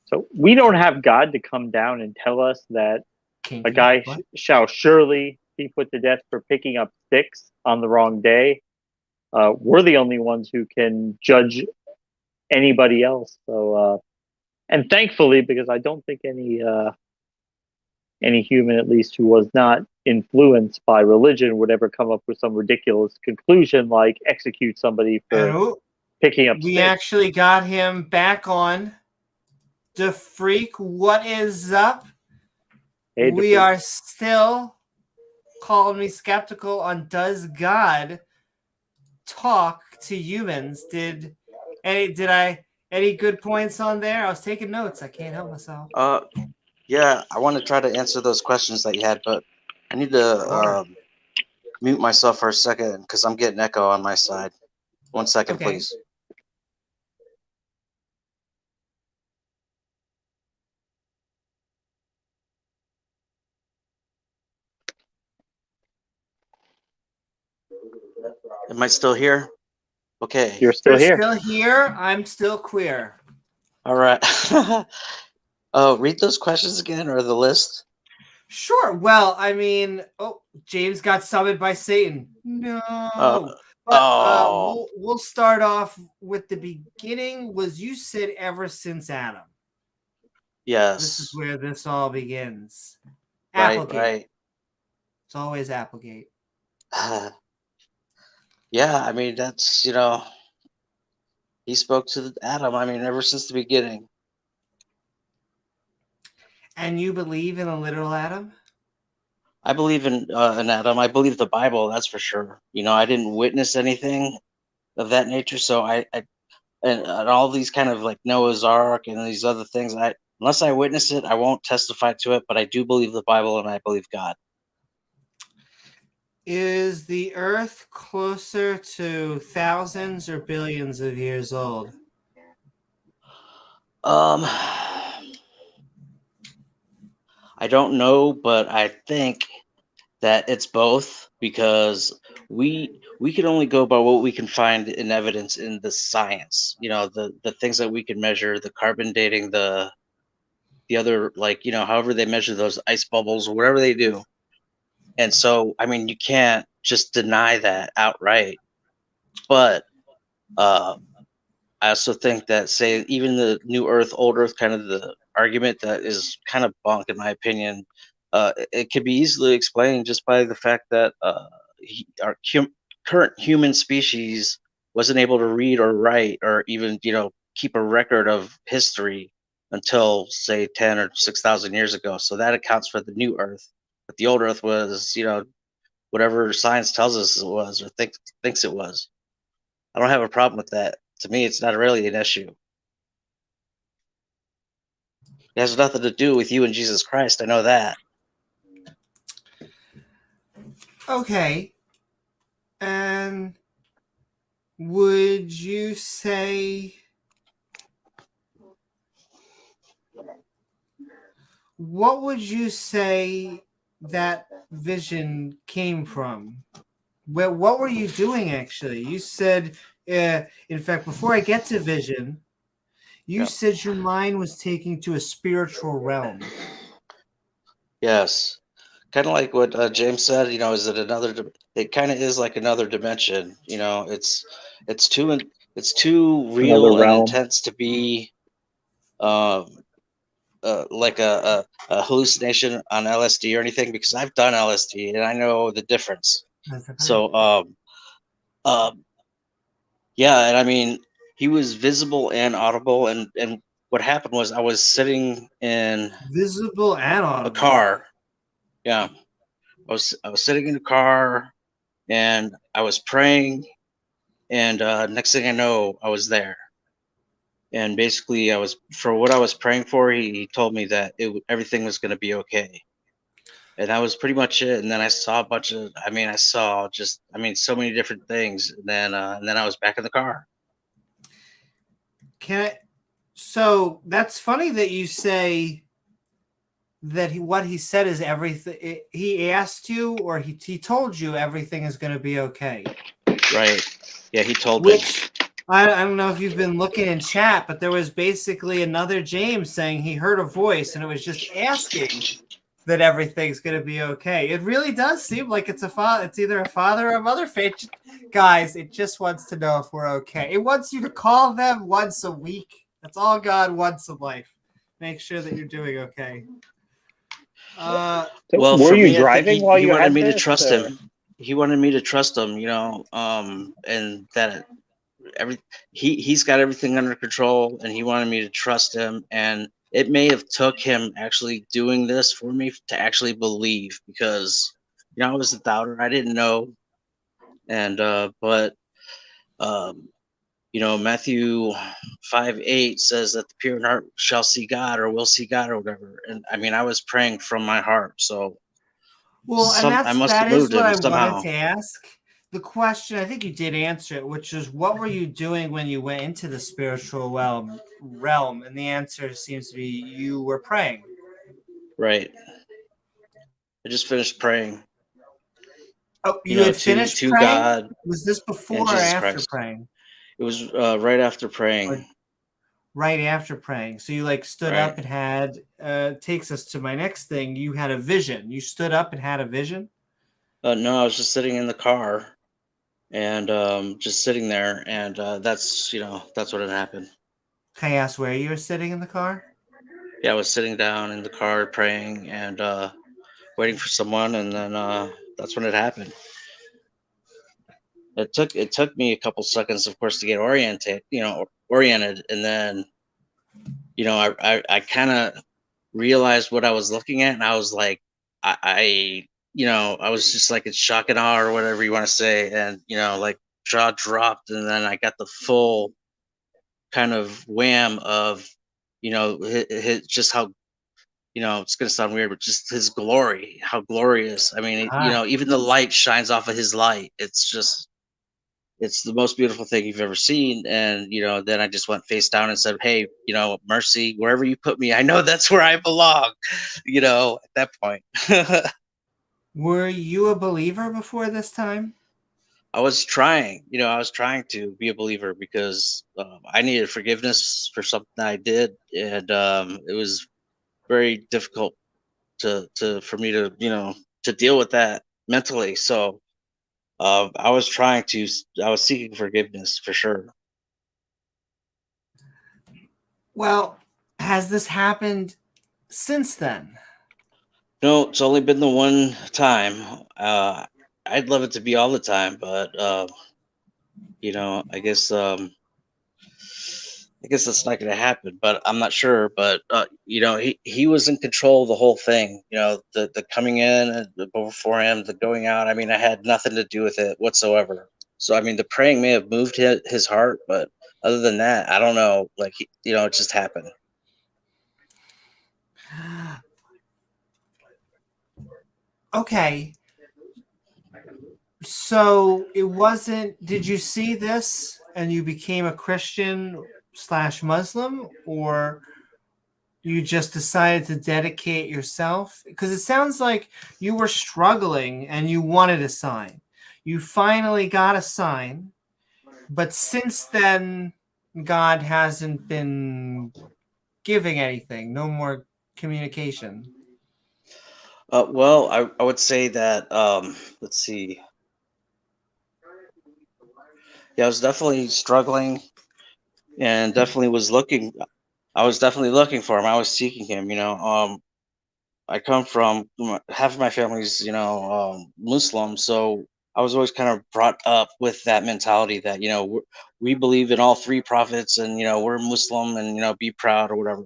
So we don't have God to come down and tell us that a guy shall surely be put to death for picking up sticks on the wrong day. We're the only ones who can judge anybody else. So, and thankfully, because I don't think any human, at least who was not influenced by religion, would ever come up with some ridiculous conclusion like execute somebody for picking up sticks. We actually got him back on. The Freak, what is up? Hey, we are still calling me skeptical on, does God talk to humans? Any good points on there? I was taking notes. I can't help myself. Yeah, I want to try to answer those questions that you had, but I need to mute myself for a second because I'm getting echo on my side. 1 second, please. Am I still here? Okay. You're still here. Still here. I'm still queer. All right. Read those questions again, or the list. Sure. Well, I mean, James got summoned by Satan. No. We'll start off with the beginning. Was you said ever since Adam? Yes. This is where this all begins. Applegate. Right. It's always Applegate. Yeah, I mean, that's, he spoke to Adam, I mean, ever since the beginning. And you believe in a literal Adam? I believe in an Adam. I believe the Bible, that's for sure. I didn't witness anything of that nature, so and all these kind of like Noah's Ark and these other things, unless I witness it, I won't testify to it, but I do believe the Bible and I believe God. Is the Earth closer to thousands or billions of years old? I don't know, but I think that it's both, because we can only go by what we can find in evidence in the science. The things that we can measure, the carbon dating, the other, however they measure those ice bubbles or whatever they do. And so, I mean, you can't just deny that outright. But I also think that, say, even the new Earth, old Earth, kind of the argument that is kind of bunk, in my opinion, it could be easily explained just by the fact that our current human species wasn't able to read or write or even, keep a record of history until, say, 10 or 6,000 years ago. So that accounts for the new Earth. But the old Earth was, whatever science tells us it was, or thinks it was. I don't have a problem with that. To me, it's not really an issue. It has nothing to do with you and Jesus Christ. I know that. Okay. And would you say, what would you say that vision came from? What were you doing, actually? You said In fact, before I get to vision, you said your mind was taking to a spiritual realm. Yes. Kind of like what James said, is it it kind of is like another dimension, it's too Another real and realm. intense to be um, like a hallucination on LSD or anything, because I've done LSD and I know the difference. So, um, yeah, and I mean, he was visible and audible, and what happened was I was sitting in Visible and a audible. car. Yeah, I was sitting in a car, and I was praying, and next thing I know, I was there. And basically, for what I was praying for, he told me that everything was going to be okay, and that was pretty much it. And then I saw a bunch of, I saw so many different things, and then I was back in the car. So that's funny that you say that what he said is everything. He asked you, or he told you everything is going to be okay. Right. Yeah, he told me. I don't know if you've been looking in chat, but there was basically another James saying he heard a voice, and it was just asking that everything's going to be okay. It really does seem like it's either a father or a mother figure. Guys, it just wants to know if we're okay. It wants you to call them once a week. That's all God wants in life. Make sure that you're doing okay. Well, Well, were for you me, driving while he you wanted had me to this, trust or- him. He wanted me to trust him, and that he's got everything under control, and he wanted me to trust him. And it may have took him actually doing this for me to actually believe, because I was a doubter. I didn't know, and but Matthew 5:8 says that the pure in heart shall see God, or will see God, or whatever. And I mean, I was praying from my heart, so Well, and I must have that is moved what him I wanted somehow. to ask. The question, I think you did answer it, which is, what were you doing when you went into the spiritual realm? And the answer seems to be you were praying. Right. I just finished praying. Oh, you had finished to praying? God Was this and before or Jesus after Christ. praying? It was right after praying. Right after praying. So you stood Right. up and had, takes us to my next thing. You had a vision. You stood up and had a vision? No, I was just sitting in the car, and just sitting there, and that's what had happened. Can I ask where you were sitting in the car? Yeah, I was sitting down in the car praying and waiting for someone, and then that's when it happened. It took me a couple seconds, of course, to get oriented, and then I kind of realized what I was looking at, and I was like, I was just like in shock and awe, or whatever you want to say, and like jaw dropped, and then I got the full kind of wham of his, just how it's gonna sound weird, but just his glory, how glorious. I mean, even the light shines off of his light. It's the most beautiful thing you've ever seen. And then I just went face down and said, hey, mercy, wherever you put me, I know that's where I belong. At that point. Were you a believer before this time? I was trying to be a believer, because I needed forgiveness for something I did, and it was very difficult for me to deal with that mentally. So I was seeking forgiveness for sure. Well, has this happened since then? No, it's only been the one time. I'd love it to be all the time, but I guess that's not going to happen. But I'm not sure. But he was in control of the whole thing. The coming in and before him, the going out. I mean, I had nothing to do with it whatsoever. So I mean, the praying may have moved his heart, but other than that, I don't know. Like it just happened. Okay. So it wasn't, did you see this and you became a Christian / Muslim, or you just decided to dedicate yourself? Because it sounds like you were struggling and you wanted a sign. You finally got a sign. But since then, God hasn't been giving anything. No more communication. Well, I would say that let's see. Yeah, I was definitely struggling and definitely was looking. I was definitely looking for him. I was seeking him. I come from half of my family's, Muslim, so I was always kind of brought up with that mentality that we believe in all three prophets, and we're Muslim, and be proud or whatever.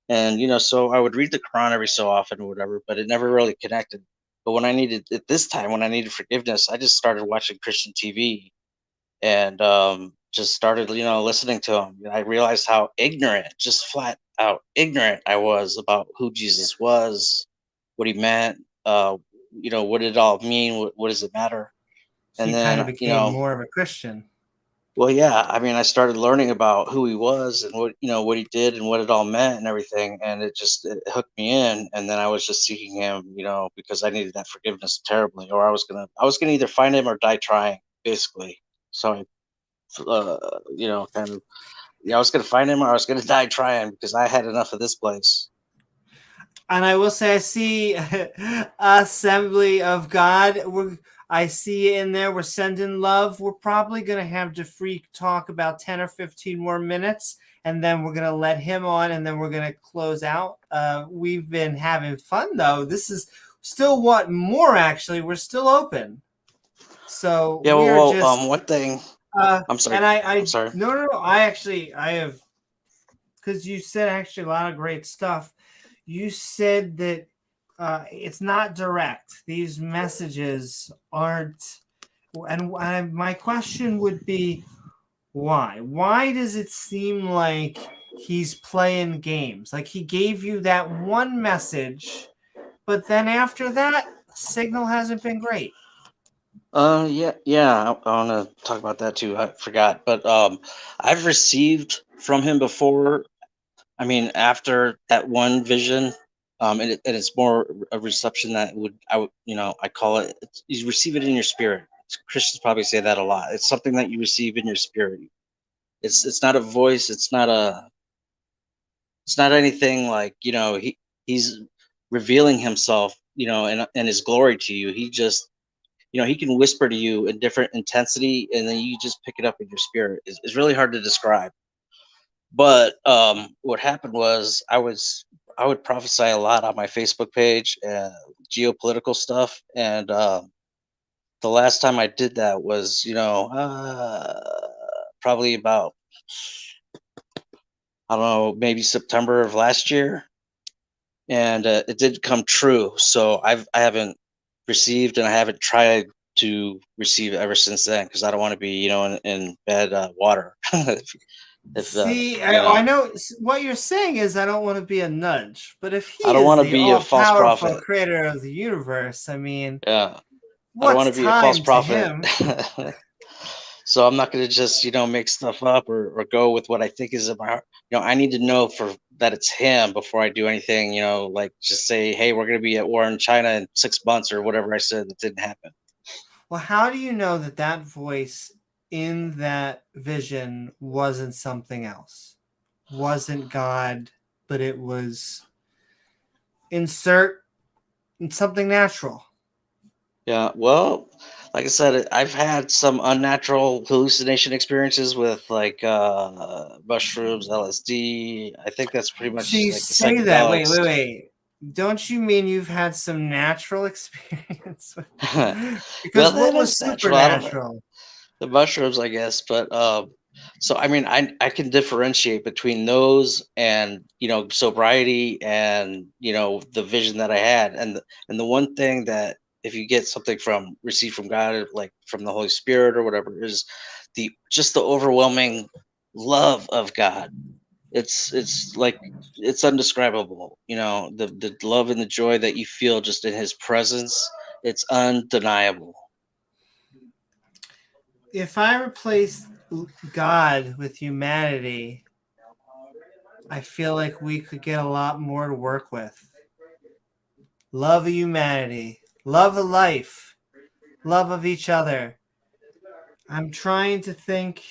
And so I would read the Quran every so often or whatever, but it never really connected. But when I needed at this time, when I needed forgiveness, I just started watching Christian TV and just started listening to him. I realized how ignorant, just flat out ignorant I was about who Jesus was, what he meant, what did it all mean, what does it matter. So And you kind then of became more of a Christian. well, yeah, I mean, I started learning about who he was and what he did and what it all meant and everything, and it hooked me in. And then I was just seeking him, because I needed that forgiveness terribly, or I was gonna either find him or die trying, basically. So kind of, yeah, I was gonna find him or I was gonna die trying because I had enough of this place. And I will say, I see Assembly of God. I see in there. We're sending love. We're probably going to have DeFreak talk about 10 or 15 more minutes, and then we're going to let him on, and then we're going to close out. We've been having fun, though. This is still want more, actually. We're still open. So Yeah, we are well, just... one thing. I'm sorry. And I'm sorry. No. I have, because you said actually a lot of great stuff. You said that it's not direct. These messages aren't. And my question would be, why? Why does it seem like he's playing games? Like he gave you that one message, but then after that, signal hasn't been great. Yeah. I want to talk about that too. I forgot, but I've received from him before. I mean, after that one vision, and it's more a reception that I call it. You receive it in your spirit. Christians probably say that a lot. It's something that you receive in your spirit. It's not a voice. It's not anything like he's revealing himself, and his glory to you. He just he can whisper to you in different intensity, and then you just pick it up in your spirit. It's really hard to describe. But what happened was I would prophesy a lot on my Facebook page, geopolitical stuff, and the last time I did that was probably about, I don't know, maybe September of last year, and it did come true. So I haven't received, and I haven't tried to receive ever since then because I don't want to be in bad water. if See, I know what you're saying is I don't want to be a nudge, but if he I don't is want to the be a false all-powerful prophet. creator of the universe, I mean, Yeah, I don't want what's to be a false time to prophet. him? So I'm not going to just make stuff up or go with what I think is about. I need to know for that it's him before I do anything. Like just say, hey, we're going to be at war in China in 6 months or whatever I said that didn't happen. Well, how do you know that that voice in that vision wasn't something else? Wasn't God, but it was insert something natural. Yeah, well, like I said, I've had some unnatural hallucination experiences with like mushrooms, LSD. I think that's pretty So much you like the say that. psychedelics. Wait. Don't you mean you've had some natural experience with? Well, Because that what was is natural. I don't know. supernatural? The mushrooms, I guess, but so I mean, I can differentiate between those and sobriety and the vision that I had, and the one thing that if you get something from received from God, like from the Holy Spirit or whatever, is the overwhelming love of God. It's like it's undescribable. The love and the joy that you feel just in His presence. It's undeniable. If I replace God with humanity, I feel like we could get a lot more to work with. Love of humanity, love of life, love of each other. I'm trying to think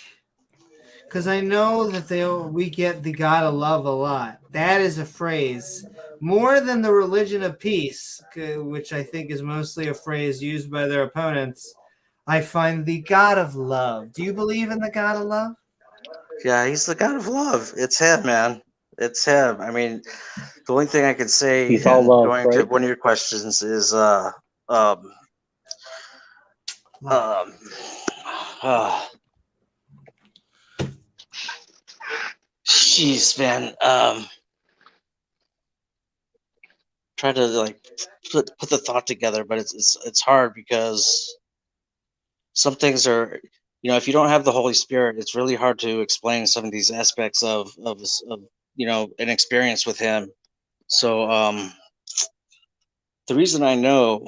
because I know that we get the God of love a lot. That is a phrase more than the religion of peace, which I think is mostly a phrase used by their opponents. I find the God of love. Do you believe in the God of love? Yeah, he's the God of love. It's him, man. It's him. I mean, the only thing I can say, He's all and love, going to right? one of your questions, is um, Love. um, uh, jeez, man. Try to like put the thought together, but it's hard because some things are, if you don't have the Holy Spirit, it's really hard to explain some of these aspects of an experience with Him. So the reason I know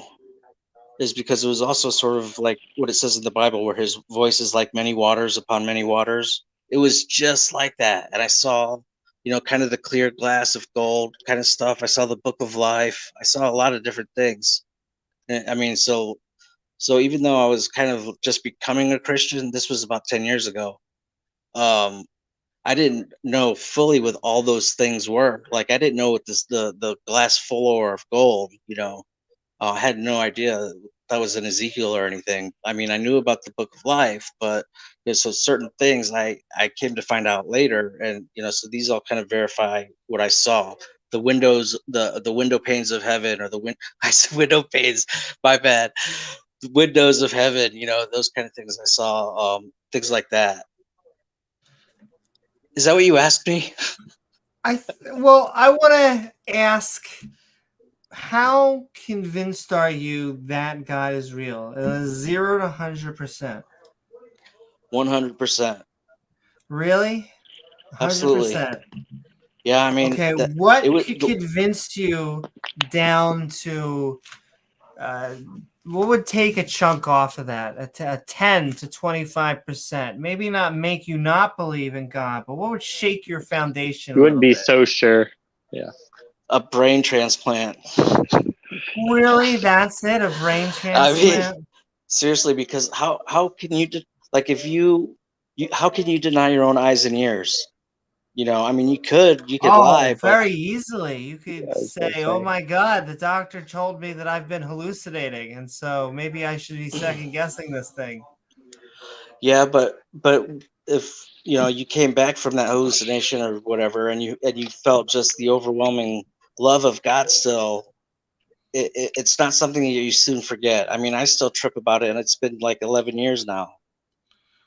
is because it was also sort of like what it says in the Bible, where His voice is like many waters upon many waters. It was just like that, and I saw, kind of the clear glass of gold kind of stuff. I saw the Book of Life. I saw a lot of different things. I mean, so even though I was kind of just becoming a Christian, this was about 10 years ago. I didn't know fully what all those things were. Like I didn't know what the glass full of gold, I had no idea that was in Ezekiel or anything. I mean, I knew about the Book of Life, but so certain things I came to find out later, and so these all kind of verify what I saw. The windows, the window panes of heaven, or I said window panes, my bad. The windows of heaven, those kind of things I saw, things like that. Is that what you asked me? I want to ask, how convinced are you that God is real? 0 to 100%. 100%. Really? Absolutely. 100%. Yeah, I mean, Okay, that what it was. convinced you down to what would take a chunk off of that? A 10 to 25%. Maybe not make you not believe in God, but what would shake your foundation You a wouldn't little be bit? so sure. Yeah. A brain transplant. Really? That's it? A brain I mean, transplant? seriously, because how can you like if you how can you deny your own eyes and ears? I mean, you could lie, Oh, but very easily. You Yeah, could I was gonna say, "Oh say. my God, the doctor told me that I've been hallucinating, and so maybe I should be second guessing this thing." yeah, but if you came back from that hallucination or whatever, and you felt just the overwhelming love of God still, it's not something that you soon forget. I mean, I still trip about it, and it's been like 11 years now.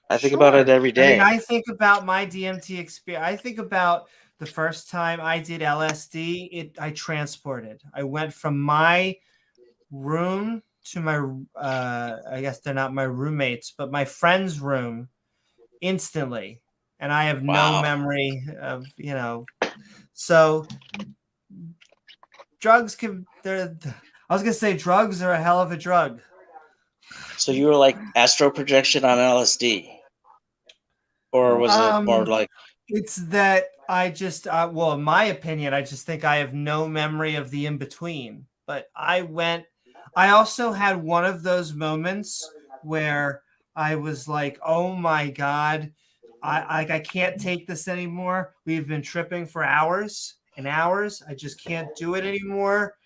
I think about it Sure. every I mean, day. I think about my DMT experience. I think about the first time I did LSD. I transported. I went from my room to my. I guess they're not my roommates, but my friend's room instantly, and I have no Wow. memory of So drugs can. They're. I was gonna say drugs are a hell of a drug. So you were like astral projection on LSD, or was it more Um, like? It's that I just, well, in my opinion, I just think I have no memory of the in between. But I also had one of those moments where I was like, oh my God, I can't take this anymore. We've been tripping for hours and hours. I just can't do it anymore.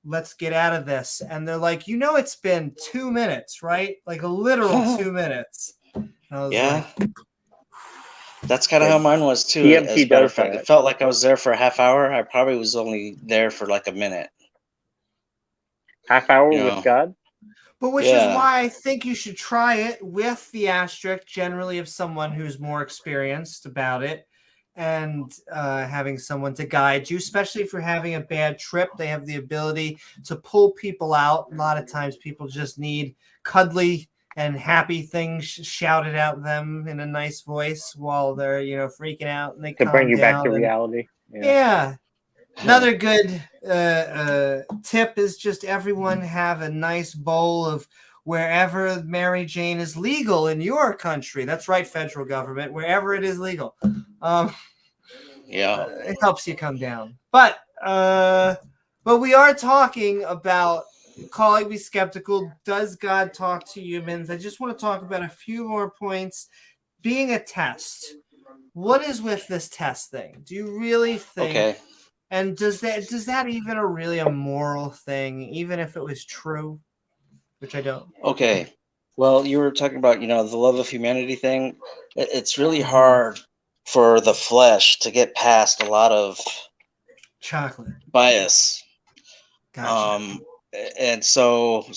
Let's get out of this. And they're like, it's been 2 minutes, right? Like a literal 2 minutes. And I was Yeah, like, that's kind of how mine was too. As DMT a matter does of fact, it that. felt like I was there for a half hour. I probably was only there for like a minute. Half hour You with know? God? but which is Yeah. why I think you should try it with the asterisk, generally of someone who's more experienced about it, and having someone to guide you, especially if you're having a bad trip. They have the ability to pull people out. A lot of times people just need cuddly and happy things shouted at them in a nice voice while they're, freaking out, and they To bring calm you back to down. And reality. yeah. Another good tip is just everyone have a nice bowl of wherever Mary Jane is legal in your country. That's right, federal government, wherever it is legal. Yeah. It helps you come down. But we are talking about calling me skeptical. Does God talk to humans? I just want to talk about a few more points. Being a test. What is with this test thing? Do you really think? Okay. And does that even really a moral thing, even if it was true? Which I don't. Okay. Well, you were talking about, the love of humanity thing. It's really Mhm. hard for the flesh to get past a lot of Chocolate. bias. Gotcha. And so,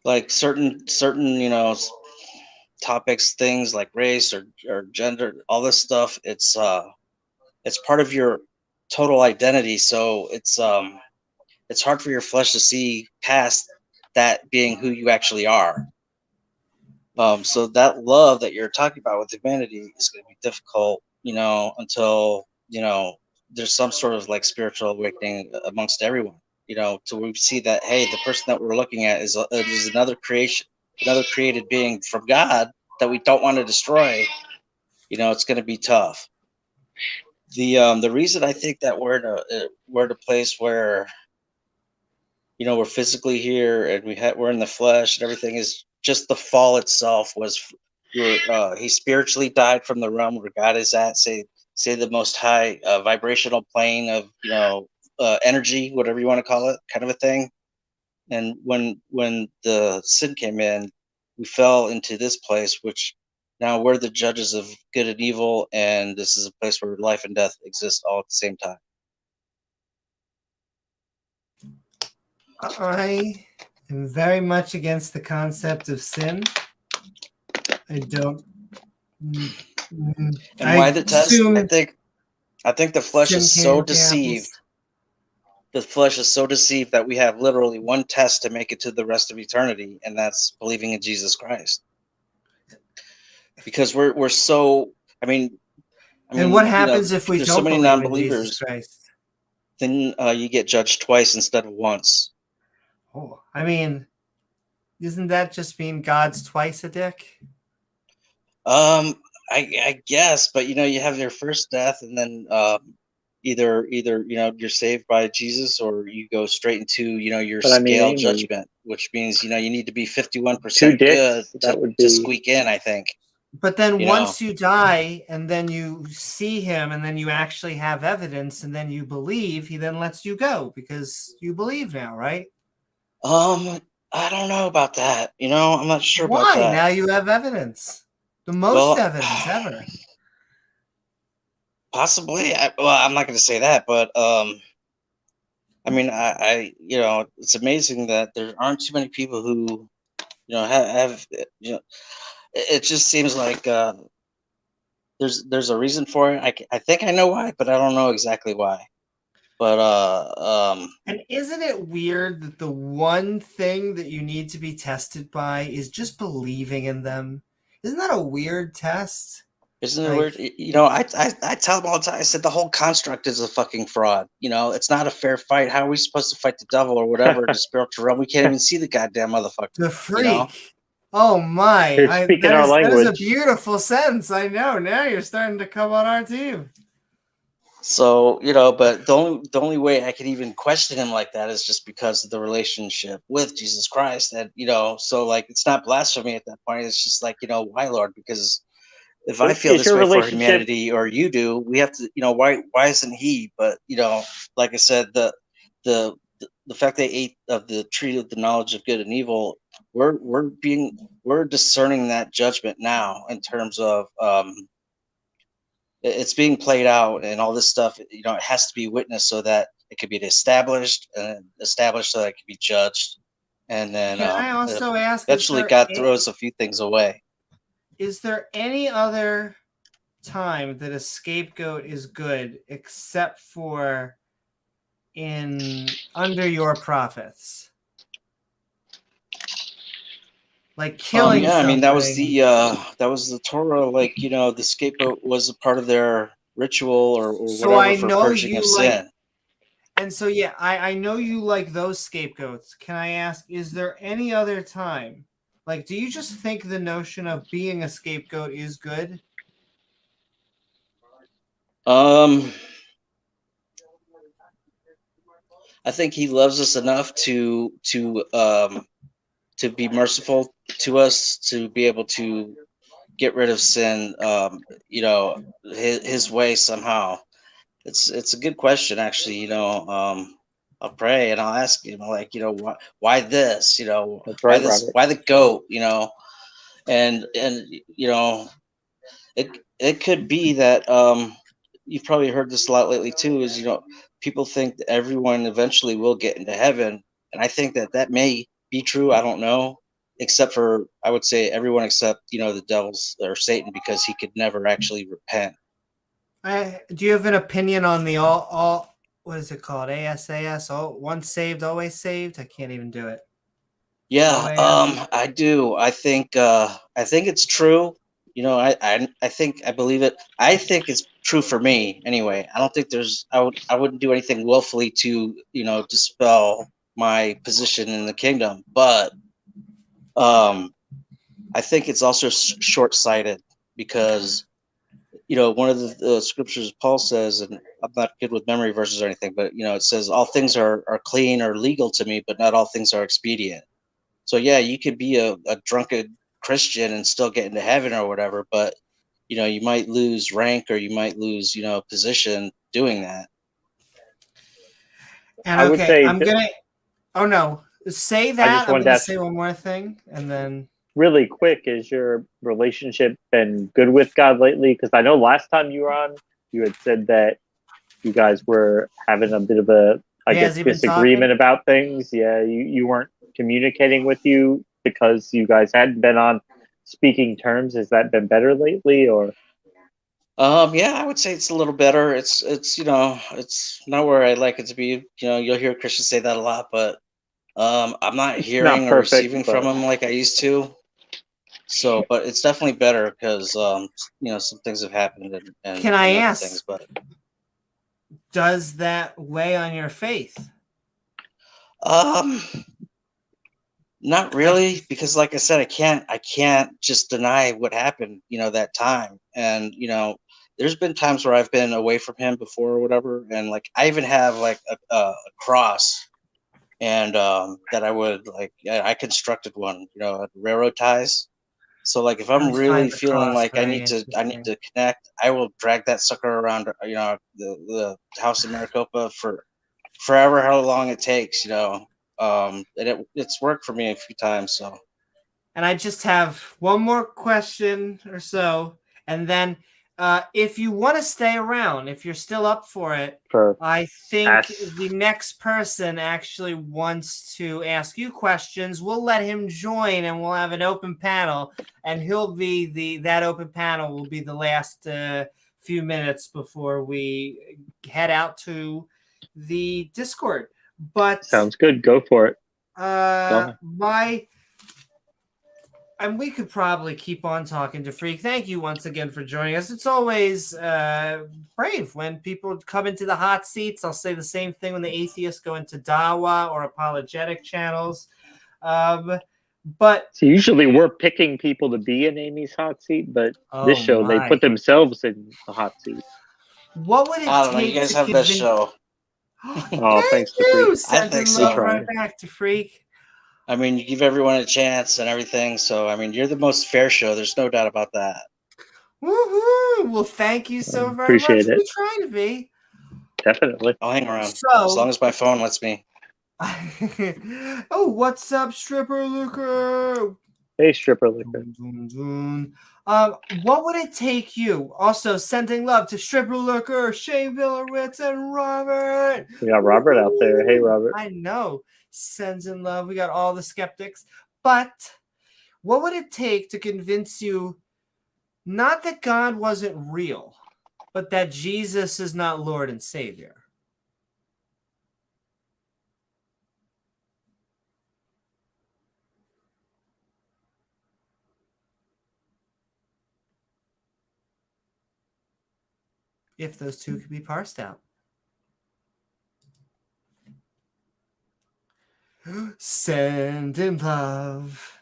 like certain, topics, things like race or gender, all this stuff, it's part of your total identity. So it's hard for your flesh to see past that being who you actually are. So that love that you're talking about with humanity is going to be difficult, until, there's some sort of like spiritual awakening amongst everyone, to where we see that, hey, the person that we're looking at is another creation, another created being from God that we don't want to destroy. It's going to be tough. The reason I think that we're in a place where, we're physically here and we're in the flesh and everything is just the fall itself was he spiritually died from the realm where God is at, say the most high vibrational plane of energy, whatever you want to call it, kind of a thing. And when the sin came in, we fell into this place, which now we're the judges of good and evil, and this is a place where life and death exist all at the same time. I am very much against the concept of sin. I don't. And why the test? I think the flesh is so deceived. The flesh is so deceived that we have literally one test to make it to the rest of eternity, and that's believing in Jesus Christ. Because we're so. I mean, and what happens if we there's don't so many believe non-believers? in Jesus Christ? Then you get judged twice instead of once. Oh, I mean, isn't that just mean God's twice a dick? I guess, but you have your first death, and then either you're saved by Jesus, or you go straight into your scale judgment, which means you need to be 51% good to squeak in, I think. But then once you die and then you see him and then you actually have evidence and then you believe, he then lets you go because you believe now, right? I don't know about that. I'm not sure about that. Why? Now you have evidence. The most evidence ever. Possibly. I'm not going to say that, but I mean, I it's amazing that there aren't too many people who have it just seems like there's a reason for it. I think I know why, but I don't know exactly why. But and isn't it weird that the one thing that you need to be tested by is just believing in them? Isn't that a weird test? Isn't it weird? I tell them all the time. I said the whole construct is a fucking fraud. It's not a fair fight. How are we supposed to fight the devil or whatever in the spiritual realm? We can't even see the goddamn motherfucker. The freak. Oh my! That is a beautiful sentence. I know. Now you're starting to come on our team. So but the only way I could even question him like that is just because of the relationship with Jesus Christ. And so like it's not blasphemy at that point. It's just like why, Lord? Because if I feel this way for humanity, or you do, we have to why isn't he? But like I said, the fact they ate of the tree of the knowledge of good and evil, we're discerning that judgment now in terms of it's being played out and all this stuff. It has to be witnessed so that it could be established and established so that it can be judged. And then can I also ask? Eventually, God throws a few things away. Is there any other time that a scapegoat is good except for in Under Your Prophets? Like killing I mean that was something. the Torah. Like the scapegoat was a part of their ritual or whatever for purging of sin. And so I know you like those scapegoats. Can I ask, is there any other time? Like, do you just think the notion of being a scapegoat is good? I think he loves us enough to be merciful to us, to be able to get rid of sin, his way somehow. It's a good question, actually. I'll pray and I'll ask him, like, why this, That's why right, this, Robert. why the goat, and it could be that you've probably heard this a lot lately too. Is people think that everyone eventually will get into heaven, and I think that may be true. I don't know, except for, I would say, everyone except the devil's or Satan, because he could never actually repent. Do you have an opinion on the all what is it called? ASAS, all once saved, always saved? I can't even do it. Yeah, OAS? I do. I think it's true. I believe it. I think it's true for me anyway. I don't think I wouldn't do anything willfully to, dispel my position in the kingdom, but um I think it's also short-sighted, because one of the scriptures Paul says, and I'm not good with memory verses or anything, but it says all things are clean or legal to me, but not all things are expedient. So yeah, you could be a drunken Christian and still get into heaven or whatever, but you might lose rank, or you might lose, position doing that. And I would okay, say I'm gonna. Oh no, say I just that. I'm wanted to gonna ask say one more thing, and then really quick: is your relationship been good with God lately? Because I know last time you were on, you had said that you guys were having a bit of a, I yeah, guess, has he been talking? disagreement about things. Yeah, you weren't communicating with you because you guys hadn't been on speaking terms. Has that been better lately, or? Yeah, I would say it's a little better. It's not where I'd like it to be. You'll hear Christians say that a lot, but I'm not It's not hearing or perfect, receiving from but them like I used to. So, but it's definitely better, because some things have happened, and Can I other ask? things. But Does that weigh on your faith? um, not Like, really, because like I said, I can't just deny what happened, that time. And there's been times where I've been away from him before or whatever, and like I even have like a cross, and that I would like, I constructed one, railroad ties. So like if I I'm always find really the feeling cross like I very need interesting. to connect, I will drag that sucker around, the house in Maricopa for forever, how long it takes, and it's worked for me a few times. So And I just have one more question or so, and then if you want to stay around, if you're still up for it, for I think ask. the next person actually wants to ask you questions. We'll let him join, and we'll have an open panel, and he'll be that open panel will be the last few minutes before we head out to the Discord. But Sounds good. Go for it. Go ahead. my and we could probably keep on talking to Freak. Thank you once again for joining us. It's always brave when people come into the hot seats. I'll say the same thing when the atheists go into Dawa or apologetic channels. But So usually we're picking people to be in Amy's hot seat, but this oh show they my, put themselves in the hot seat. what would it I don't know. You take guys to have the best convince? show. Oh, Thank thanks to Free. you. I think Sending We love so. try. right back to Freak. I mean, you give everyone a chance and everything. So I mean, you're the most fair show. There's no doubt about that. Woohoo! Well, thank you so very much. Appreciate it. We try to be. Definitely. I'll hang around as long So, as my phone lets me. oh, what's up, stripper Luca? Hey, stripper liquor. Dun, dun, dun. What would it take you? Also, sending love to Stripper Looker, Shane Villerwitz, and Robert. We got Robert out there. Hey, Robert. I know. Sends in love. We got all the skeptics. But what would it take to convince you not that God wasn't real, but that Jesus is not Lord and Savior? If those two could be parsed out. Send in love.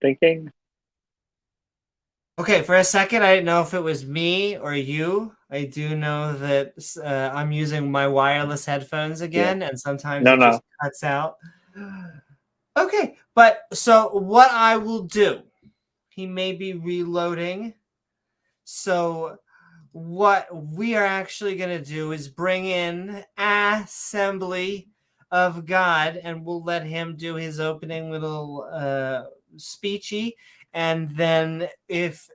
Thinking. Okay, for a second, I didn't know if it was me or you. I do know that I'm using my wireless headphones again, and sometimes No, it just no. cuts out. Okay, but so what I will do, he may be reloading. So what we are actually going to do is bring in Assembly of God, and we'll let him do his opening little speechy, and then if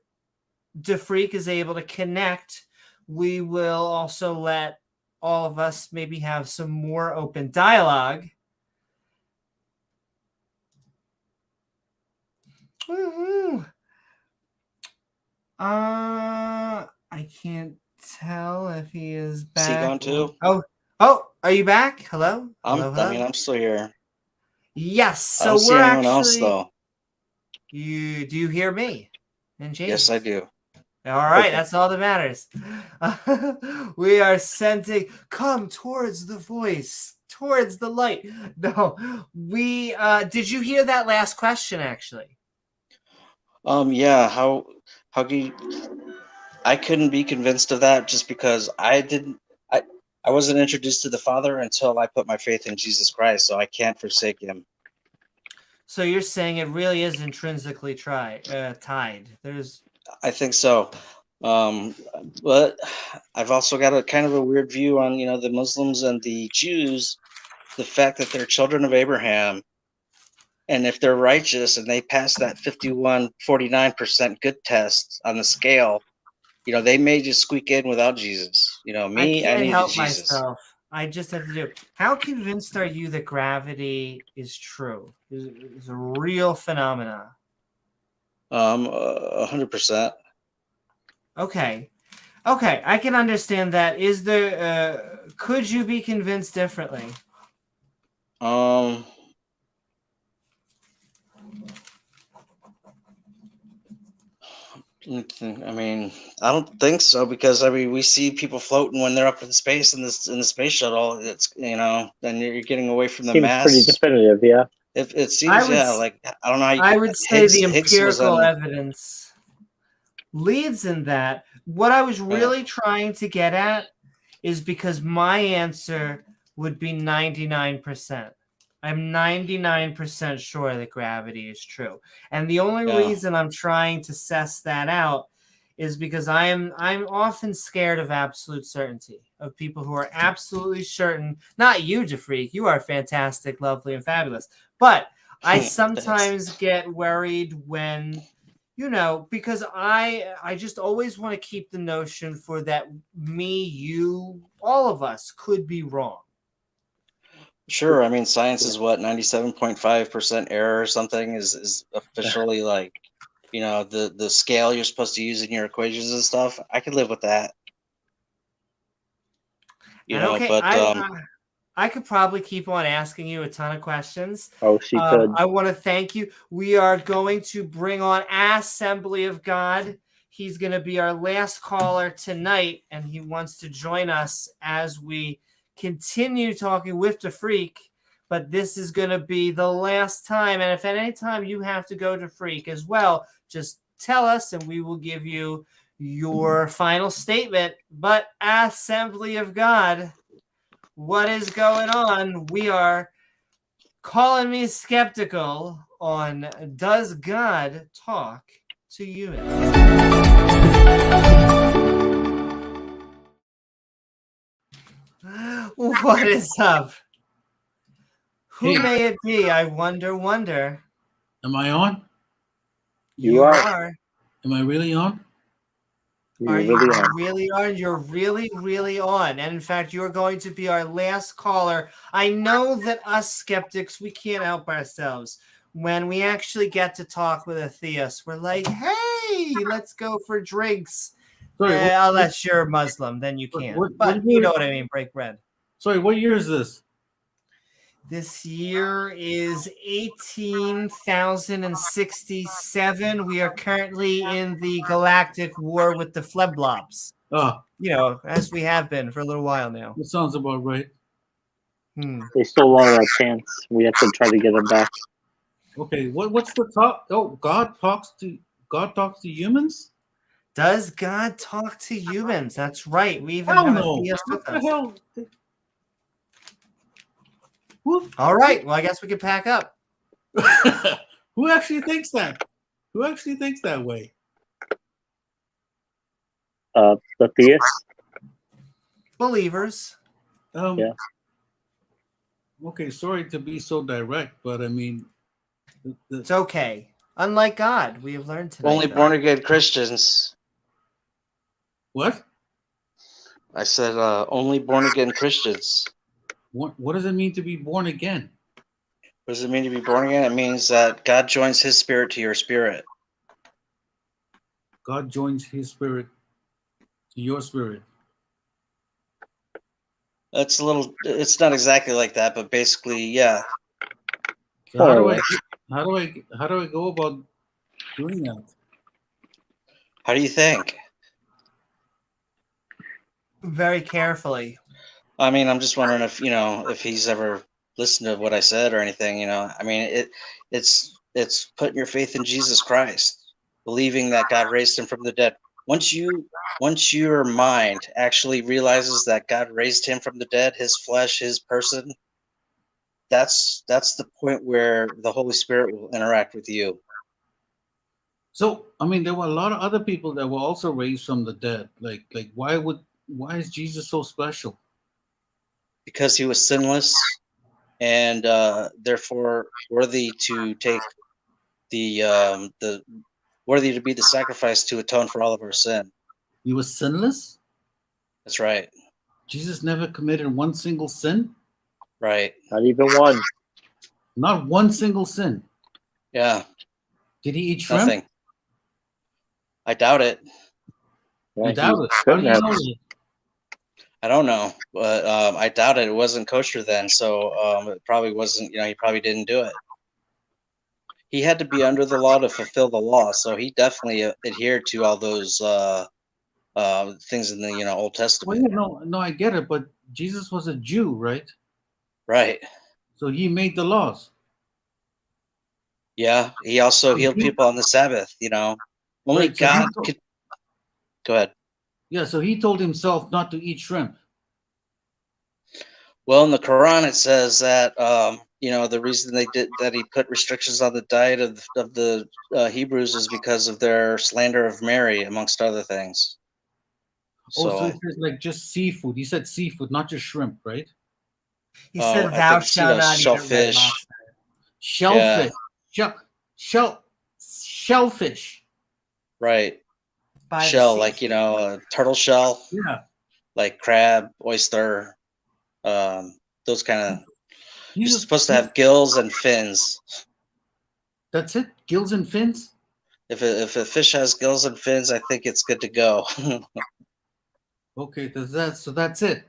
DeFreak is able to connect, we will also let all of us maybe have some more open dialogue. Woo-hoo. I can't tell if he is Is he back. gone too? Oh, are you back? Hello? Hello, hello? I'm still here. Yes, I don't so see we're anyone else actually... though. Do you hear me and James? Yes, I do. All right, Okay. that's all that matters. We are sending, come towards the voice, towards the light. No, we did you hear that last question actually? Yeah, how can you, I couldn't be convinced of that just because I wasn't introduced to the Father until I put my faith in Jesus Christ, so I can't forsake him. So you're saying it really is intrinsically tied. There's I think so. But I've also got a kind of a weird view on, the Muslims and the Jews, the fact that they're children of Abraham. And if they're righteous and they pass that 51-49% good test on the scale, they may just squeak in without Jesus. I I can't needed help Jesus. myself. I just have to do. How convinced are you that gravity is true? Is a real phenomena? 100%. Okay. Okay, I can understand that. Is there could you be convinced differently? I mean, I don't think so because we see people floating when they're up in space in the space shuttle. It's then you're getting away from the Seems pretty mass. definitive, yeah. It seems like I don't know how you I could, would say the Higgs was empirical on. evidence leads in that. What I was really trying to get at is because my answer would be 99%. I'm 99% sure that gravity is true. And the only reason I'm trying to suss that out is because I'm often scared of absolute certainty, of people who are absolutely certain. Not you, DeFreak. You are fantastic, lovely, and fabulous. But I sometimes get worried when, because I just always want to keep the notion for that me, you, all of us could be wrong. Sure. I mean, science is what 97.5% error or something is officially like, the scale you're supposed to use in your equations and stuff. I could live with that. I could probably keep on asking you a ton of questions. Oh, she could. I want to thank you. We are going to bring on Assembly of God. He's going to be our last caller tonight, and he wants to join us as we continue talking with DeFreak. But this is going to be the last time. And if at any time you have to go to Freak as well, just tell us and we will give you your final statement. But Assembly of God, what is going on? We are calling me skeptical on Does God Talk to Humans? What is up? Who may it be? I wonder. Am I on? You are. Am I really on? Are you really on? You're really, really on. And in fact, you're going to be our last caller. I know that us skeptics, we can't help ourselves. When we actually get to talk with a theist, we're like, hey, let's go for drinks. Sorry, unless you're Muslim, then you can't. But you know what I mean, break bread. Sorry, what year is this? This year is 18,067. We are currently in the galactic war with the Fleblobs. Oh. As we have been for a little while now. That sounds about right. They stole all our chants. We have to try to get them back. Okay, what's the talk? Oh, God talks to God talks to humans? Does God talk to humans? That's right. We even Hell have no. a theist What with the us. hell? Who, All right. Well, I guess we can pack up. who actually thinks that? Who actually thinks that way? The theist. Believers. Yeah. Okay, sorry to be so direct, but I mean, It's okay. Unlike God, we have learned tonight. Only that- born again Christians. what? I said only born again Christians. What does it mean to be born again? What does it mean to be born again? It means that God joins his spirit to your spirit. God joins his spirit to your spirit. It's it's not exactly like that, but basically, yeah. So how do I Alright. how do I go about doing that? How do you think? Very carefully. I mean, I'm just wondering if if he's ever listened to what I said or anything. I mean, it's putting your faith in Jesus Christ, believing that God raised him from the dead. Once your mind actually realizes that God raised him from the dead, his flesh, his person, that's the point where the Holy Spirit will interact with you. So I mean, there were a lot of other people that were also raised from the dead. Like why is Jesus so special? Because he was sinless and therefore worthy to take the worthy to be the sacrifice to atone for all of our sin. He was sinless. That's right. Jesus never committed one single sin. Right. Not even one. Not one single sin. Yeah. Did he eat shrimp? Nothing. I doubt it. Yeah, I doubt he it. How do couldn't you have. know that? I don't know, but I doubt it. It wasn't kosher then, so it probably wasn't. He probably didn't do it. He had to be under the law to fulfill the law, so he definitely adhered to all those things in the Old Well, Testament. yeah, no, I get it, but Jesus was a Jew, right? Right. So he made the laws. Yeah. He also So healed people on the Sabbath. Only Right, so he God told- could. Go ahead. Yeah, so he told himself not to eat shrimp. Well, in the Quran, it says that the reason he put restrictions on the diet of the Hebrews is because of their slander of Mary, amongst other things. So So it says like just seafood. He said seafood, not just shrimp, right? He said, I "Thou think it's, shalt not eat a red shellfish. lobster." Shellfish. Shellfish. Right. By the Shell, sea. like a turtle shell, Yeah. like crab, oyster, those kind of. You're Jesus, supposed to have gills and fins. that's it? Gills and fins? If a fish has gills and fins, I think it's good to go. Okay, so that's it.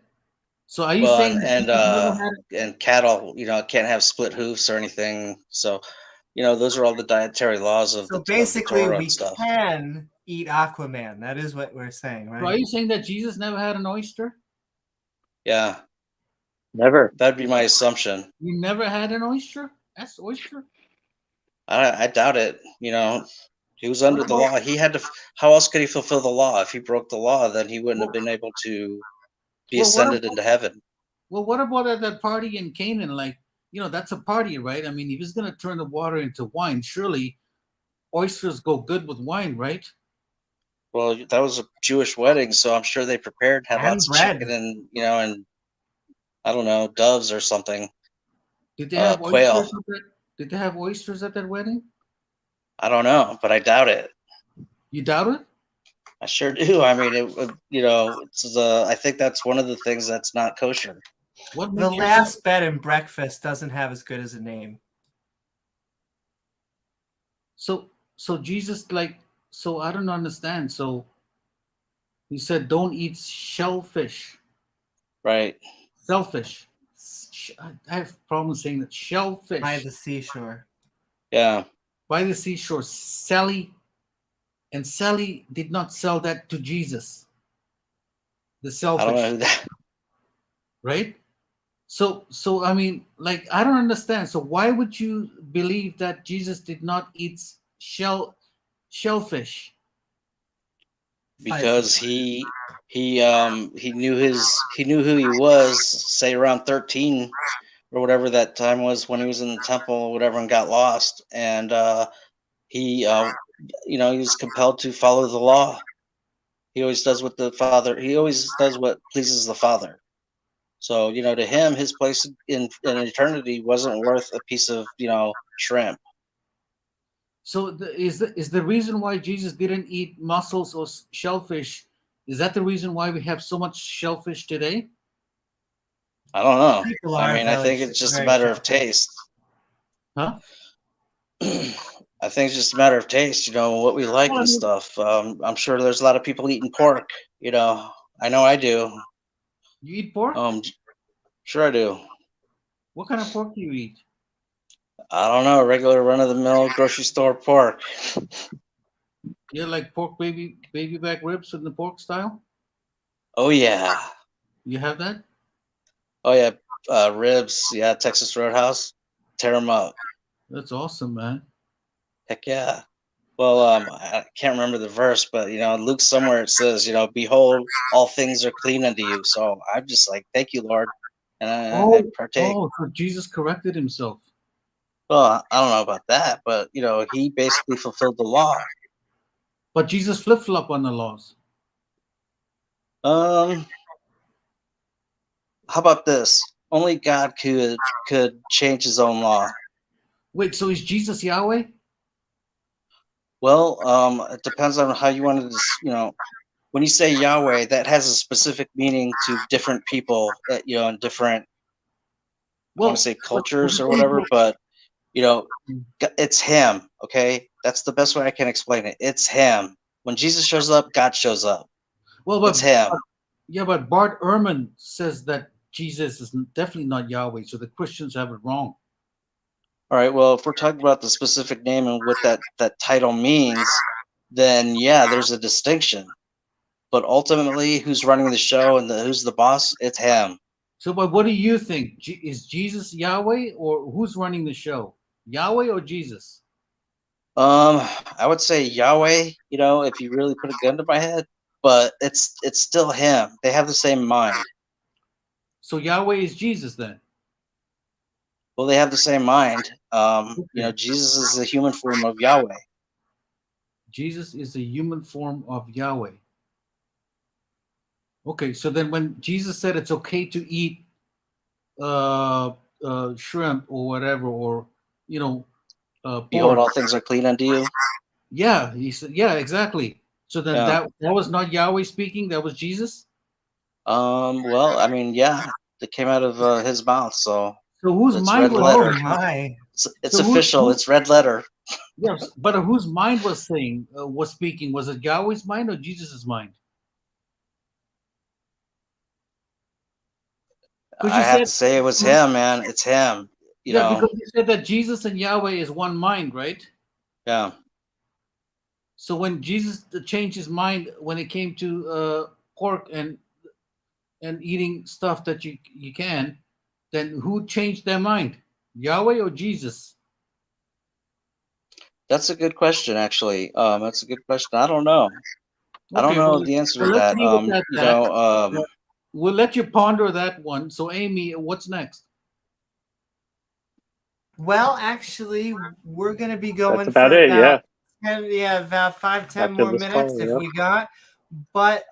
So are you Well, saying that Jesus never had and cattle, can't have split hoofs or anything. So, those are all the dietary laws of So the basically, Torah we and stuff. can eat Aquaman. That is what we're saying, so are right? you saying that Jesus never had an oyster? Yeah, Never. that'd be my assumption. You never had an oyster? That's oyster? I doubt it. He was under the law. He had to. How else could he fulfill the law? If he broke the law, then he wouldn't have been able to be Well, ascended into heaven. Well, what about at that party in Canaan? Like, that's a party, right? I mean, if he's going to turn the water into wine, surely oysters go good with wine, right? Well, that was a Jewish wedding, so I'm sure they prepared, had And lots bread. of chicken and and I don't know, doves or something. Did they have Quail. oysters? Did they have oysters at that wedding? I don't know, but I doubt it. You doubt it? I sure do. I mean, it's I think that's one of the things that's not kosher. What The makes you last bed and breakfast doesn't have as good as a name. so Jesus so I don't understand. So he said don't eat shellfish. Right. Shellfish. I have problems saying that. Shellfish. By the seashore. Yeah. By the seashore. Sally did not sell that to Jesus. The I shellfish. don't know who that. Right? So I mean, like, I don't understand. So why would you believe that Jesus did not eat shellfish? Because he knew who he was, say around 13 or whatever that time was when he was in the temple or whatever and got lost, and he he was compelled to follow the law. He always does what pleases the Father. So, to him, his place in eternity wasn't worth a piece of, shrimp. So is the reason why Jesus didn't eat mussels or shellfish? Is that the reason why we have so much shellfish today? I don't know. People I are mean, I think it's just a matter of taste. Huh? I think it's just a matter of taste, what we like Well, I and mean- stuff. I'm sure there's a lot of people eating pork, I know I do. You eat pork? Sure I do. What kind of pork do you eat? I don't know, regular run-of-the-mill grocery store pork. You like pork baby back ribs in the pork style? Oh, yeah. You have that? Oh, yeah. Ribs. Yeah, Texas Roadhouse. Tear them up. That's awesome, man. Heck yeah. Well, I can't remember the verse, but Luke somewhere it says, behold, all things are clean unto you. So I'm just like, thank you, Lord, and I partake. Oh, so Jesus corrected himself. Well, I don't know about that, but he basically fulfilled the law. But Jesus flip-flop on the laws. How about this? Only God could change his own law. Wait, so is Jesus Yahweh? Well, it depends on how you wanted to, when you say Yahweh, that has a specific meaning to different people, in different, I want to say cultures or whatever, but, it's him, okay? That's the best way I can explain it. It's him. When Jesus shows up, God shows up. Well, but It's him. yeah, but Bart Ehrman says that Jesus is definitely not Yahweh, so the Christians have it wrong. All right, well, if we're talking about the specific name and what that title means, then yeah, there's a distinction. But ultimately, who's running the show and who's the boss? It's him. So, but what do you think? Is Jesus Yahweh, or who's running the show? Yahweh or Jesus? I would say Yahweh, if you really put a gun to my head, but it's still him. They have the same mind. So Yahweh is Jesus then? Well, they have the same mind. Okay. Jesus is the human form of Yahweh. Jesus is the human form of Yahweh. Okay, so then when Jesus said it's okay to eat shrimp or whatever, or Behold, pork. all things are clean unto you. Yeah, he said, yeah, exactly. So then Yeah. that was not Yahweh speaking, that was Jesus? Well, I mean, yeah, it came out of his mouth, so So whose it's mind red was letter. Oh my. It's So official. It's red letter. Yes, but whose mind was speaking? Was it Yahweh's mind or Jesus's mind? Because I you have said to say it was him, man. It's him. yeah, because you said that Jesus and Yahweh is one mind, right? Yeah. So when Jesus changed his mind when it came to pork and eating stuff that you can, then who changed their mind? Yahweh or Jesus? That's a good question, actually. That's a good question. I don't know. I don't Okay, know well, the answer well, to let's that. leave it at that. We'll let you ponder that one. So, Amy, what's next? Well, actually, we're going to be going That's about for it. Yeah. about 5-10 After more this minutes call, if yeah. we got. But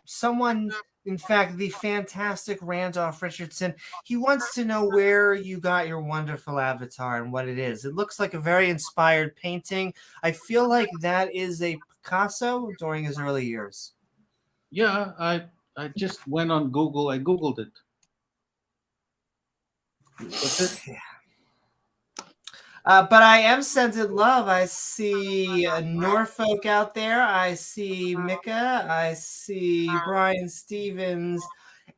someone, in fact, the fantastic Randolph Richardson, he wants to know where you got your wonderful avatar and what it is. It looks like a very inspired painting. I feel like that is a Picasso during his early years. Yeah, I just went on Google. I Googled it. That's it. But I am sending love. I see Norfolk out there. I see Mika. I see Brian Stevens.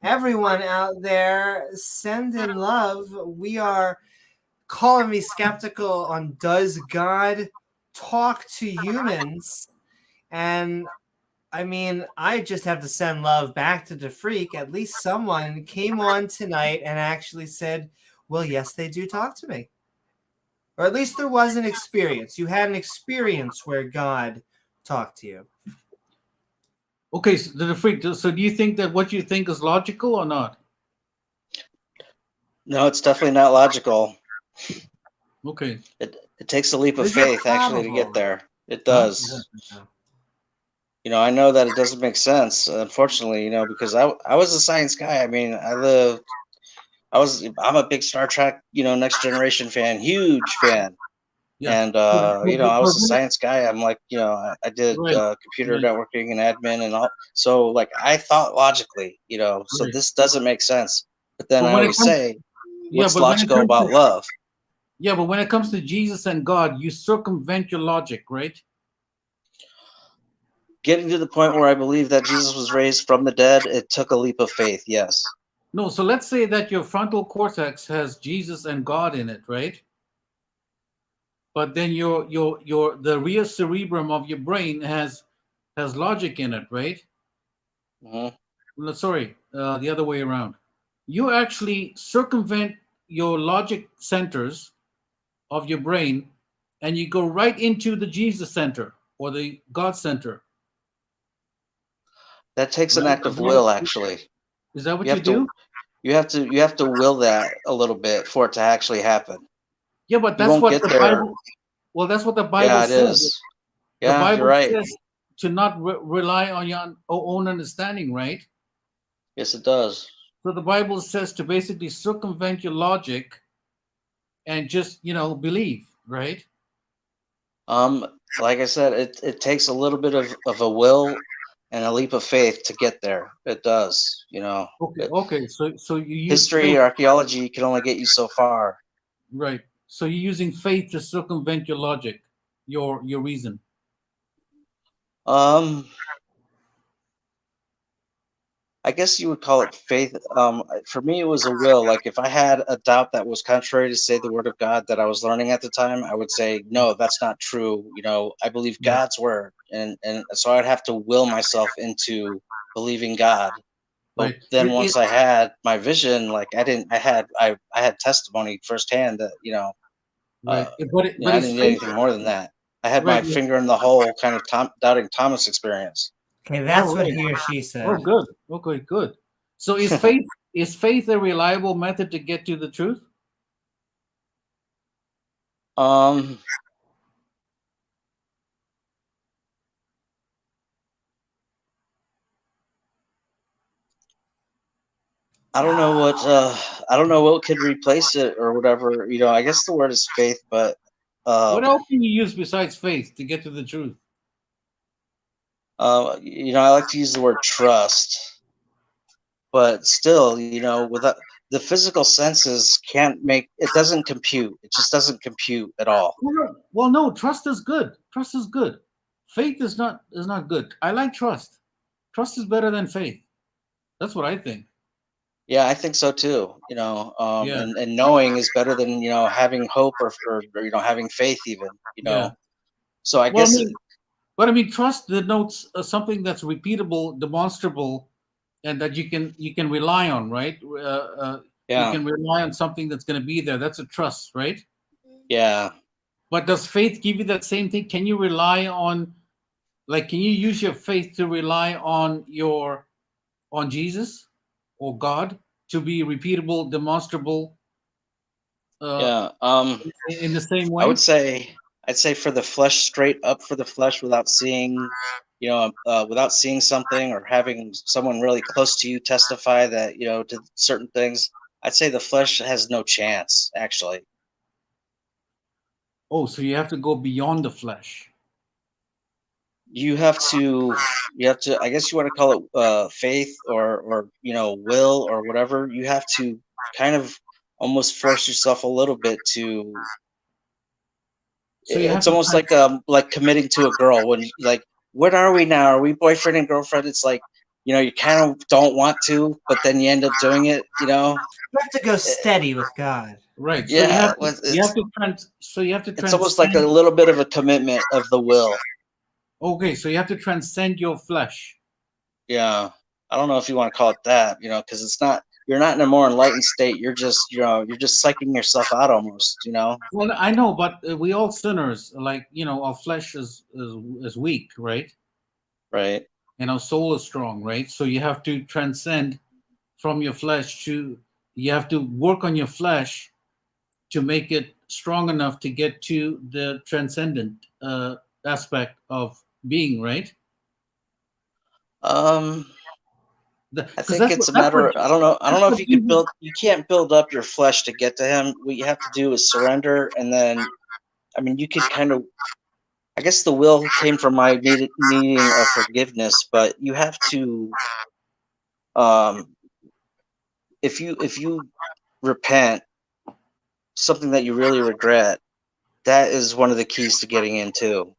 Everyone out there sending love. We are calling me skeptical on does God talk to humans? And I mean, I just have to send love back to the freak. At least someone came on tonight and actually said, well, yes, they do talk to me. Or at least there was an experience. You had an experience where God talked to you. Okay, so the freak. So do you think that what you think is logical or not? No, it's definitely not logical. Okay. It takes a leap of Is it faith actually to get probable? there. It Huh? does. You know, I know that it doesn't make sense, unfortunately, you know, because I was a science guy. I mean, I'm a big Star Trek, you know, Next Generation fan, huge fan. Yeah. And But- you know, I but was a when it- science guy. I'm like, you know, I did Right. computer Right. networking and admin and all. So like I thought logically, you know, so Right. this doesn't make sense. But then But I when it always comes- say, Yeah, what's but when it logical comes about to- love? Yeah, but when it comes to Jesus and God, you circumvent your logic, right? Getting to the point where I believe that Jesus was raised from the dead, it took a leap of faith. Yes. No, so let's say that your frontal cortex has Jesus and God in it, right? But then the real cerebrum of your brain has logic in it, right? Hmm. No, sorry, the other way around. You actually circumvent your logic centers of your brain, and you go right into the Jesus center or the God center. That takes an Right. act of will, actually. Is that what You you have do? to you have to will that a little bit for it to actually happen. Yeah, but You that's won't what get the there. Bible. Well, that's what the Bible Yeah, it says. is. The Yeah, Bible you're right. says to not rely on your own understanding, right? Yes, it does. So the Bible says to basically circumvent your logic and just, believe, right? Like I said, it takes a little bit of a will and a leap of faith to get there. It does, you know. Okay. So you use History faith, or archaeology can only get you so far. right? So you're using faith to circumvent your logic, your reason. I guess you would call it faith. For me, it was a will. Like if I had a doubt that was contrary to say the word of God that I was learning at the time, I would say, no, that's not true. You know, I believe Yeah. God's word, and so I'd have to will myself into believing God. But Right. then once I had my vision, like I had testimony firsthand that Right. I But didn't it's need faith, anything more than that. I had my right? finger in the hole, kind of doubting Thomas experience. Okay, that's what right. he or she said. Oh, good. Okay, good. So is faith a reliable method to get to the truth? Um, I don't know what could replace it or whatever. You know, I guess the word is faith, but What else can you use besides faith to get to the truth? you know, I like to use the word trust, but still, you know, without the physical senses can't make it doesn't compute. It just doesn't compute at all. Well, no, trust is good. Trust is good. Faith is not good. I like trust. Trust is better than faith. That's what I think. Yeah, I think so too. You know, Yeah. and knowing is better than having hope or having faith even. You know, Yeah. so I Well, guess I mean, trust denotes something that's repeatable, demonstrable, and that you can rely on, right? You yeah, can rely on something that's going to be there. That's a trust, right? yeah. But does faith give you that same thing? Can you rely on, like, can you use your faith to rely on Jesus or God to be repeatable, demonstrable, Yeah. in the same way? I'd say for the flesh, straight up for the flesh, without seeing, without seeing something or having someone really close to you testify that to certain things. I'd say the flesh has no chance. Actually, Oh, so you have to go beyond the flesh. you have to. I guess you want to call it faith or will or whatever. You have to kind of almost force yourself a little bit to. So you have It's to almost like committing to a girl when like, what are we now? Are we boyfriend and girlfriend? It's like, you kind of don't want to, but then you end up doing it. You have to go steady with God. right. So Yeah, you have to it's almost like a little bit of a commitment of the will. Okay, so you have to transcend your flesh. Yeah, I don't know if you want to call it that, because it's not you're not in a more enlightened state. You're just, you're just psyching yourself out almost, Well, I know, but we all sinners. Like, our flesh is weak, right? Right. And our soul is strong, right? So you have to transcend from your flesh to. You have to work on your flesh to make it strong enough to get to the transcendent aspect of being, right? I Because think it's a matter of, I don't know if you could you can't build up your flesh to get to him. What you have to do is surrender. And then, I mean, you could kind of, I guess the will came from my needing of forgiveness, but you have to, if you repent something that you really regret, that is one of the keys to getting in too.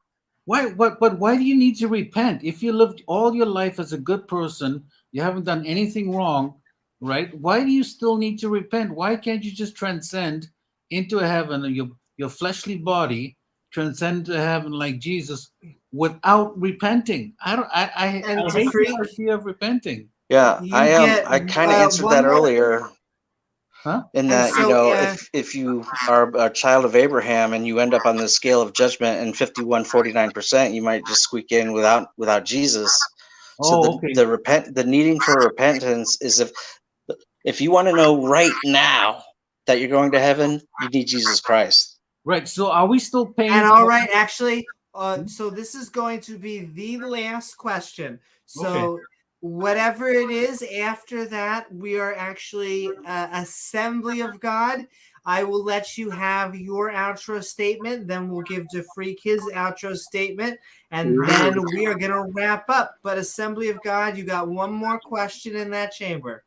Why? But why do you need to repent? If you lived all your life as a good person, you haven't done anything wrong, right? Why do you still need to repent? Why can't you just transcend into heaven, your fleshly body, transcend to heaven like Jesus without repenting? I And hate Freak, the idea of repenting. Yeah, you get I kind of answered one that more. earlier. Huh? In And that, so, if you are a child of Abraham and you end up on the scale of judgment and 51.49%, you might just squeak in without Jesus. So Oh, okay. the needing for repentance is if you want to know right now that you're going to heaven, you need Jesus Christ. Right. So are we still paying? And all right, actually, so this is going to be the last question. So whatever it is after that, we are actually Assembly of God. I will let you have your outro statement. Then we'll give DeFreak his outro statement. And then we are going to wrap up. But Assembly of God, you got one more question in that chamber.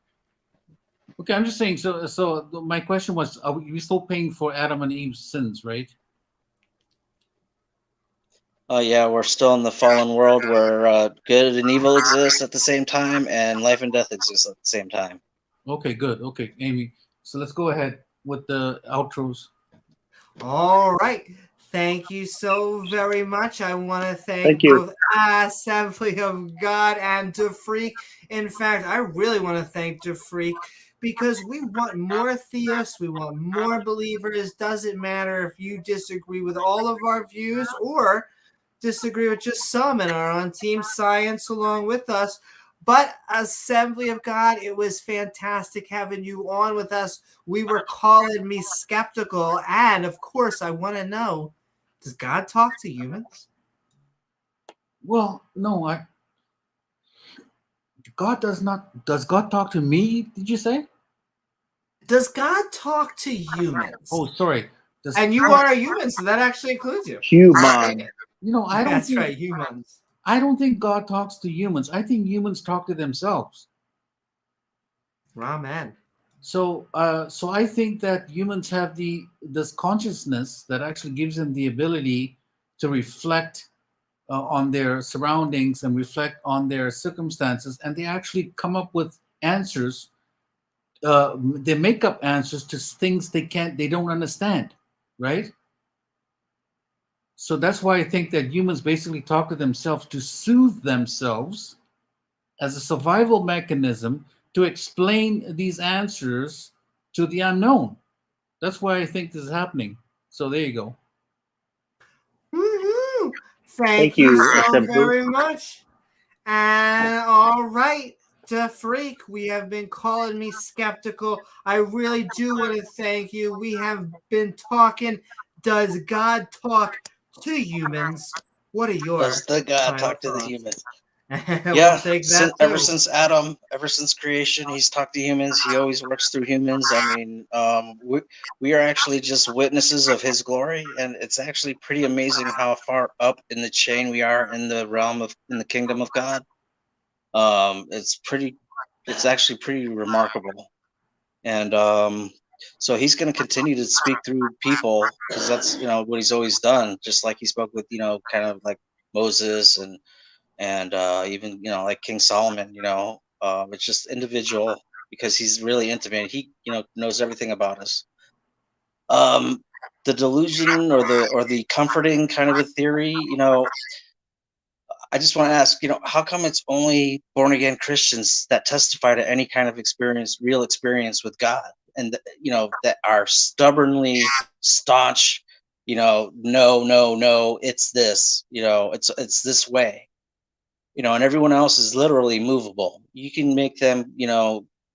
Okay, I'm just saying. So my question was: are we still paying for Adam and Eve's sins, right? Yeah, we're still in the fallen world where good and evil exist at the same time, and life and death exist at the same time. Okay, good. Okay, Amy. So let's go ahead with the outros. All right. Thank you so very much. I want to thank you. both Assembly of God and DeFreak. In fact, I really want to thank DeFreak because we want more theists. We want more believers. Doesn't matter if you disagree with all of our views or disagree with just some and are on Team Science along with us. But Assembly of God, it was fantastic having you on with us. We were calling me skeptical. And of course, I want to know, does God talk to humans? Well, no, God does not. Does God talk to me? Did you say? Does God talk to humans? Oh, sorry. And you are a human, so that actually includes you. Human. I don't That's think, right, humans. I don't think God talks to humans. I think humans talk to themselves. Ramen. So I think that humans have this consciousness that actually gives them the ability to reflect on their surroundings and reflect on their circumstances, and they actually come up with answers. They make up answers to things they don't understand, right? So that's why I think that humans basically talk to themselves to soothe themselves as a survival mechanism to explain these answers to the unknown. That's why I think this is happening. So there you go. Woohoo! Thank Thank you you, so Assembly. very much. And all right, DeFreak, we have been calling me skeptical. I really do want to thank you. We have been talking. Does God talk to humans? What are your Does the God final talk to the thoughts? humans? We'll Yeah, take that ever too. since Adam, ever since creation, he's talked to humans. He always works through humans. I mean, we are actually just witnesses of his glory, and it's actually pretty amazing how far up in the chain we are in the kingdom of God. It's actually pretty remarkable, and so he's going to continue to speak through people because that's what he's always done. Just like he spoke with kind of like Moses and even like King Solomon. It's just individual because he's really intimate. He knows everything about us. The delusion or the comforting kind of a theory. I just want to ask, how come it's only born again Christians that testify to any kind of experience, real experience with God, and that are stubbornly staunch, no, it's this, it's this way, and everyone else is literally movable. You can make them,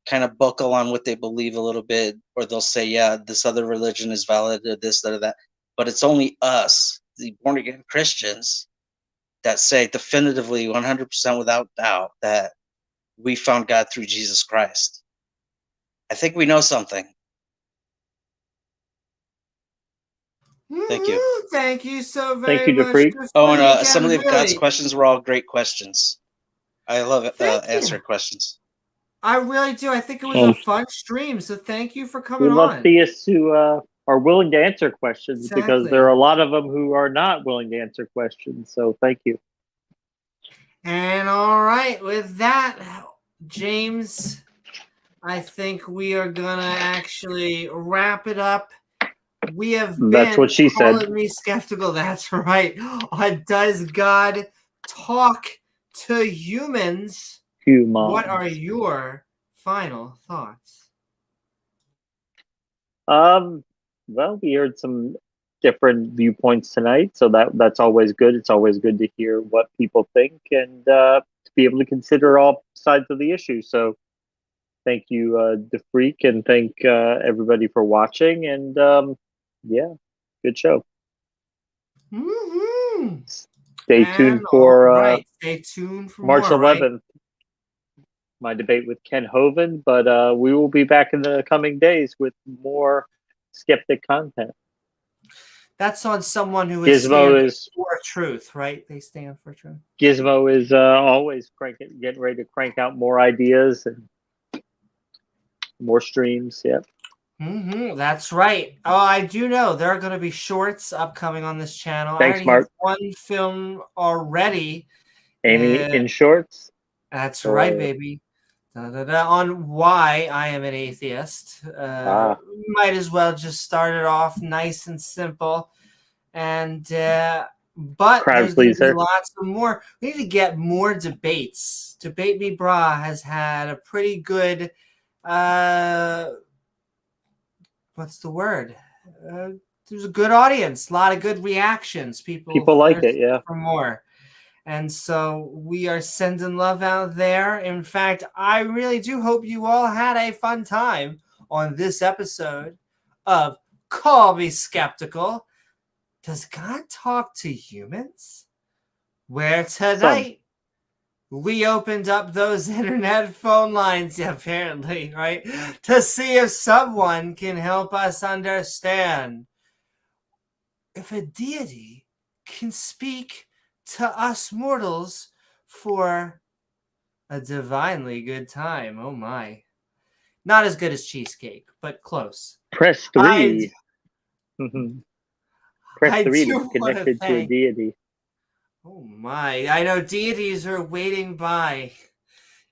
kind of buckle on what they believe a little bit, or they'll say, yeah, this other religion is valid, or this, that, or that. But it's only us, the born again Christians, that say definitively 100% without doubt that we found God through Jesus Christ. I think we know something. Thank you. Woo-hoo! Thank you so very Thank you, much. Defreet. Oh, Defreet, and some of again, God's really, questions were all great questions. I love Thank you. answering questions. I really do. I think it was Oh. a fun stream. So thank you for We coming love on. theists who are willing to answer questions because Exactly. there are a lot of them who are not willing to answer questions. So thank you. And all right, with that, James, I think we are gonna actually wrap it up. We have been That's what she said. Calling Me Skeptical. That's right. Does God talk to humans? What are your final thoughts? Well, we heard some different viewpoints tonight, so that's always good. It's always good to hear what people think and to be able to consider all sides of the issue. So thank you, DeFreak, and thank everybody for watching. And yeah, good show. Mm-hmm. Stay tuned for Stay tuned for March more, 11th. Right? My debate with Ken Hovind, but we will be back in the coming days with more skeptic content. That's on someone who is standing for truth, right? They stand for truth. Gizmo is always getting ready to crank out more ideas and more streams. Yeah. Mm-hmm, that's right. Oh, I do know there are going to be shorts upcoming on this channel. Thanks, I already Mark. have one film already. Amy in shorts. That's right, baby. On why I am an atheist. Might as well just start it off nice and simple. And but Crowd there's going to be pleaser. lots of more. We need to get more debates. Debate Me Brah has had a pretty good what's the word? There's a good audience, a lot of good reactions. People like it, yeah. For more. And so we are sending love out there. In fact, I really do hope you all had a fun time on this episode of Call Me Skeptical. Does God talk to humans? Where tonight we opened up those internet phone lines, apparently, right? To see if someone can help us understand if a deity can speak to us mortals for a divinely good time. Oh my. Not as good as cheesecake, but close. Press 3. Press 3 to be connected to a deity. Oh my. I know deities are waiting by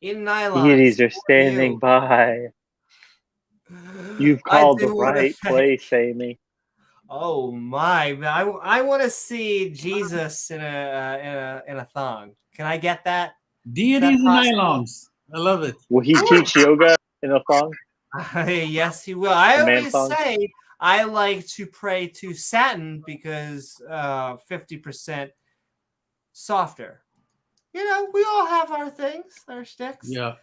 in nylons. Deities are standing by. You've called the right place, Amy. Oh my! I want to see Jesus in a thong. Can I get that? Deities and nylons. I love it. Will he teach yoga in a thong? Yes, he will. I always say I like to pray to satin because 50% softer. You know, we all have our things, our sticks. Yeah.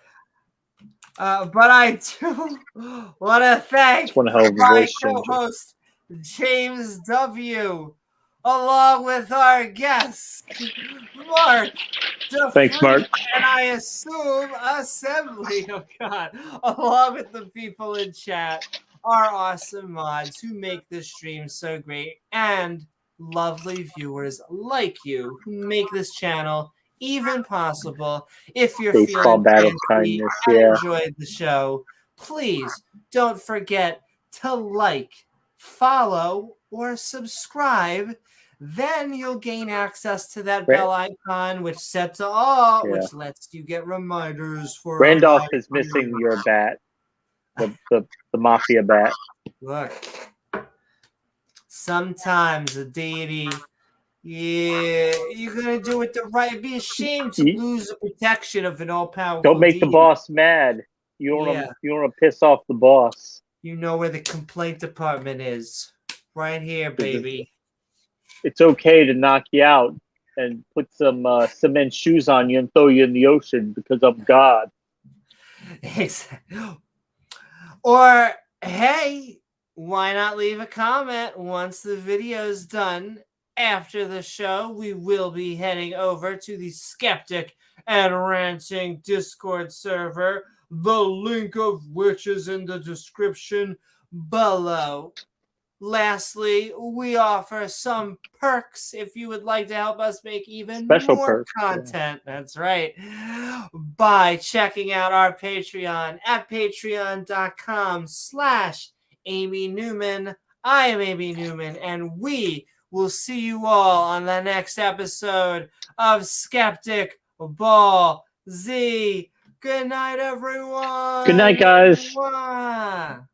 But I do want to thank my co-host, James W., along with our guests, Mark. Thanks, Mark. And I assume Assembly, oh God, along with the people in chat, our awesome mods who make this stream so great, and lovely viewers like you who make this channel even possible. If you're feeling fancy and enjoyed the show, please don't forget to like, follow, or subscribe. Then you'll gain access to that bell icon, which set to all, which lets you get reminders for. Randolph is missing your bat, the mafia bat. Look, sometimes a deity Yeah, you're gonna do it the right. Be ashamed to lose the protection of an all-powerful. Don't make the deity. boss mad. You don't want to piss off the boss. You know where the complaint department is. Right here, baby. It's okay to knock you out and put some cement shoes on you and throw you in the ocean because I'm God. Or, hey, why not leave a comment once the video's done? After the show, we will be heading over to the Skeptic and Ranting Discord server, the link of which is in the description below. Lastly, we offer some perks if you would like to help us make even Special more perks, content. Yeah. That's right. By checking out our Patreon at patreon.com/Amy Newman. I am Amy Newman, and we will see you all on the next episode of Skeptic Ball Z. Good night, everyone. Good night, guys. Mwah.